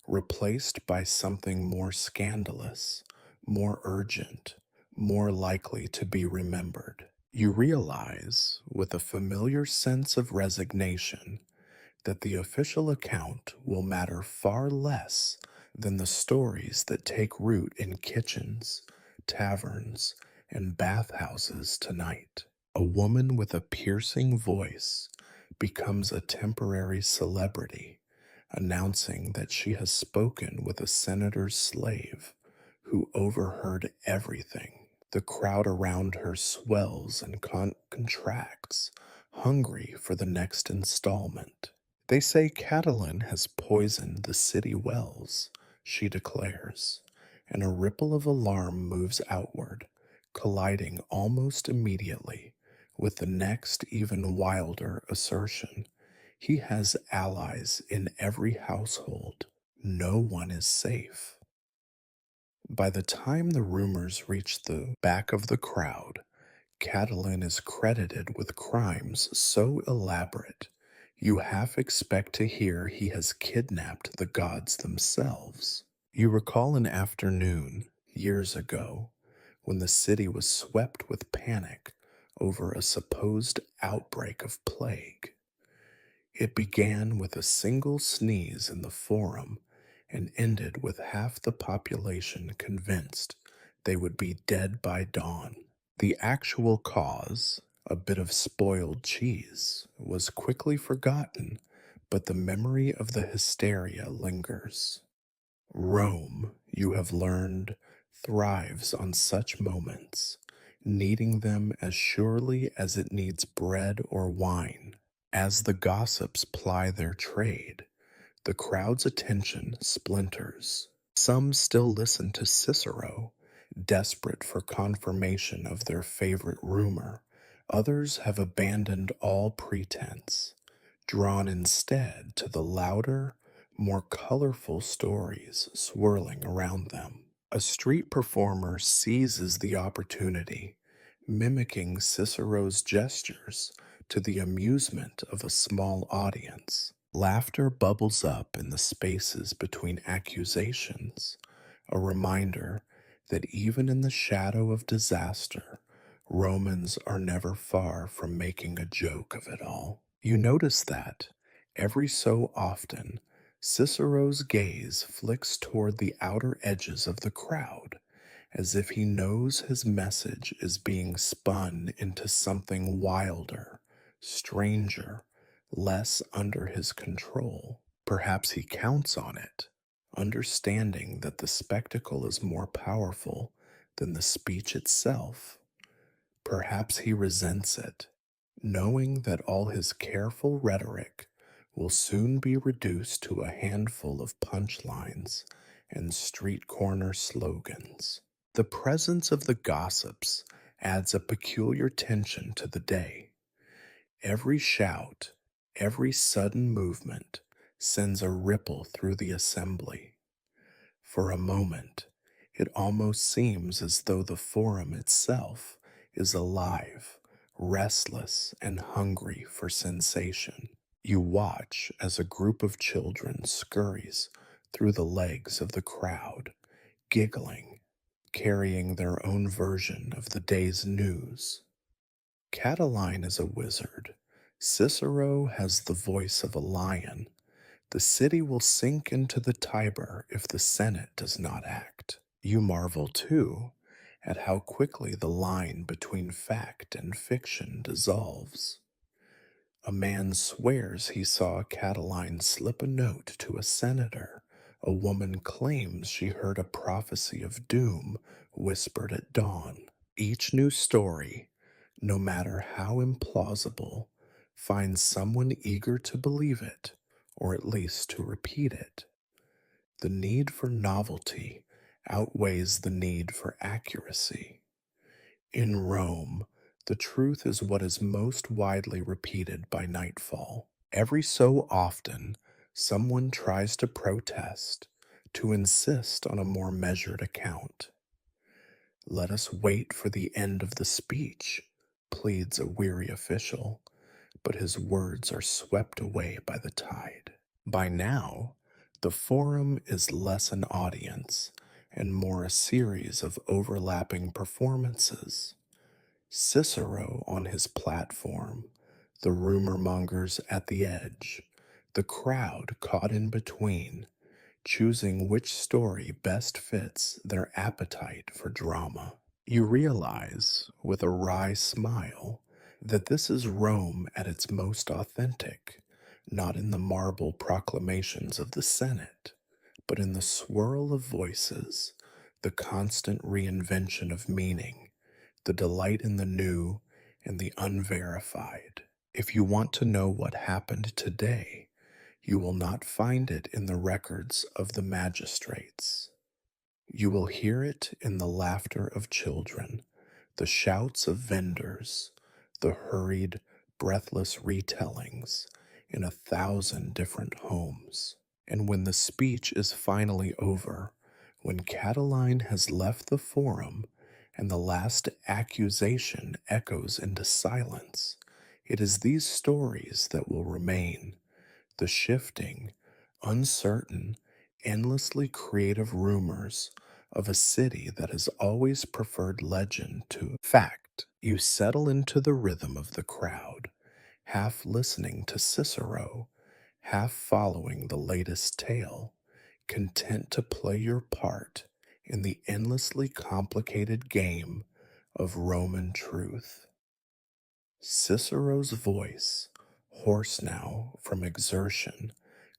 [SPEAKER 1] replaced by something more scandalous, more urgent, more likely to be remembered. You realize, with a familiar sense of resignation, that the official account will matter far less than the stories that take root in kitchens, taverns, and bathhouses tonight. A woman with a piercing voice becomes a temporary celebrity, announcing that she has spoken with a senator's slave who overheard everything. The crowd around her swells and contracts, hungry for the next installment. They say Catiline has poisoned the city wells, she declares, and a ripple of alarm moves outward, colliding almost immediately with the next, even wilder assertion. He has allies in every household. No one is safe. By the time the rumors reach the back of the crowd, Catalin is credited with crimes so elaborate you half expect to hear he has kidnapped the gods themselves. You recall an afternoon years ago when the city was swept with panic over a supposed outbreak of plague. It began with a single sneeze in the forum and ended with half the population convinced they would be dead by dawn. The actual cause, a bit of spoiled cheese, was quickly forgotten, but the memory of the hysteria lingers. Rome, you have learned, thrives on such moments, needing them as surely as it needs bread or wine. As the gossips ply their trade, the crowd's attention splinters. Some still listen to Cicero, desperate for confirmation of their favorite rumor. Others have abandoned all pretense, drawn instead to the louder, more colorful stories swirling around them. A street performer seizes the opportunity, mimicking Cicero's gestures to the amusement of a small audience. Laughter bubbles up in the spaces between accusations, a reminder that even in the shadow of disaster, Romans are never far from making a joke of it all. You notice that, every so often, Cicero's gaze flicks toward the outer edges of the crowd, as if he knows his message is being spun into something wilder, stranger, less under his control. Perhaps he counts on it, understanding that the spectacle is more powerful than the speech itself. Perhaps he resents it, knowing that all his careful rhetoric will soon be reduced to a handful of punchlines and street corner slogans. The presence of the gossips adds a peculiar tension to the day. Every shout, every sudden movement sends a ripple through the assembly. For a moment, it almost seems as though the forum itself is alive, restless, and hungry for sensation. You watch as a group of children scurries through the legs of the crowd, giggling, carrying their own version of the day's news. Catiline is a wizard. Cicero has the voice of a lion. The city will sink into the Tiber if the Senate does not act. You marvel, too, at how quickly the line between fact and fiction dissolves. A man swears he saw Catiline slip a note to a senator. A woman claims she heard a prophecy of doom whispered at dawn. Each new story, no matter how implausible, finds someone eager to believe it, or at least to repeat it. The need for novelty outweighs the need for accuracy. In Rome, the truth is what is most widely repeated by nightfall. Every so often, someone tries to protest, to insist on a more measured account. Let us wait for the end of the speech, pleads a weary official, but his words are swept away by the tide. By now, the forum is less an audience and more a series of overlapping performances. Cicero on his platform, the rumor mongers at the edge, the crowd caught in between, choosing which story best fits their appetite for drama. You realize, with a wry smile, that this is Rome at its most authentic, not in the marble proclamations of the Senate, but in the swirl of voices, the constant reinvention of meaning, the delight in the new and the unverified. If you want to know what happened today, you will not find it in the records of the magistrates. You will hear it in the laughter of children, the shouts of vendors, the hurried, breathless retellings in 1,000 different homes. And when the speech is finally over, when Catiline has left the forum and the last accusation echoes into silence, it is these stories that will remain, the shifting, uncertain, endlessly creative rumors of a city that has always preferred legend to fact. You settle into the rhythm of the crowd, half listening to Cicero, half following the latest tale, content to play your part in the endlessly complicated game of Roman truth. Cicero's voice, hoarse now from exertion,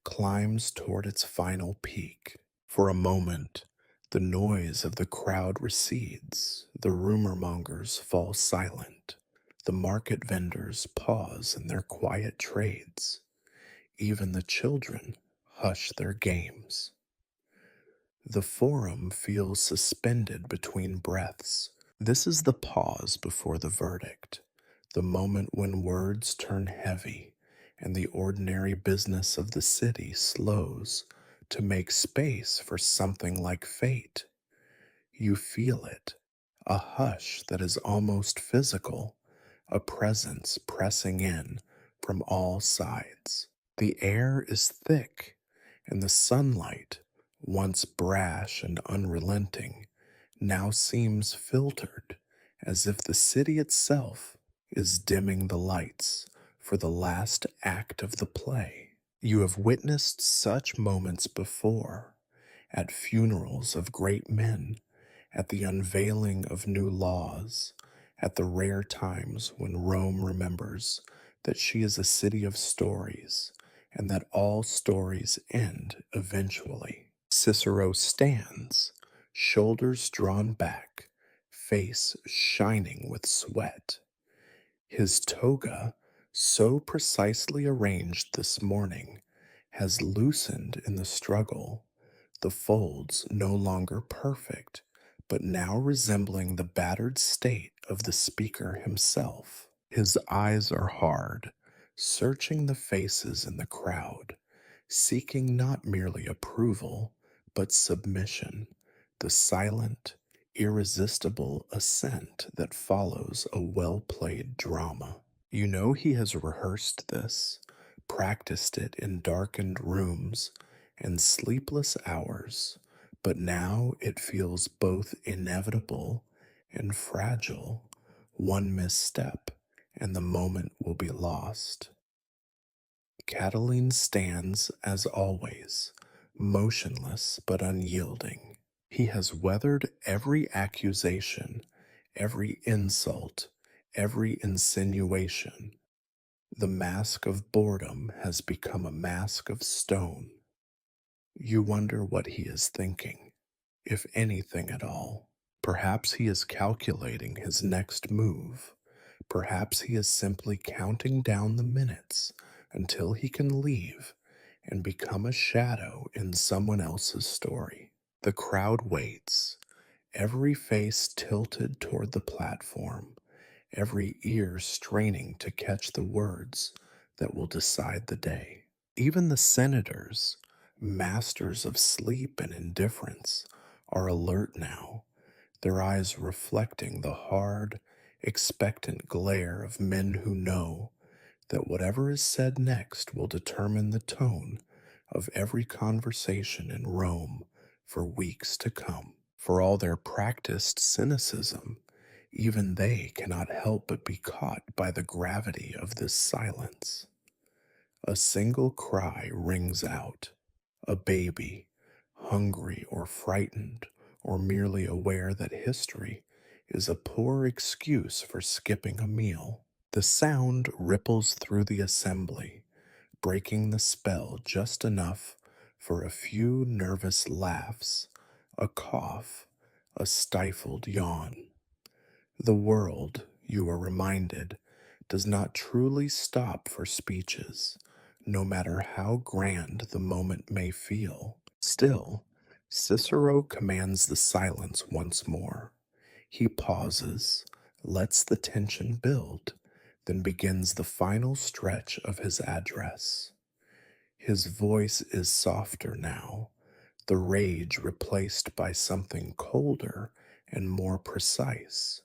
[SPEAKER 1] climbs toward its final peak. For a moment, the noise of the crowd recedes, the rumor mongers fall silent, the market vendors pause in their quiet trades, even the children hush their games. The forum feels suspended between breaths. This is the pause before the verdict, the moment when words turn heavy and the ordinary business of the city slows to make space for something like fate. You feel it, a hush that is almost physical, a presence pressing in from all sides. The air is thick, and the sunlight, once brash and unrelenting, now seems filtered, as if the city itself is dimming the lights for the last act of the play. You have witnessed such moments before, at funerals of great men, at the unveiling of new laws, at the rare times when Rome remembers that she is a city of stories and that all stories end eventually. Cicero stands, shoulders drawn back, face shining with sweat. His toga, so precisely arranged this morning, has loosened in the struggle, the folds no longer perfect, but now resembling the battered state of the speaker himself. His eyes are hard, searching the faces in the crowd, seeking not merely approval, but submission, the silent, irresistible assent that follows a well played drama. You know he has rehearsed this, practiced it in darkened rooms and sleepless hours, but now it feels both inevitable and fragile. One misstep, and the moment will be lost. Catiline stands, as always, motionless but unyielding. He has weathered every accusation, every insult, every insinuation. The mask of boredom has become a mask of stone. You wonder what he is thinking, if anything at all. Perhaps he is calculating his next move. Perhaps he is simply counting down the minutes until he can leave and become a shadow in someone else's story. The crowd waits, every face tilted toward the platform, every ear straining to catch the words that will decide the day. Even the senators, masters of sleep and indifference, are alert now, their eyes reflecting the hard, expectant glare of men who know that whatever is said next will determine the tone of every conversation in Rome for weeks to come. For all their practiced cynicism, even they cannot help but be caught by the gravity of this silence. A single cry rings out, a baby, hungry or frightened, or merely aware that history is a poor excuse for skipping a meal. The sound ripples through the assembly, breaking the spell just enough for a few nervous laughs, a cough, a stifled yawn. The world, you are reminded, does not truly stop for speeches, no matter how grand the moment may feel. Still, Cicero commands the silence once more. He pauses, lets the tension build, then begins the final stretch of his address. His voice is softer now, the rage replaced by something colder and more precise.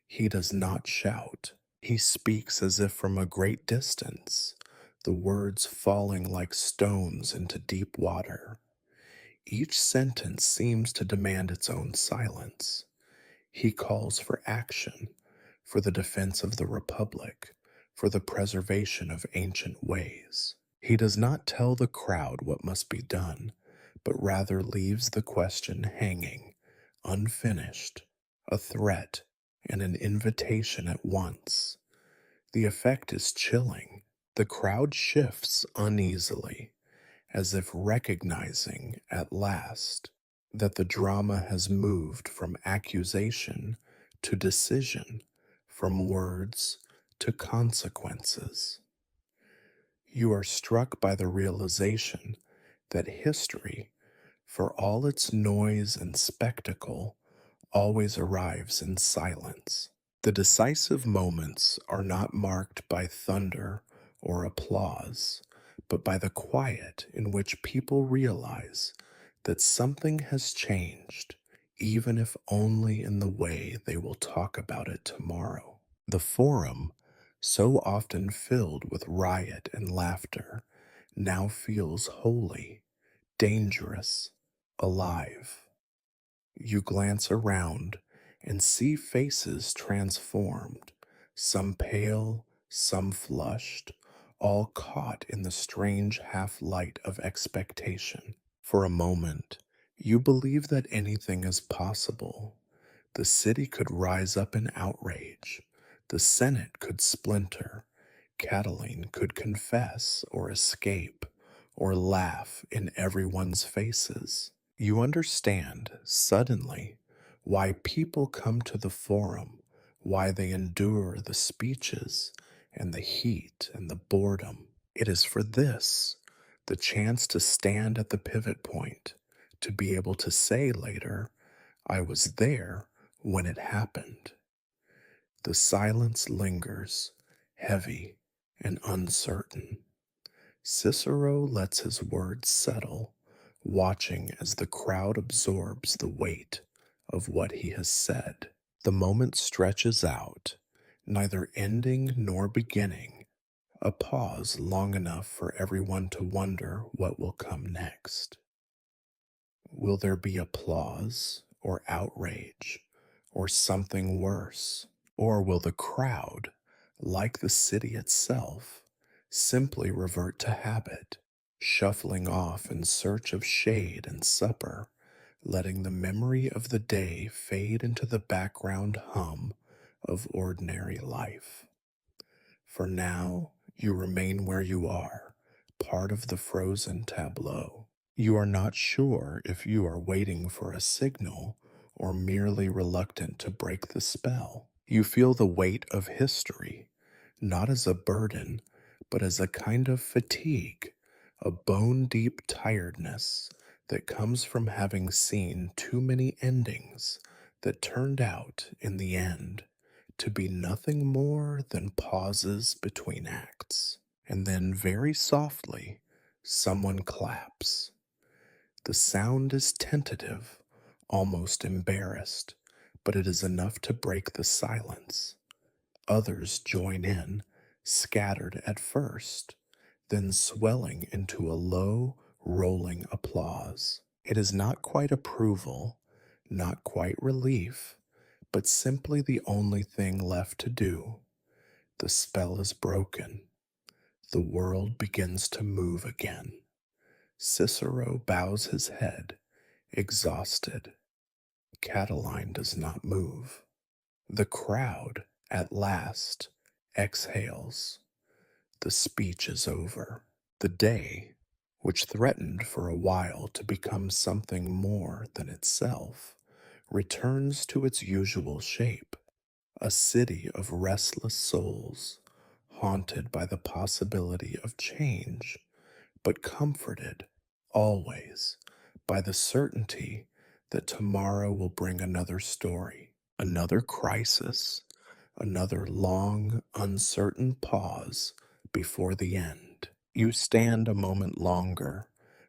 [SPEAKER 1] He does not shout. He speaks as if from a great distance, the words falling like stones into deep water. Each sentence seems to demand its own silence. He calls for action, for the defense of the Republic, for the preservation of ancient ways. He does not tell the crowd what must be done, but rather leaves the question hanging, unfinished, a threat and an invitation at once. The effect is chilling. The crowd shifts uneasily, as if recognizing at last that the drama has moved from accusation to decision, from words to consequences. You are struck by the realization that history, for all its noise and spectacle, always arrives in silence. The decisive moments are not marked by thunder or applause, but by the quiet in which people realize that something has changed, even if only in the way they will talk about it tomorrow. The forum, so often filled with riot and laughter, now feels holy, dangerous, alive. You glance around and see faces transformed, some pale, some flushed, all caught in the strange half light of expectation. For a moment, you believe that anything is possible. The city could rise up in outrage, the Senate could splinter, Catiline could confess or escape, or laugh in everyone's faces. You understand, suddenly, why people come to the forum, why they endure the speeches and the heat and the boredom. It is for this, the chance to stand at the pivot point, to be able to say later, I was there when it happened. The silence lingers, heavy and uncertain. Cicero lets his words settle, watching as the crowd absorbs the weight of what he has said. The moment stretches out, neither ending nor beginning, a pause long enough for everyone to wonder what will come next. Will there be applause or outrage or something worse? Or will the crowd, like the city itself, simply revert to habit, shuffling off in search of shade and supper, letting the memory of the day fade into the background hum of ordinary life? For now, you remain where you are, part of the frozen tableau. You are not sure if you are waiting for a signal or merely reluctant to break the spell. You feel the weight of history, not as a burden, but as a kind of fatigue, a bone deep tiredness that comes from having seen too many endings that turned out, in the end, to be nothing more than pauses between acts. And then, very softly, someone claps. The sound is tentative, almost embarrassed, but it is enough to break the silence. Others join in, scattered at first, then swelling into a low, rolling applause. It is not quite approval, not quite relief, but simply the only thing left to do. The spell is broken. The world begins to move again. Cicero bows his head, exhausted. Catiline does not move. The crowd, at last, exhales. The speech is over. The day, which threatened for a while to become something more than itself, returns to its usual shape, a city of restless souls, haunted by the possibility of change, but comforted, always, by the certainty that tomorrow will bring another story, another crisis, Another long, uncertain pause before the end. You stand a moment longer,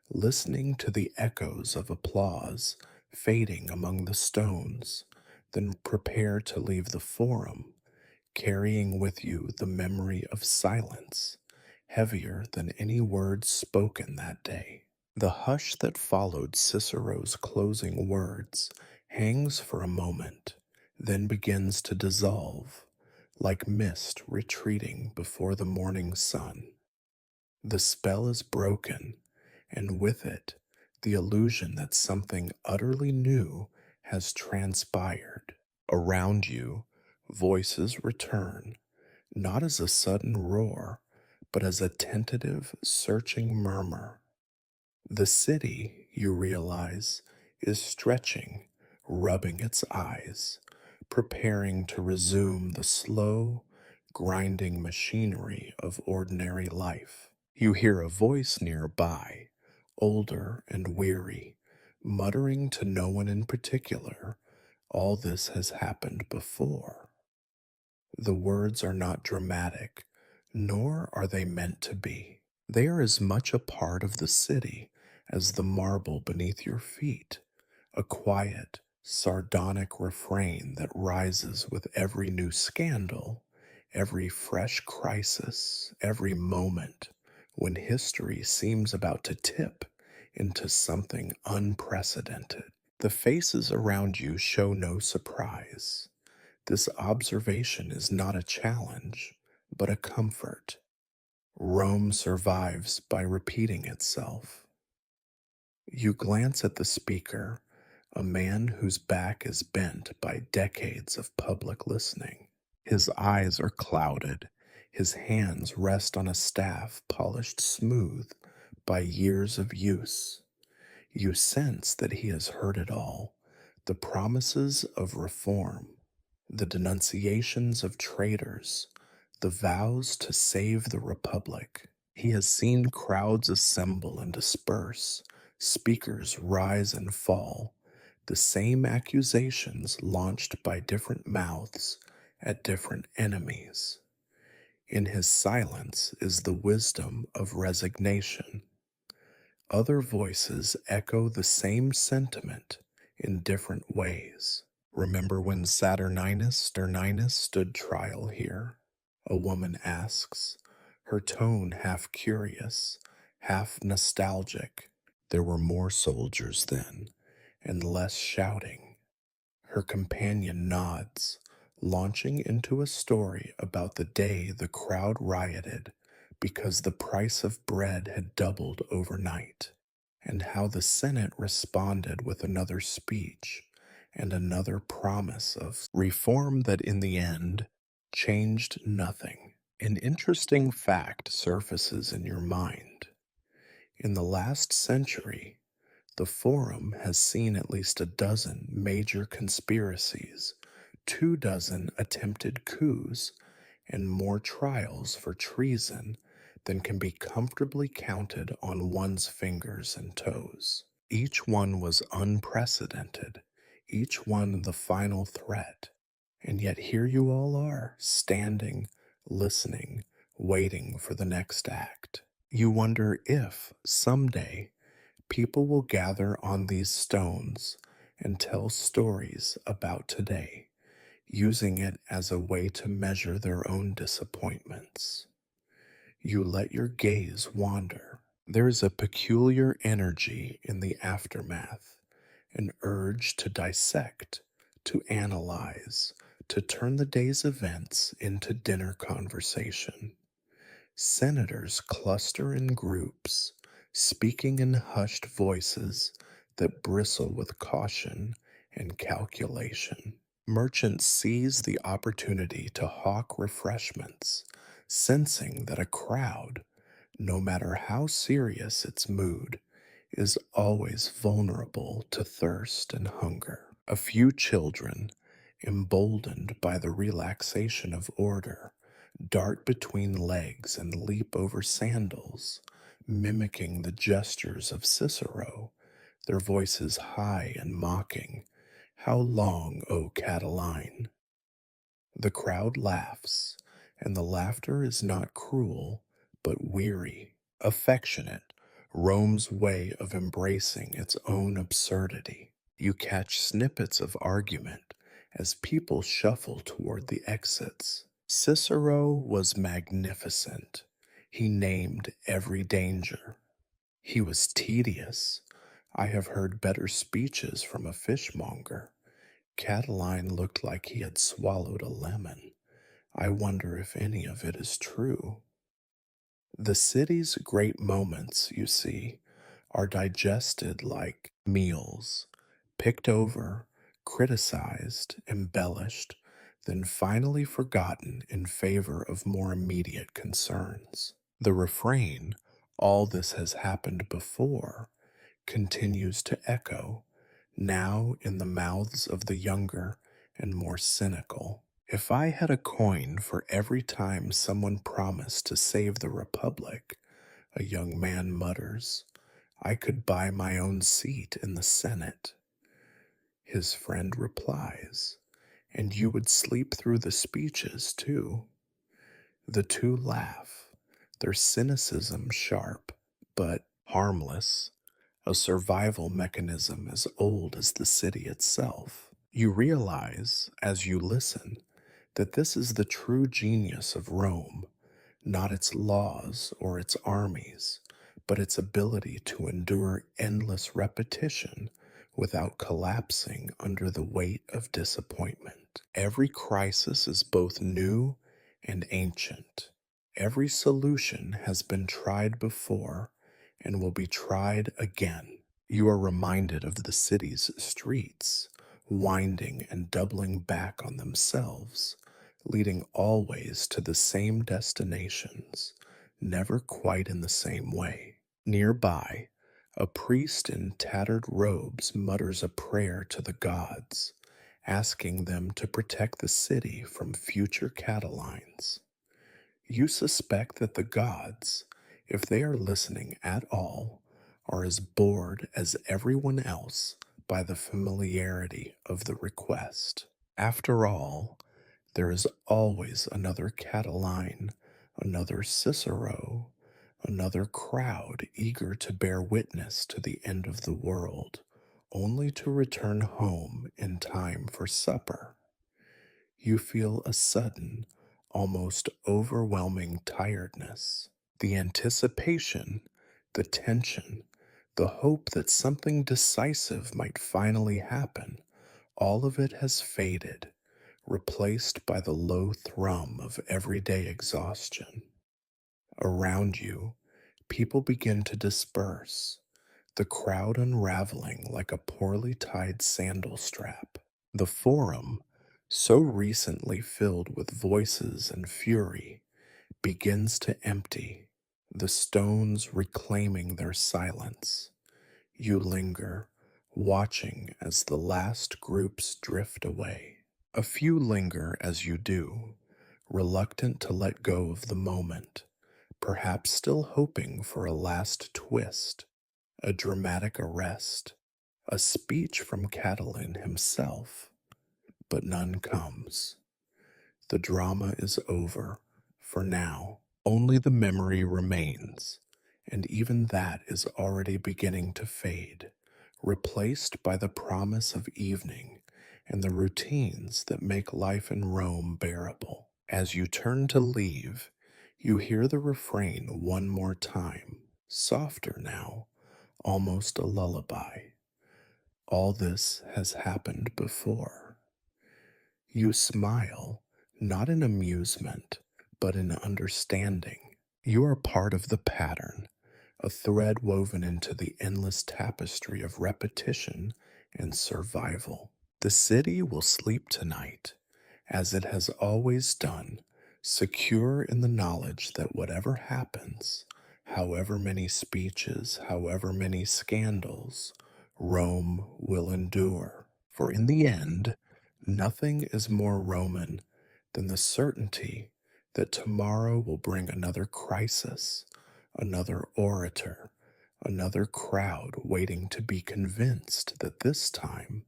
[SPEAKER 1] listening to the echoes of applause fading among the stones, then prepare to leave the forum, carrying with you the memory of silence, heavier than any words spoken that day. The hush that followed Cicero's closing words hangs for a moment, then begins to dissolve, like mist retreating before the morning sun. The spell is broken, and with it, the illusion that something utterly new has transpired. Around you, voices return, not as a sudden roar, but as a tentative, searching murmur. The city, you realize, is stretching, rubbing its eyes, preparing to resume the slow, grinding machinery of ordinary life. You hear a voice nearby, older and weary, muttering to no one in particular, "All this has happened before." The words are not dramatic, nor are they meant to be. They are as much a part of the city as the marble beneath your feet, a quiet, sardonic refrain that rises with every new scandal, every fresh crisis, every moment when history seems about to tip into something unprecedented. The faces around you show no surprise. This observation is not a challenge, but a comfort. Rome survives by repeating itself. You glance at the speaker, a man whose back is bent by decades of public listening. His eyes are clouded, his hands rest on a staff polished smooth by years of use. You sense that he has heard it all, the promises of reform, the denunciations of traitors, the vows to save the republic. He has seen crowds assemble and disperse, speakers rise and fall, the same accusations launched by different mouths at different enemies. In his silence is the wisdom of resignation. Other voices echo the same sentiment in different ways. Remember when Saturninus stood trial here? A woman asks, her tone half curious, half nostalgic. There were more soldiers then, and less shouting. Her companion nods, launching into a story about the day the crowd rioted because the price of bread had doubled overnight, and how the Senate responded with another speech and another promise of reform that in the end changed nothing. An interesting fact surfaces in your mind. In the last century, the Forum has seen at least a dozen major conspiracies, 2 dozen attempted coups, and more trials for treason than can be comfortably counted on one's fingers and toes. Each one was unprecedented, each one the final threat. And yet here you all are, standing, listening, waiting for the next act. You wonder if, someday, people will gather on these stones and tell stories about today, using it as a way to measure their own disappointments. You let your gaze wander. There is a peculiar energy in the aftermath, an urge to dissect, to analyze, to turn the day's events into dinner conversation. Senators cluster in groups, speaking in hushed voices that bristle with caution and calculation. Merchants seize the opportunity to hawk refreshments, sensing that a crowd, no matter how serious its mood, is always vulnerable to thirst and hunger. A few children, emboldened by the relaxation of order, dart between legs and leap over sandals, mimicking the gestures of Cicero, their voices high and mocking. "How long, O Catiline?" The crowd laughs, and the laughter is not cruel, but weary, affectionate, Rome's way of embracing its own absurdity. You catch snippets of argument as people shuffle toward the exits. Cicero was magnificent. He named every danger. He was tedious. I have heard better speeches from a fishmonger. Catiline looked like he had swallowed a lemon. I wonder if any of it is true. The city's great moments, you see, are digested like meals, picked over, criticized, embellished, then finally forgotten in favor of more immediate concerns. The refrain, all this has happened before, continues to echo, now in the mouths of the younger and more cynical. If I had a coin for every time someone promised to save the Republic, a young man mutters, I could buy my own seat in the Senate. His friend replies, and you would sleep through the speeches too. The two laugh, their cynicism sharp, but harmless, a survival mechanism as old as the city itself. You realize, as you listen, that this is the true genius of Rome, not its laws or its armies, but its ability to endure endless repetition without collapsing under the weight of disappointment. Every crisis is both new and ancient. Every solution has been tried before and will be tried again. You are reminded of the city's streets, winding and doubling back on themselves, leading always to the same destinations, never quite in the same way. Nearby, a priest in tattered robes mutters a prayer to the gods, asking them to protect the city from future Catalines. You suspect that the gods, if they are listening at all, are as bored as everyone else by the familiarity of the request. After all, there is always another Catiline, another Cicero, another crowd eager to bear witness to the end of the world, only to return home in time for supper. You feel a sudden, almost overwhelming tiredness. The anticipation, the tension, the hope that something decisive might finally happen, all of it has faded, replaced by the low thrum of everyday exhaustion. Around you, people begin to disperse, the crowd unraveling like a poorly tied sandal strap. The forum, so recently filled with voices and fury, begins to empty, the stones reclaiming their silence. You linger, watching as the last groups drift away. A few linger as you do, reluctant to let go of the moment, perhaps still hoping for a last twist, a dramatic arrest, a speech from Catiline himself. But none comes. The drama is over, for now. Only the memory remains, and even that is already beginning to fade, replaced by the promise of evening and the routines that make life in Rome bearable. As you turn to leave, you hear the refrain one more time, softer now, almost a lullaby. All this has happened before. You smile, not in amusement, but in understanding. You are part of the pattern, a thread woven into the endless tapestry of repetition and survival. The city will sleep tonight, as it has always done, secure in the knowledge that whatever happens, however many speeches, however many scandals, Rome will endure. For in the end, nothing is more Roman than the certainty that tomorrow will bring another crisis, another orator, another crowd waiting to be convinced that this time,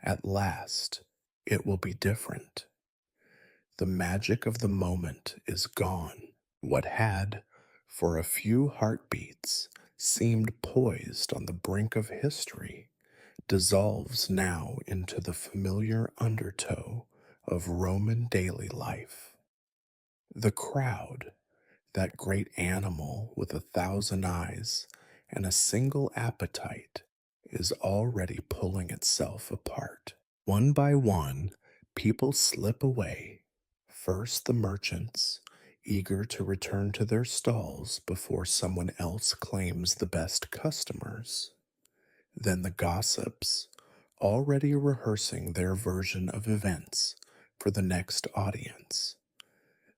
[SPEAKER 1] at last, it will be different. The magic of the moment is gone. What had, for a few heartbeats, seemed poised on the brink of history dissolves now into the familiar undertow of Roman daily life. The crowd, that great animal with 1,000 eyes and a single appetite, is already pulling itself apart. One by one, people slip away. First, the merchants, eager to return to their stalls before someone else claims the best customers. Then the gossips, already rehearsing their version of events for the next audience.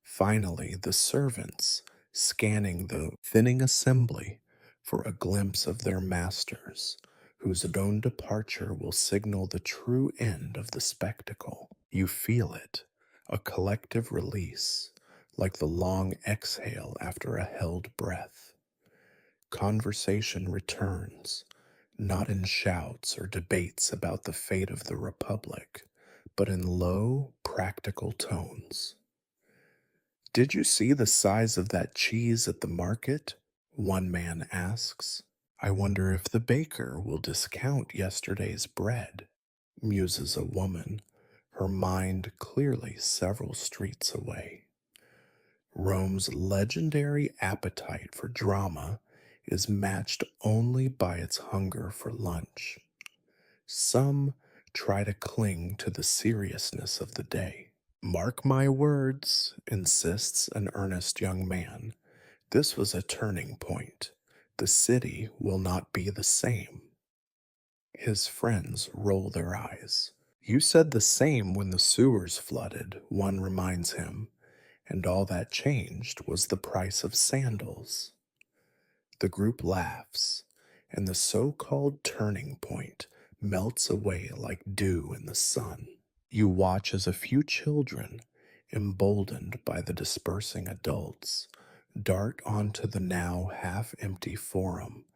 [SPEAKER 1] Finally, the servants, scanning the thinning assembly for a glimpse of their masters, whose own departure will signal the true end of the spectacle. You feel it, a collective release, like the long exhale after a held breath. Conversation returns, not in shouts or debates about the fate of the Republic, but in low, practical tones. "Did you see the size of that cheese at the market?" one man asks. "I wonder if the baker will discount yesterday's bread," muses a woman, her mind clearly several streets away. Rome's legendary appetite for drama is matched only by its hunger for lunch. Some try to cling to the seriousness of the day. "Mark my words," insists an earnest young man. "This was a turning point. The city will not be the same." His friends roll their eyes. "You said the same when the sewers flooded," one reminds him, "and all that changed was the price of sandals." The group laughs, and the so-called turning point melts away like dew in the sun. You watch as a few children, emboldened by the dispersing adults, dart onto the now half-empty forum,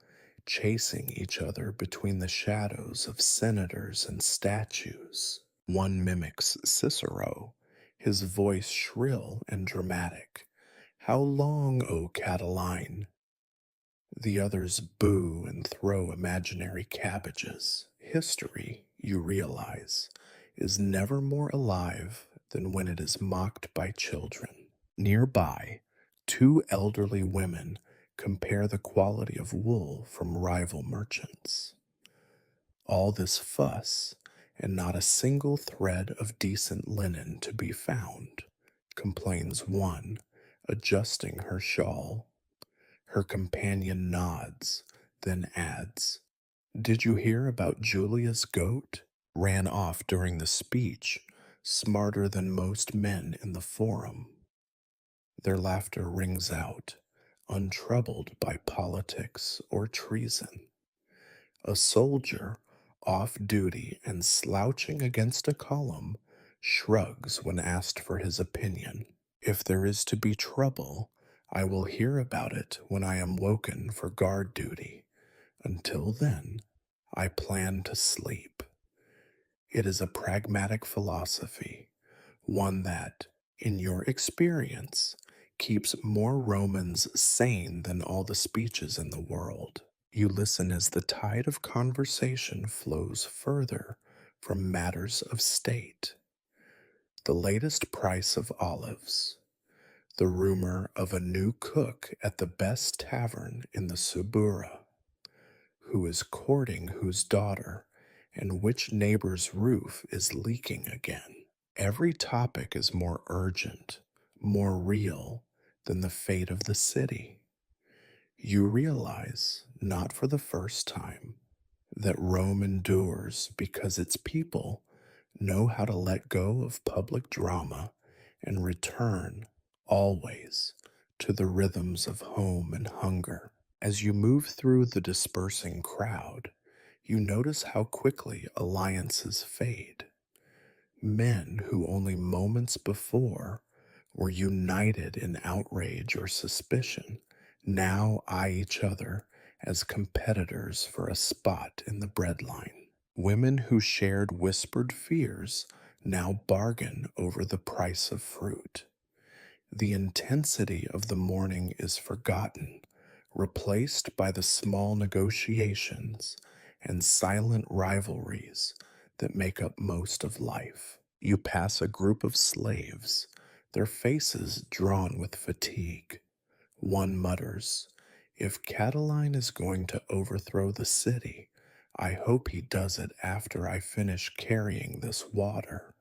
[SPEAKER 1] chasing each other between the shadows of senators and statues. One mimics Cicero, his voice shrill and dramatic. "How long, O Catiline?" The others boo and throw imaginary cabbages. History, you realize, is never more alive than when it is mocked by children. Nearby, two elderly women compare the quality of wool from rival merchants. All this fuss, and not a single thread of decent linen to be found, complains one, adjusting her shawl. Her companion nods, then adds, "Did you hear about Julia's goat? Ran off during the speech, smarter than most men in the forum." Their laughter rings out, untroubled by politics or treason. A soldier, off duty and slouching against a column, shrugs when asked for his opinion. "If there is to be trouble, I will hear about it when I am woken for guard duty. Until then, I plan to sleep." It is a pragmatic philosophy, one that, in your experience, keeps more Romans sane than all the speeches in the world. You listen as the tide of conversation flows further from matters of state. The latest price of olives, the rumor of a new cook at the best tavern in the Subura, who is courting whose daughter, and which neighbor's roof is leaking again. Every topic is more urgent, more real than the fate of the city. You realize, not for the first time, that Rome endures because its people know how to let go of public drama and return, always, to the rhythms of home and hunger. As you move through the dispersing crowd, you notice how quickly alliances fade. Men who only moments before were united in outrage or suspicion now eye each other as competitors for a spot in the breadline. Women who shared whispered fears now bargain over the price of fruit. The intensity of the morning is forgotten, replaced by the small negotiations and silent rivalries that make up most of life. You pass a group of slaves, their faces drawn with fatigue. One mutters, "If Catiline is going to overthrow the city, I hope he does it after I finish carrying this water."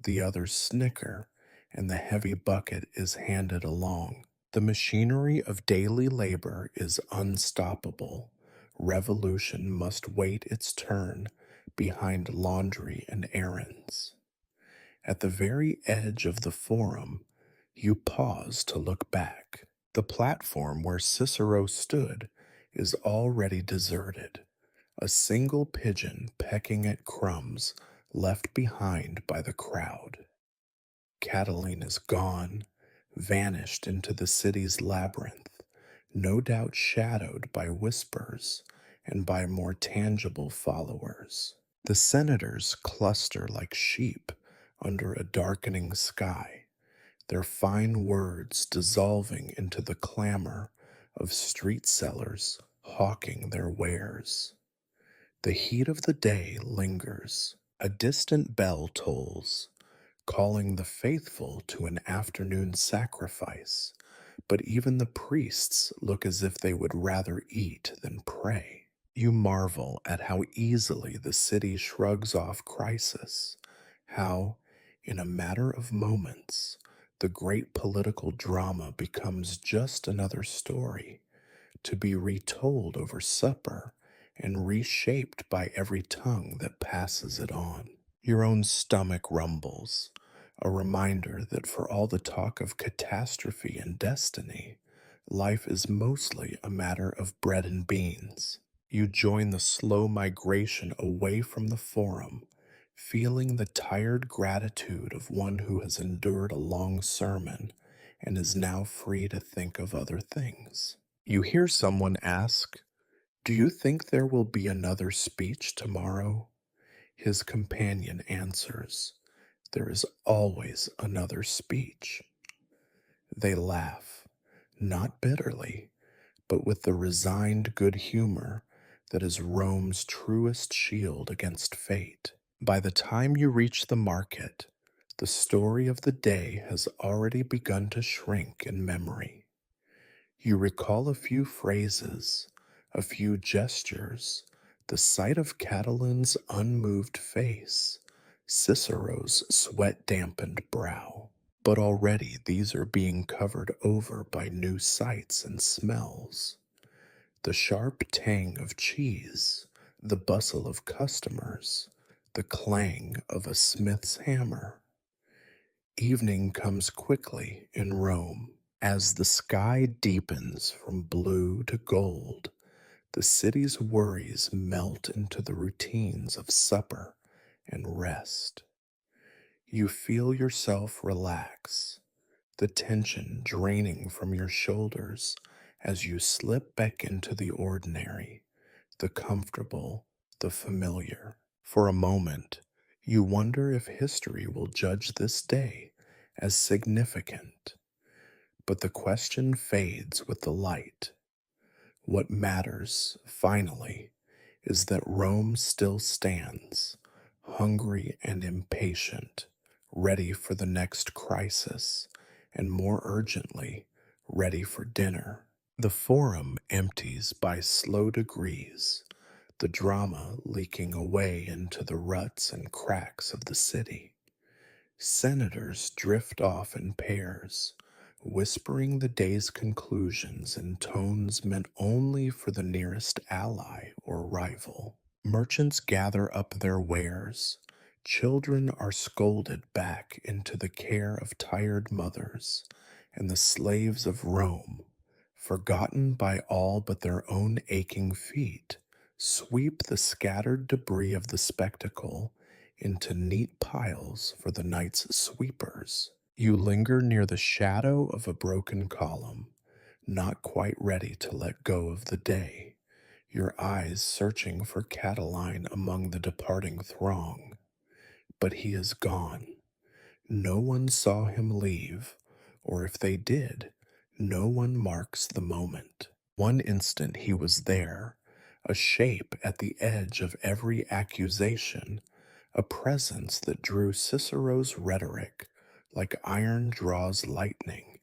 [SPEAKER 1] The others snicker, and the heavy bucket is handed along. The machinery of daily labor is unstoppable. Revolution must wait its turn behind laundry and errands. At the very edge of the forum, you pause to look back. The platform where Cicero stood is already deserted, a single pigeon pecking at crumbs left behind by the crowd. Catiline is gone, vanished into the city's labyrinth, no doubt shadowed by whispers and by more tangible followers. The senators cluster like sheep under a darkening sky, their fine words dissolving into the clamor of street sellers hawking their wares. The heat of the day lingers. A distant bell tolls, calling the faithful to an afternoon sacrifice, but even the priests look as if they would rather eat than pray. You marvel at how easily the city shrugs off crisis, how, in a matter of moments, the great political drama becomes just another story, to be retold over supper and reshaped by every tongue that passes it on. Your own stomach rumbles, a reminder that for all the talk of catastrophe and destiny, life is mostly a matter of bread and beans. You join the slow migration away from the forum, feeling the tired gratitude of one who has endured a long sermon and is now free to think of other things. You hear someone ask, "Do you think there will be another speech tomorrow?" His companion answers, "There is always another speech." They laugh, not bitterly, but with the resigned good humor that is Rome's truest shield against fate. By the time you reach the market, the story of the day has already begun to shrink in memory. You recall a few phrases, a few gestures, the sight of Catiline's unmoved face, Cicero's sweat dampened brow. But already these are being covered over by new sights and smells. The sharp tang of cheese, the bustle of customers, the clang of a smith's hammer. Evening comes quickly in Rome. As the sky deepens from blue to gold, the city's worries melt into the routines of supper and rest. You feel yourself relax, the tension draining from your shoulders as you slip back into the ordinary, the comfortable, the familiar. For a moment, you wonder if history will judge this day as significant. But the question fades with the light. What matters, finally, is that Rome still stands, hungry and impatient, ready for the next crisis, and more urgently, ready for dinner. The forum empties by slow degrees, the drama leaking away into the ruts and cracks of the city. Senators drift off in pairs, whispering the day's conclusions in tones meant only for the nearest ally or rival. Merchants gather up their wares. Children are scolded back into the care of tired mothers, and the slaves of Rome, forgotten by all but their own aching feet, sweep the scattered debris of the spectacle into neat piles for the night's sweepers. You linger near the shadow of a broken column, not quite ready to let go of the day, your eyes searching for Catiline among the departing throng. but he is gone. No one saw him leave, or if they did, no one marks the moment. One instant he was there, a shape at the edge of every accusation, a presence that drew Cicero's rhetoric like iron draws lightning,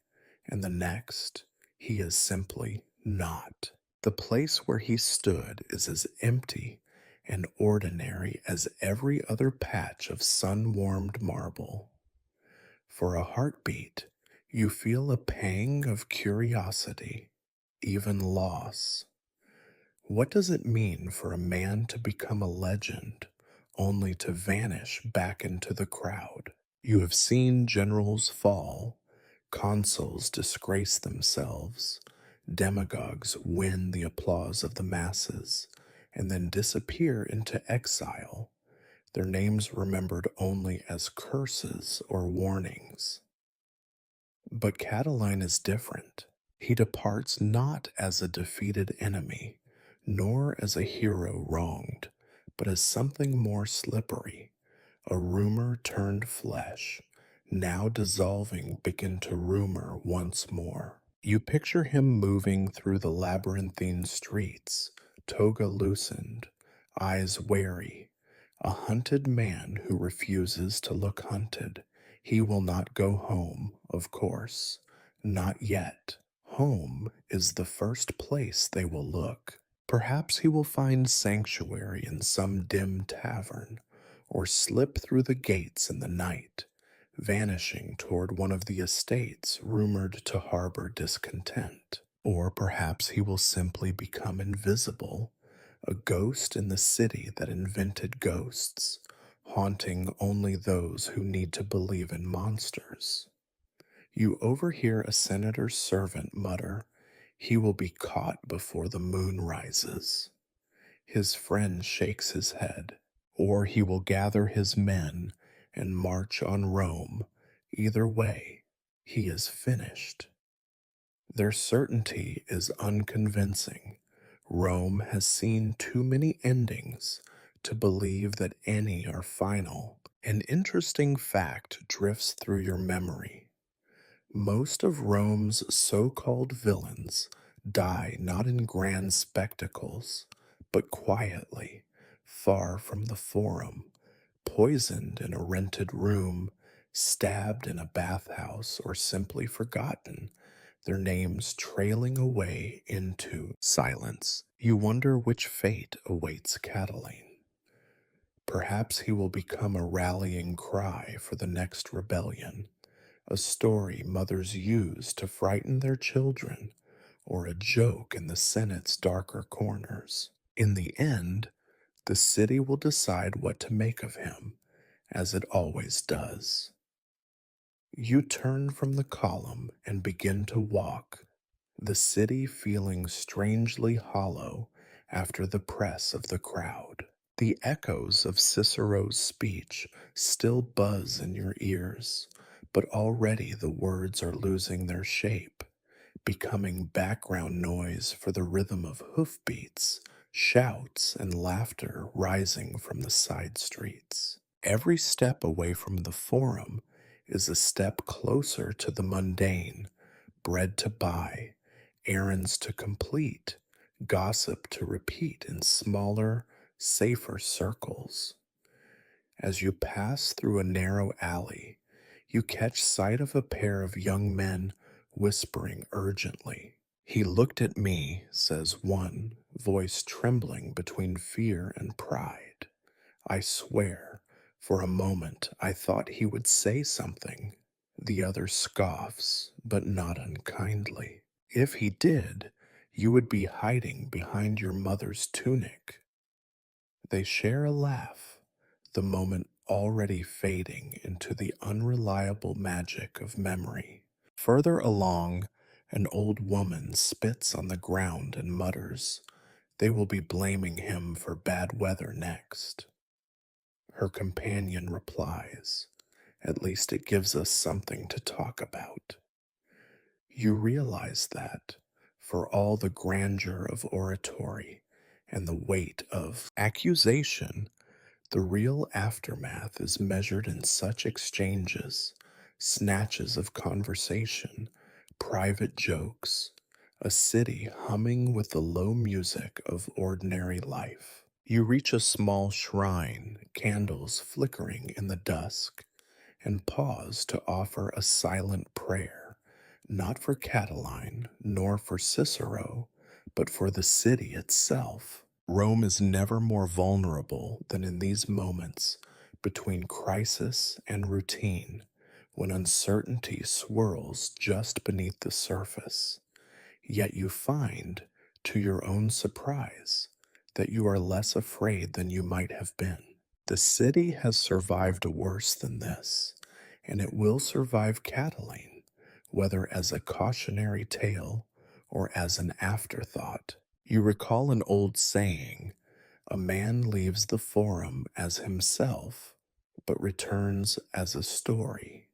[SPEAKER 1] and the next, he is simply not. The place where he stood is as empty and ordinary as every other patch of sun warmed marble. For a heartbeat, you feel a pang of curiosity, even loss. What does it mean for a man to become a legend only to vanish back into the crowd? You have seen generals fall, consuls disgrace themselves, demagogues win the applause of the masses, and then disappear into exile, their names remembered only as curses or warnings. But Catiline is different. He departs not as a defeated enemy, nor as a hero wronged, but as something more slippery, a rumor turned flesh, now dissolving begin to rumor once more. You picture him moving through the labyrinthine streets, toga loosened, eyes wary, a hunted man who refuses to look hunted. He will not go home, of course. Not yet. Home is the first place they will look. Perhaps he will find sanctuary in some dim tavern, or slip through the gates in the night, vanishing toward one of the estates rumored to harbor discontent. Or perhaps he will simply become invisible, a ghost in the city that invented ghosts, haunting only those who need to believe in monsters. You overhear a senator's servant mutter, "He will be caught before the moon rises." His friend shakes his head, or he will gather his men and march on Rome. Either way, he is finished. Their certainty is unconvincing. Rome has seen too many endings to believe that any are final. An interesting fact drifts through your memory. Most of Rome's so called villains die not in grand spectacles, but quietly, far from the forum, poisoned in a rented room, stabbed in a bathhouse, or simply forgotten, their names trailing away into silence. You wonder which fate awaits Catiline. Perhaps he will become a rallying cry for the next rebellion, a story mothers use to frighten their children, or a joke in the Senate's darker corners. In the end, the city will decide what to make of him, as it always does. You turn from the column and begin to walk, the city feeling strangely hollow after the press of the crowd. The echoes of Cicero's speech still buzz in your ears, but already the words are losing their shape, becoming background noise for the rhythm of hoofbeats, shouts, and laughter rising from the side streets. Every step away from the forum is a step closer to the mundane, bread to buy, errands to complete, gossip to repeat in smaller, safer circles. As you pass through a narrow alley, you catch sight of a pair of young men whispering urgently. "He looked at me," says one, voice trembling between fear and pride. "I swear, for a moment I thought he would say something." The other scoffs, but not unkindly. "If he did, you would be hiding behind your mother's tunic." They share a laugh, the moment already fading into the unreliable magic of memory. Further along, an old woman spits on the ground and mutters, "They will be blaming him for bad weather next." Her companion replies, "At least it gives us something to talk about." You realize that, for all the grandeur of oratory and the weight of accusation, The real aftermath is measured in such exchanges, snatches of conversation, private jokes, a city humming with the low music of ordinary life. You reach a small shrine, candles flickering in the dusk, and pause to offer a silent prayer, not for Catiline nor for Cicero, but for the city itself. Rome is never more vulnerable than in these moments between crisis and routine, when uncertainty swirls just beneath the surface. Yet you find, to your own surprise, that you are less afraid than you might have been. The city has survived worse than this, and it will survive Catiline, whether as a cautionary tale or as an afterthought. You recall an old saying: a man leaves the forum as himself, but returns as a story.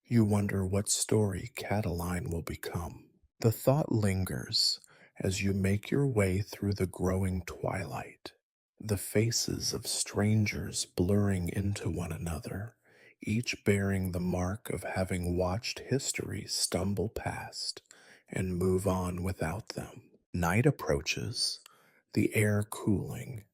[SPEAKER 1] You wonder what story Catiline will become. The thought lingers as you make your way through the growing twilight, the faces of strangers blurring into one another, each bearing the mark of having watched history stumble past and move on without them. Night approaches, the air cooling,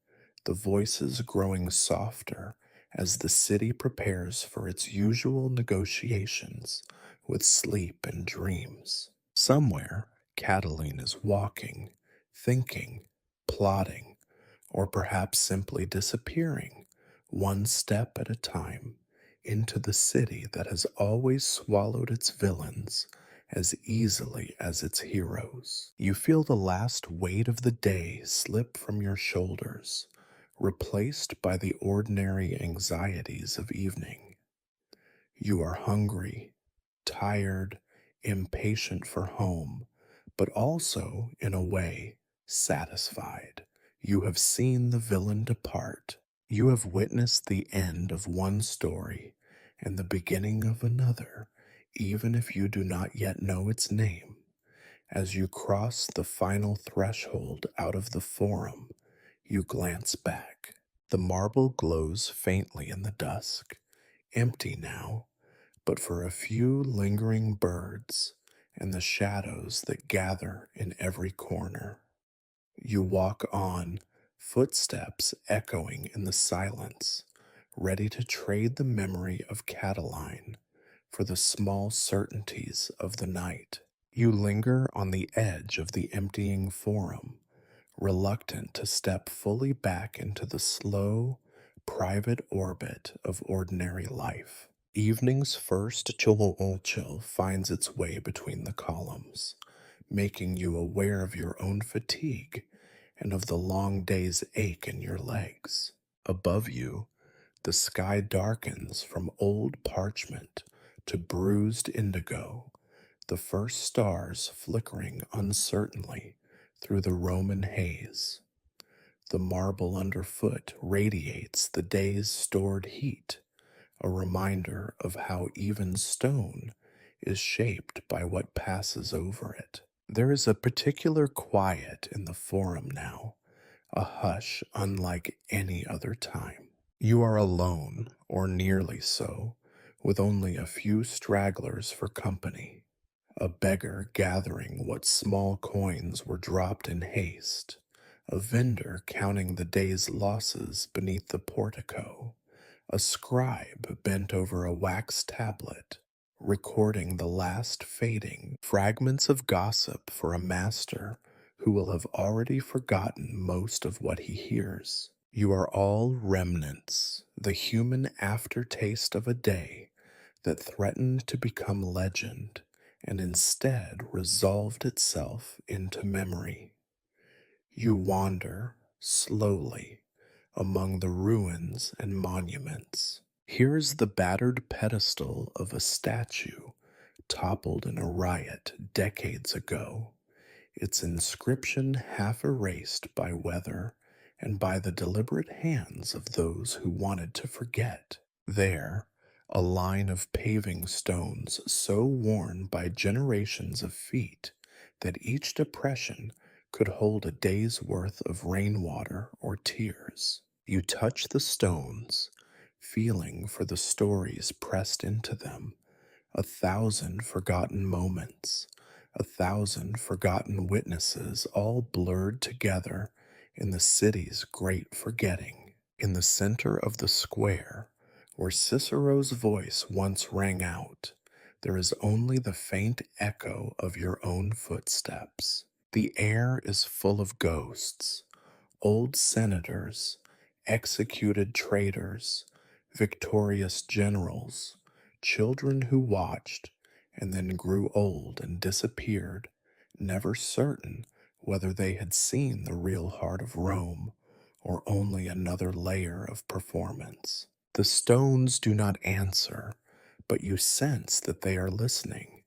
[SPEAKER 1] the voices growing softer as the city prepares for its usual negotiations with sleep and dreams. Somewhere, Catiline is walking, thinking, plotting, or perhaps simply disappearing, one step at a time, into the city that has always swallowed its villains as easily as its heroes. You feel the last weight of the day slip from your shoulders, replaced by the ordinary anxieties of evening. You are hungry, tired, impatient for home, but also, in a way, satisfied. You have seen the villain depart. You have witnessed the end of one story and the beginning of another, even if you do not yet know its name. As you cross the final threshold out of the forum, you glance back. The marble glows faintly in the dusk, empty now, but for a few lingering birds and the shadows that gather in every corner. You walk on, footsteps echoing in the silence, ready to trade the memory of Catiline for the small certainties of the night. You linger on the edge of the emptying forum, reluctant to step fully back into the slow, private orbit of ordinary life. Evening's first chill finds its way between the columns, making you aware of your own fatigue and of the long day's ache in your legs. Above you, the sky darkens from old parchment to bruised indigo, the first stars flickering uncertainly through the Roman haze. The marble underfoot radiates the day's stored heat, a reminder of how even stone is shaped by what passes over it. There is a particular quiet in the forum now, a hush unlike any other time. You are alone, or nearly so, with only a few stragglers for company. A beggar gathering what small coins were dropped in haste, a vendor counting the day's losses beneath the portico, a scribe bent over a wax tablet, recording the last fading fragments of gossip for a master who will have already forgotten most of what he hears. You are all remnants, the human aftertaste of a day that threatened to become legend and instead resolved itself into memory. You wander, slowly, among the ruins and monuments. Here is the battered pedestal of a statue toppled in a riot decades ago, its inscription half erased by weather and by the deliberate hands of those who wanted to forget. There, a line of paving stones so worn by generations of feet that each depression could hold a day's worth of rainwater or tears. You touch the stones, feeling for the stories pressed into them, 1,000 forgotten moments, 1,000 forgotten witnesses, all blurred together in the city's great forgetting. In the center of the square, where Cicero's voice once rang out, there is only the faint echo of your own footsteps. The air is full of ghosts, old senators, executed traitors, victorious generals, children who watched and then grew old and disappeared, never certain whether they had seen the real heart of Rome or only another layer of performance. The stones do not answer, but you sense that they are listening,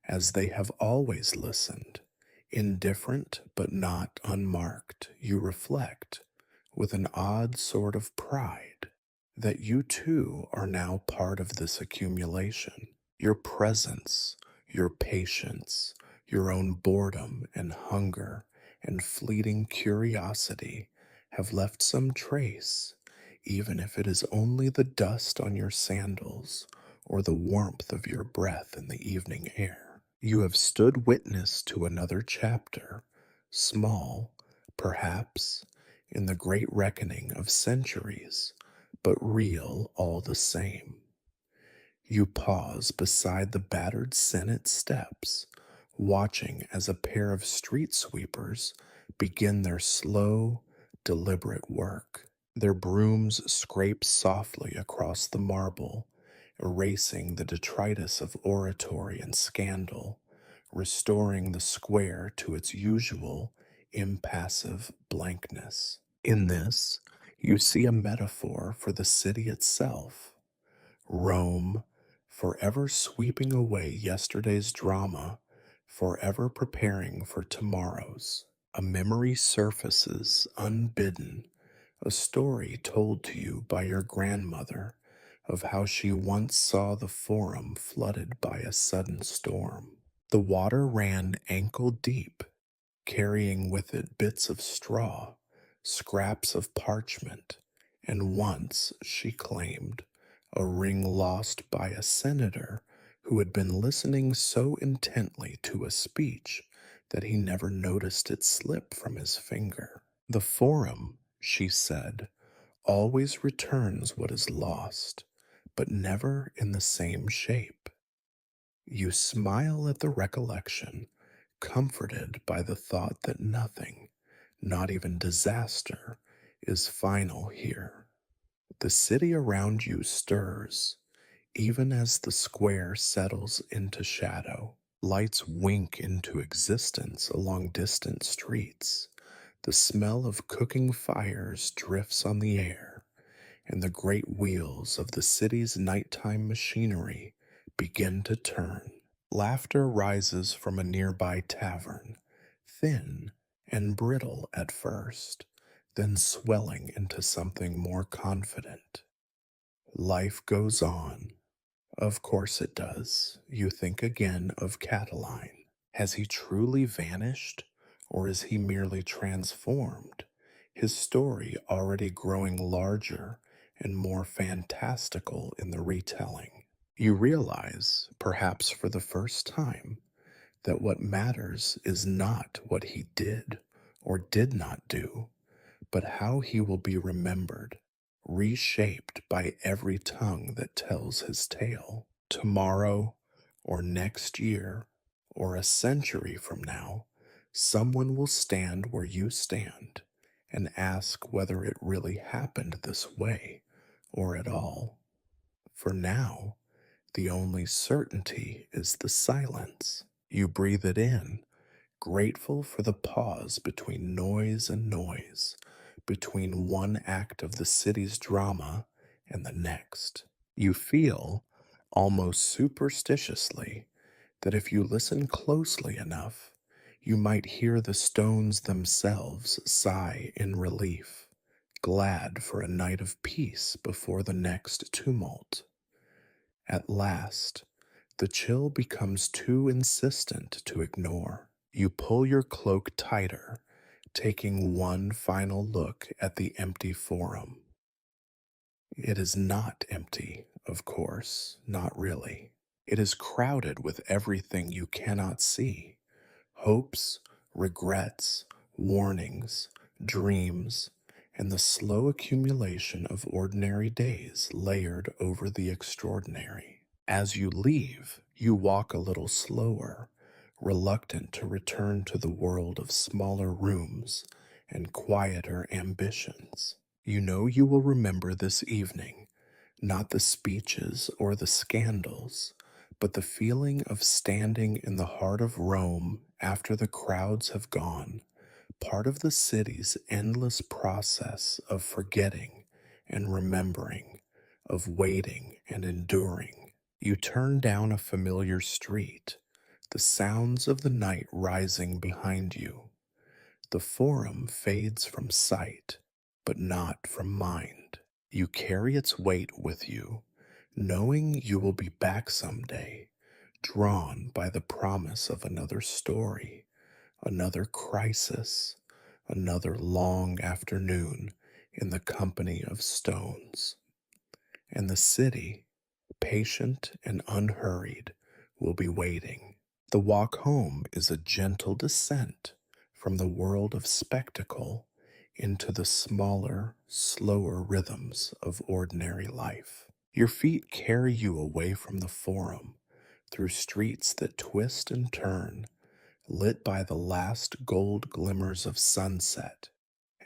[SPEAKER 1] as they have always listened. Indifferent but not unmarked, you reflect, with an odd sort of pride, that you too are now part of this accumulation. Your presence, your patience, your own boredom and hunger and fleeting curiosity have left some trace, even if it is only the dust on your sandals or the warmth of your breath in the evening air. You have stood witness to another chapter, small, perhaps, in the great reckoning of centuries, but real all the same. You pause beside the battered Senate steps, watching as a pair of street sweepers begin their slow, deliberate work. Their brooms scrape softly across the marble, erasing the detritus of oratory and scandal, restoring the square to its usual impassive blankness. In this, you see a metaphor for the city itself. Rome, forever sweeping away yesterday's drama, forever preparing for tomorrow's. A memory surfaces unbidden, a story told to you by your grandmother of how she once saw the forum flooded by a sudden storm. The water ran ankle deep, carrying with it bits of straw, scraps of parchment, and once, she claimed, a ring lost by a senator who had been listening so intently to a speech that he never noticed it slip from his finger. The forum, she said, always returns what is lost, but never in the same shape. You smile at the recollection, comforted by the thought that nothing, not even disaster, is final here. The city around you stirs, even as the square settles into shadow. Lights wink into existence along distant streets. The smell of cooking fires drifts on the air, and the great wheels of the city's nighttime machinery begin to turn. Laughter rises from a nearby tavern, thin and brittle at first, then swelling into something more confident. Life goes on. Of course it does. You think again of Catiline. Has he truly vanished, or is he merely transformed? His story already growing larger and more fantastical in the retelling. You realize, perhaps for the first time, that what matters is not what he did or did not do, but how he will be remembered, reshaped by every tongue that tells his tale. Tomorrow, or next year, or a century from now, someone will stand where you stand and ask whether it really happened this way or at all. For now, the only certainty is the silence. You breathe it in, grateful for the pause between noise and noise, between one act of the city's drama and the next. You feel, almost superstitiously, that if you listen closely enough, you might hear the stones themselves sigh in relief, glad for a night of peace before the next tumult. At last, the chill becomes too insistent to ignore. You pull your cloak tighter, taking one final look at the empty forum. It is not empty, of course, not really. It is crowded with everything you cannot see: hopes, regrets, warnings, dreams, and the slow accumulation of ordinary days layered over the extraordinary. As you leave, you walk a little slower, reluctant to return to the world of smaller rooms and quieter ambitions. You know you will remember this evening, not the speeches or the scandals, but the feeling of standing in the heart of Rome after the crowds have gone, part of the city's endless process of forgetting and remembering, of waiting and enduring. You turn down a familiar street, the sounds of the night rising behind you. The forum fades from sight, but not from mind. You carry its weight with you, knowing you will be back someday, drawn by the promise of another story, another crisis, another long afternoon in the company of stones. And the city, patient and unhurried, will be waiting. The walk home is a gentle descent from the world of spectacle into the smaller, slower rhythms of ordinary life. Your feet carry you away from the forum, through streets that twist and turn, lit by the last gold glimmers of sunset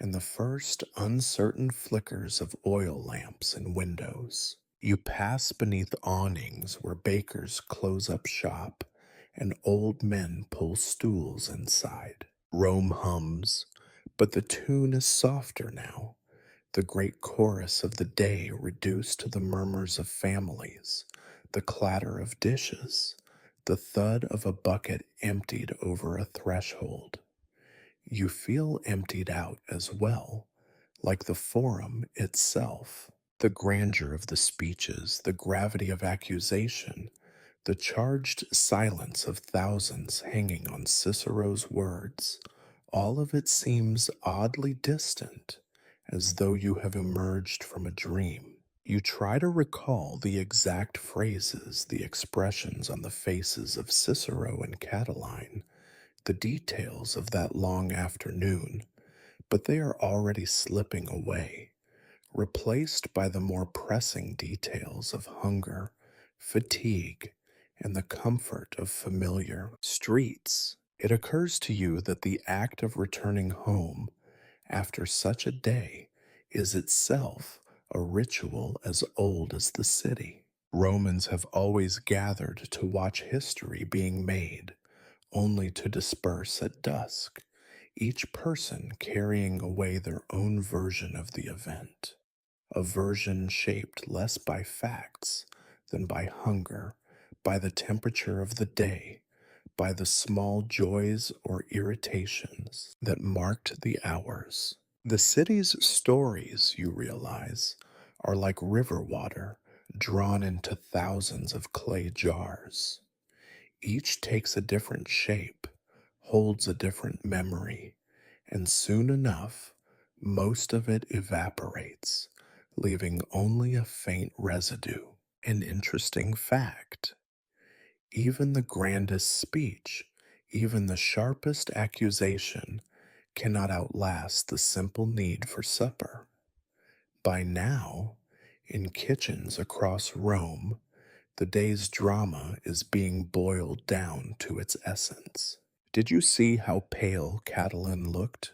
[SPEAKER 1] and the first uncertain flickers of oil lamps in windows. You pass beneath awnings where bakers close up shop and old men pull stools inside. Rome hums, but the tune is softer now, the great chorus of the day reduced to the murmurs of families, the clatter of dishes, the thud of a bucket emptied over a threshold. You feel emptied out as well, like the forum itself. The grandeur of the speeches, the gravity of accusation, the charged silence of thousands hanging on Cicero's words, all of it seems oddly distant, as though you have emerged from a dream. You try to recall the exact phrases, the expressions on the faces of Cicero and Catiline, the details of that long afternoon, but they are already slipping away, replaced by the more pressing details of hunger, fatigue, and the comfort of familiar streets. It occurs to you that the act of returning home after such a day is itself a ritual as old as the city. Romans have always gathered to watch history being made, only to disperse at dusk, each person carrying away their own version of the event, a version shaped less by facts than by hunger, by the temperature of the day, by the small joys or irritations that marked the hours. The city's stories, you realize, are like river water drawn into thousands of clay jars. Each takes a different shape, holds a different memory, and soon enough, most of it evaporates, leaving only a faint residue. An interesting fact: even the grandest speech, even the sharpest accusation, cannot outlast the simple need for supper. By now, in kitchens across Rome, the day's drama is being boiled down to its essence. Did you see how pale Catiline looked?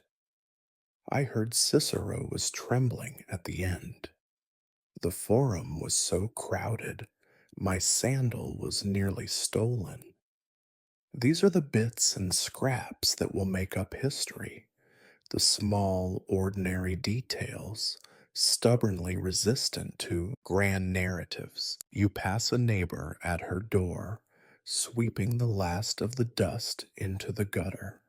[SPEAKER 1] I heard Cicero was trembling at the end. The forum was so crowded, my sandal was nearly stolen. These are the bits and scraps that will make up history, the small, ordinary details, stubbornly resistant to grand narratives. You pass a neighbor at her door, sweeping the last of the dust into the gutter.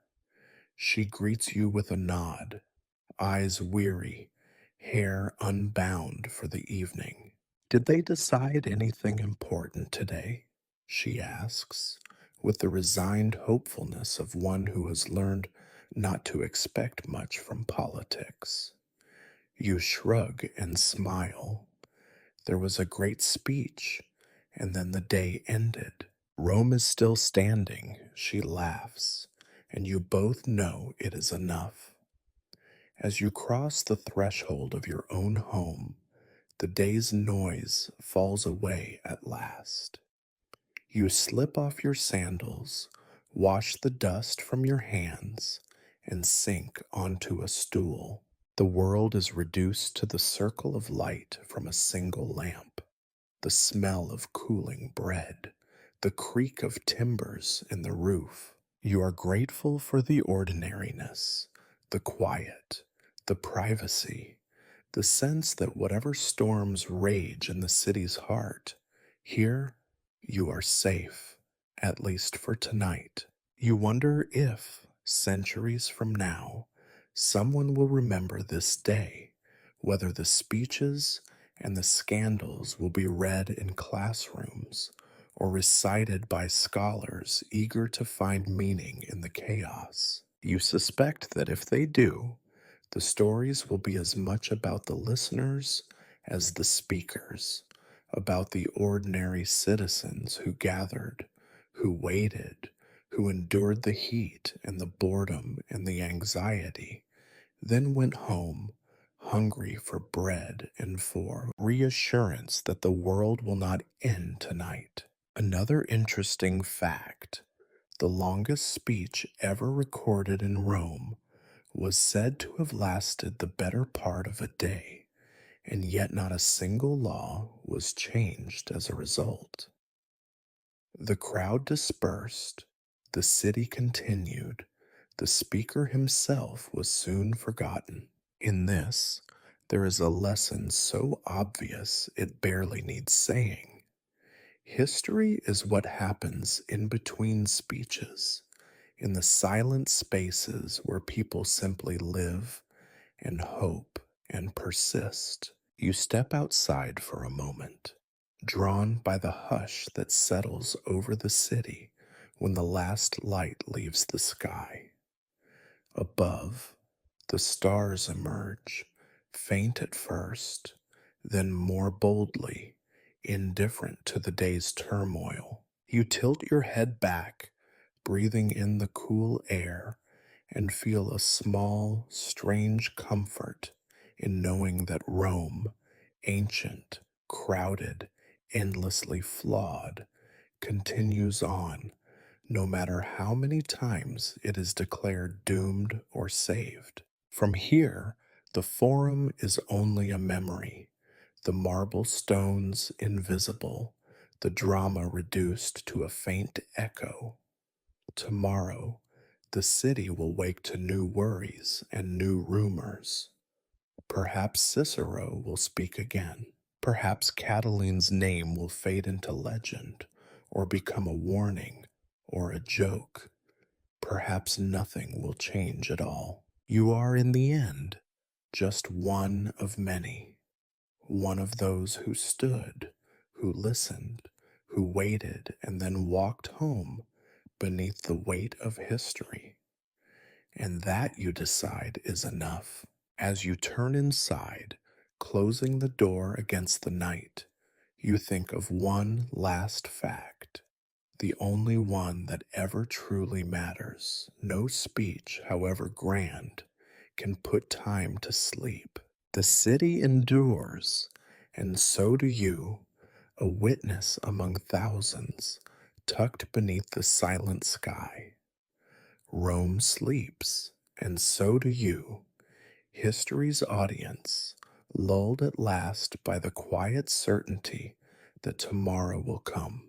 [SPEAKER 1] She greets you with a nod, eyes weary, hair unbound for the evening. Did they decide anything important today? She asks, with the resigned hopefulness of one who has learned not to expect much from politics. You shrug and smile. There was a great speech, and then the day ended. Rome is still standing, she laughs, and you both know it is enough. As you cross the threshold of your own home, the day's noise falls away at last. You slip off your sandals, wash the dust from your hands, and sink onto a stool. The world is reduced to the circle of light from a single lamp, the smell of cooling bread, the creak of timbers in the roof. You are grateful for the ordinariness, the quiet, the privacy, the sense that whatever storms rage in the city's heart, here you are safe, at least for tonight. You wonder if, centuries from now, someone will remember this day, whether the speeches and the scandals will be read in classrooms or recited by scholars eager to find meaning in the chaos. You suspect that if they do, the stories will be as much about the listeners as the speakers, about the ordinary citizens who gathered, who waited, who endured the heat and the boredom and the anxiety, then went home, hungry for bread and for reassurance that the world will not end tonight. Another interesting fact: the longest speech ever recorded in Rome was said to have lasted the better part of a day, and yet not a single law was changed as a result. The crowd dispersed, the city continued, the speaker himself was soon forgotten. In this, there is a lesson so obvious it barely needs saying. History is what happens in between speeches, in the silent spaces where people simply live and hope and persist. You step outside for a moment, drawn by the hush that settles over the city when the last light leaves the sky. Above, the stars emerge, faint at first, then more boldly, indifferent to the day's turmoil. You tilt your head back, breathing in the cool air, and feel a small, strange comfort in knowing that Rome, ancient, crowded, endlessly flawed, continues on, no matter how many times it is declared doomed or saved. From here, the Forum is only a memory, the marble stones invisible, the drama reduced to a faint echo. Tomorrow, the city will wake to new worries and new rumors. Perhaps Cicero will speak again. Perhaps Catiline's name will fade into legend, or become a warning, or a joke. Perhaps nothing will change at all. You are, in the end, just one of many. One of those who stood, who listened, who waited, and then walked home beneath the weight of history. And that, you decide, is enough. As you turn inside, closing the door against the night, you think of one last fact, the only one that ever truly matters. No speech, however grand, can put time to sleep. The city endures, and so do you, a witness among thousands, tucked beneath the silent sky. Rome sleeps, and so do you, history's audience, lulled at last by the quiet certainty that tomorrow will come.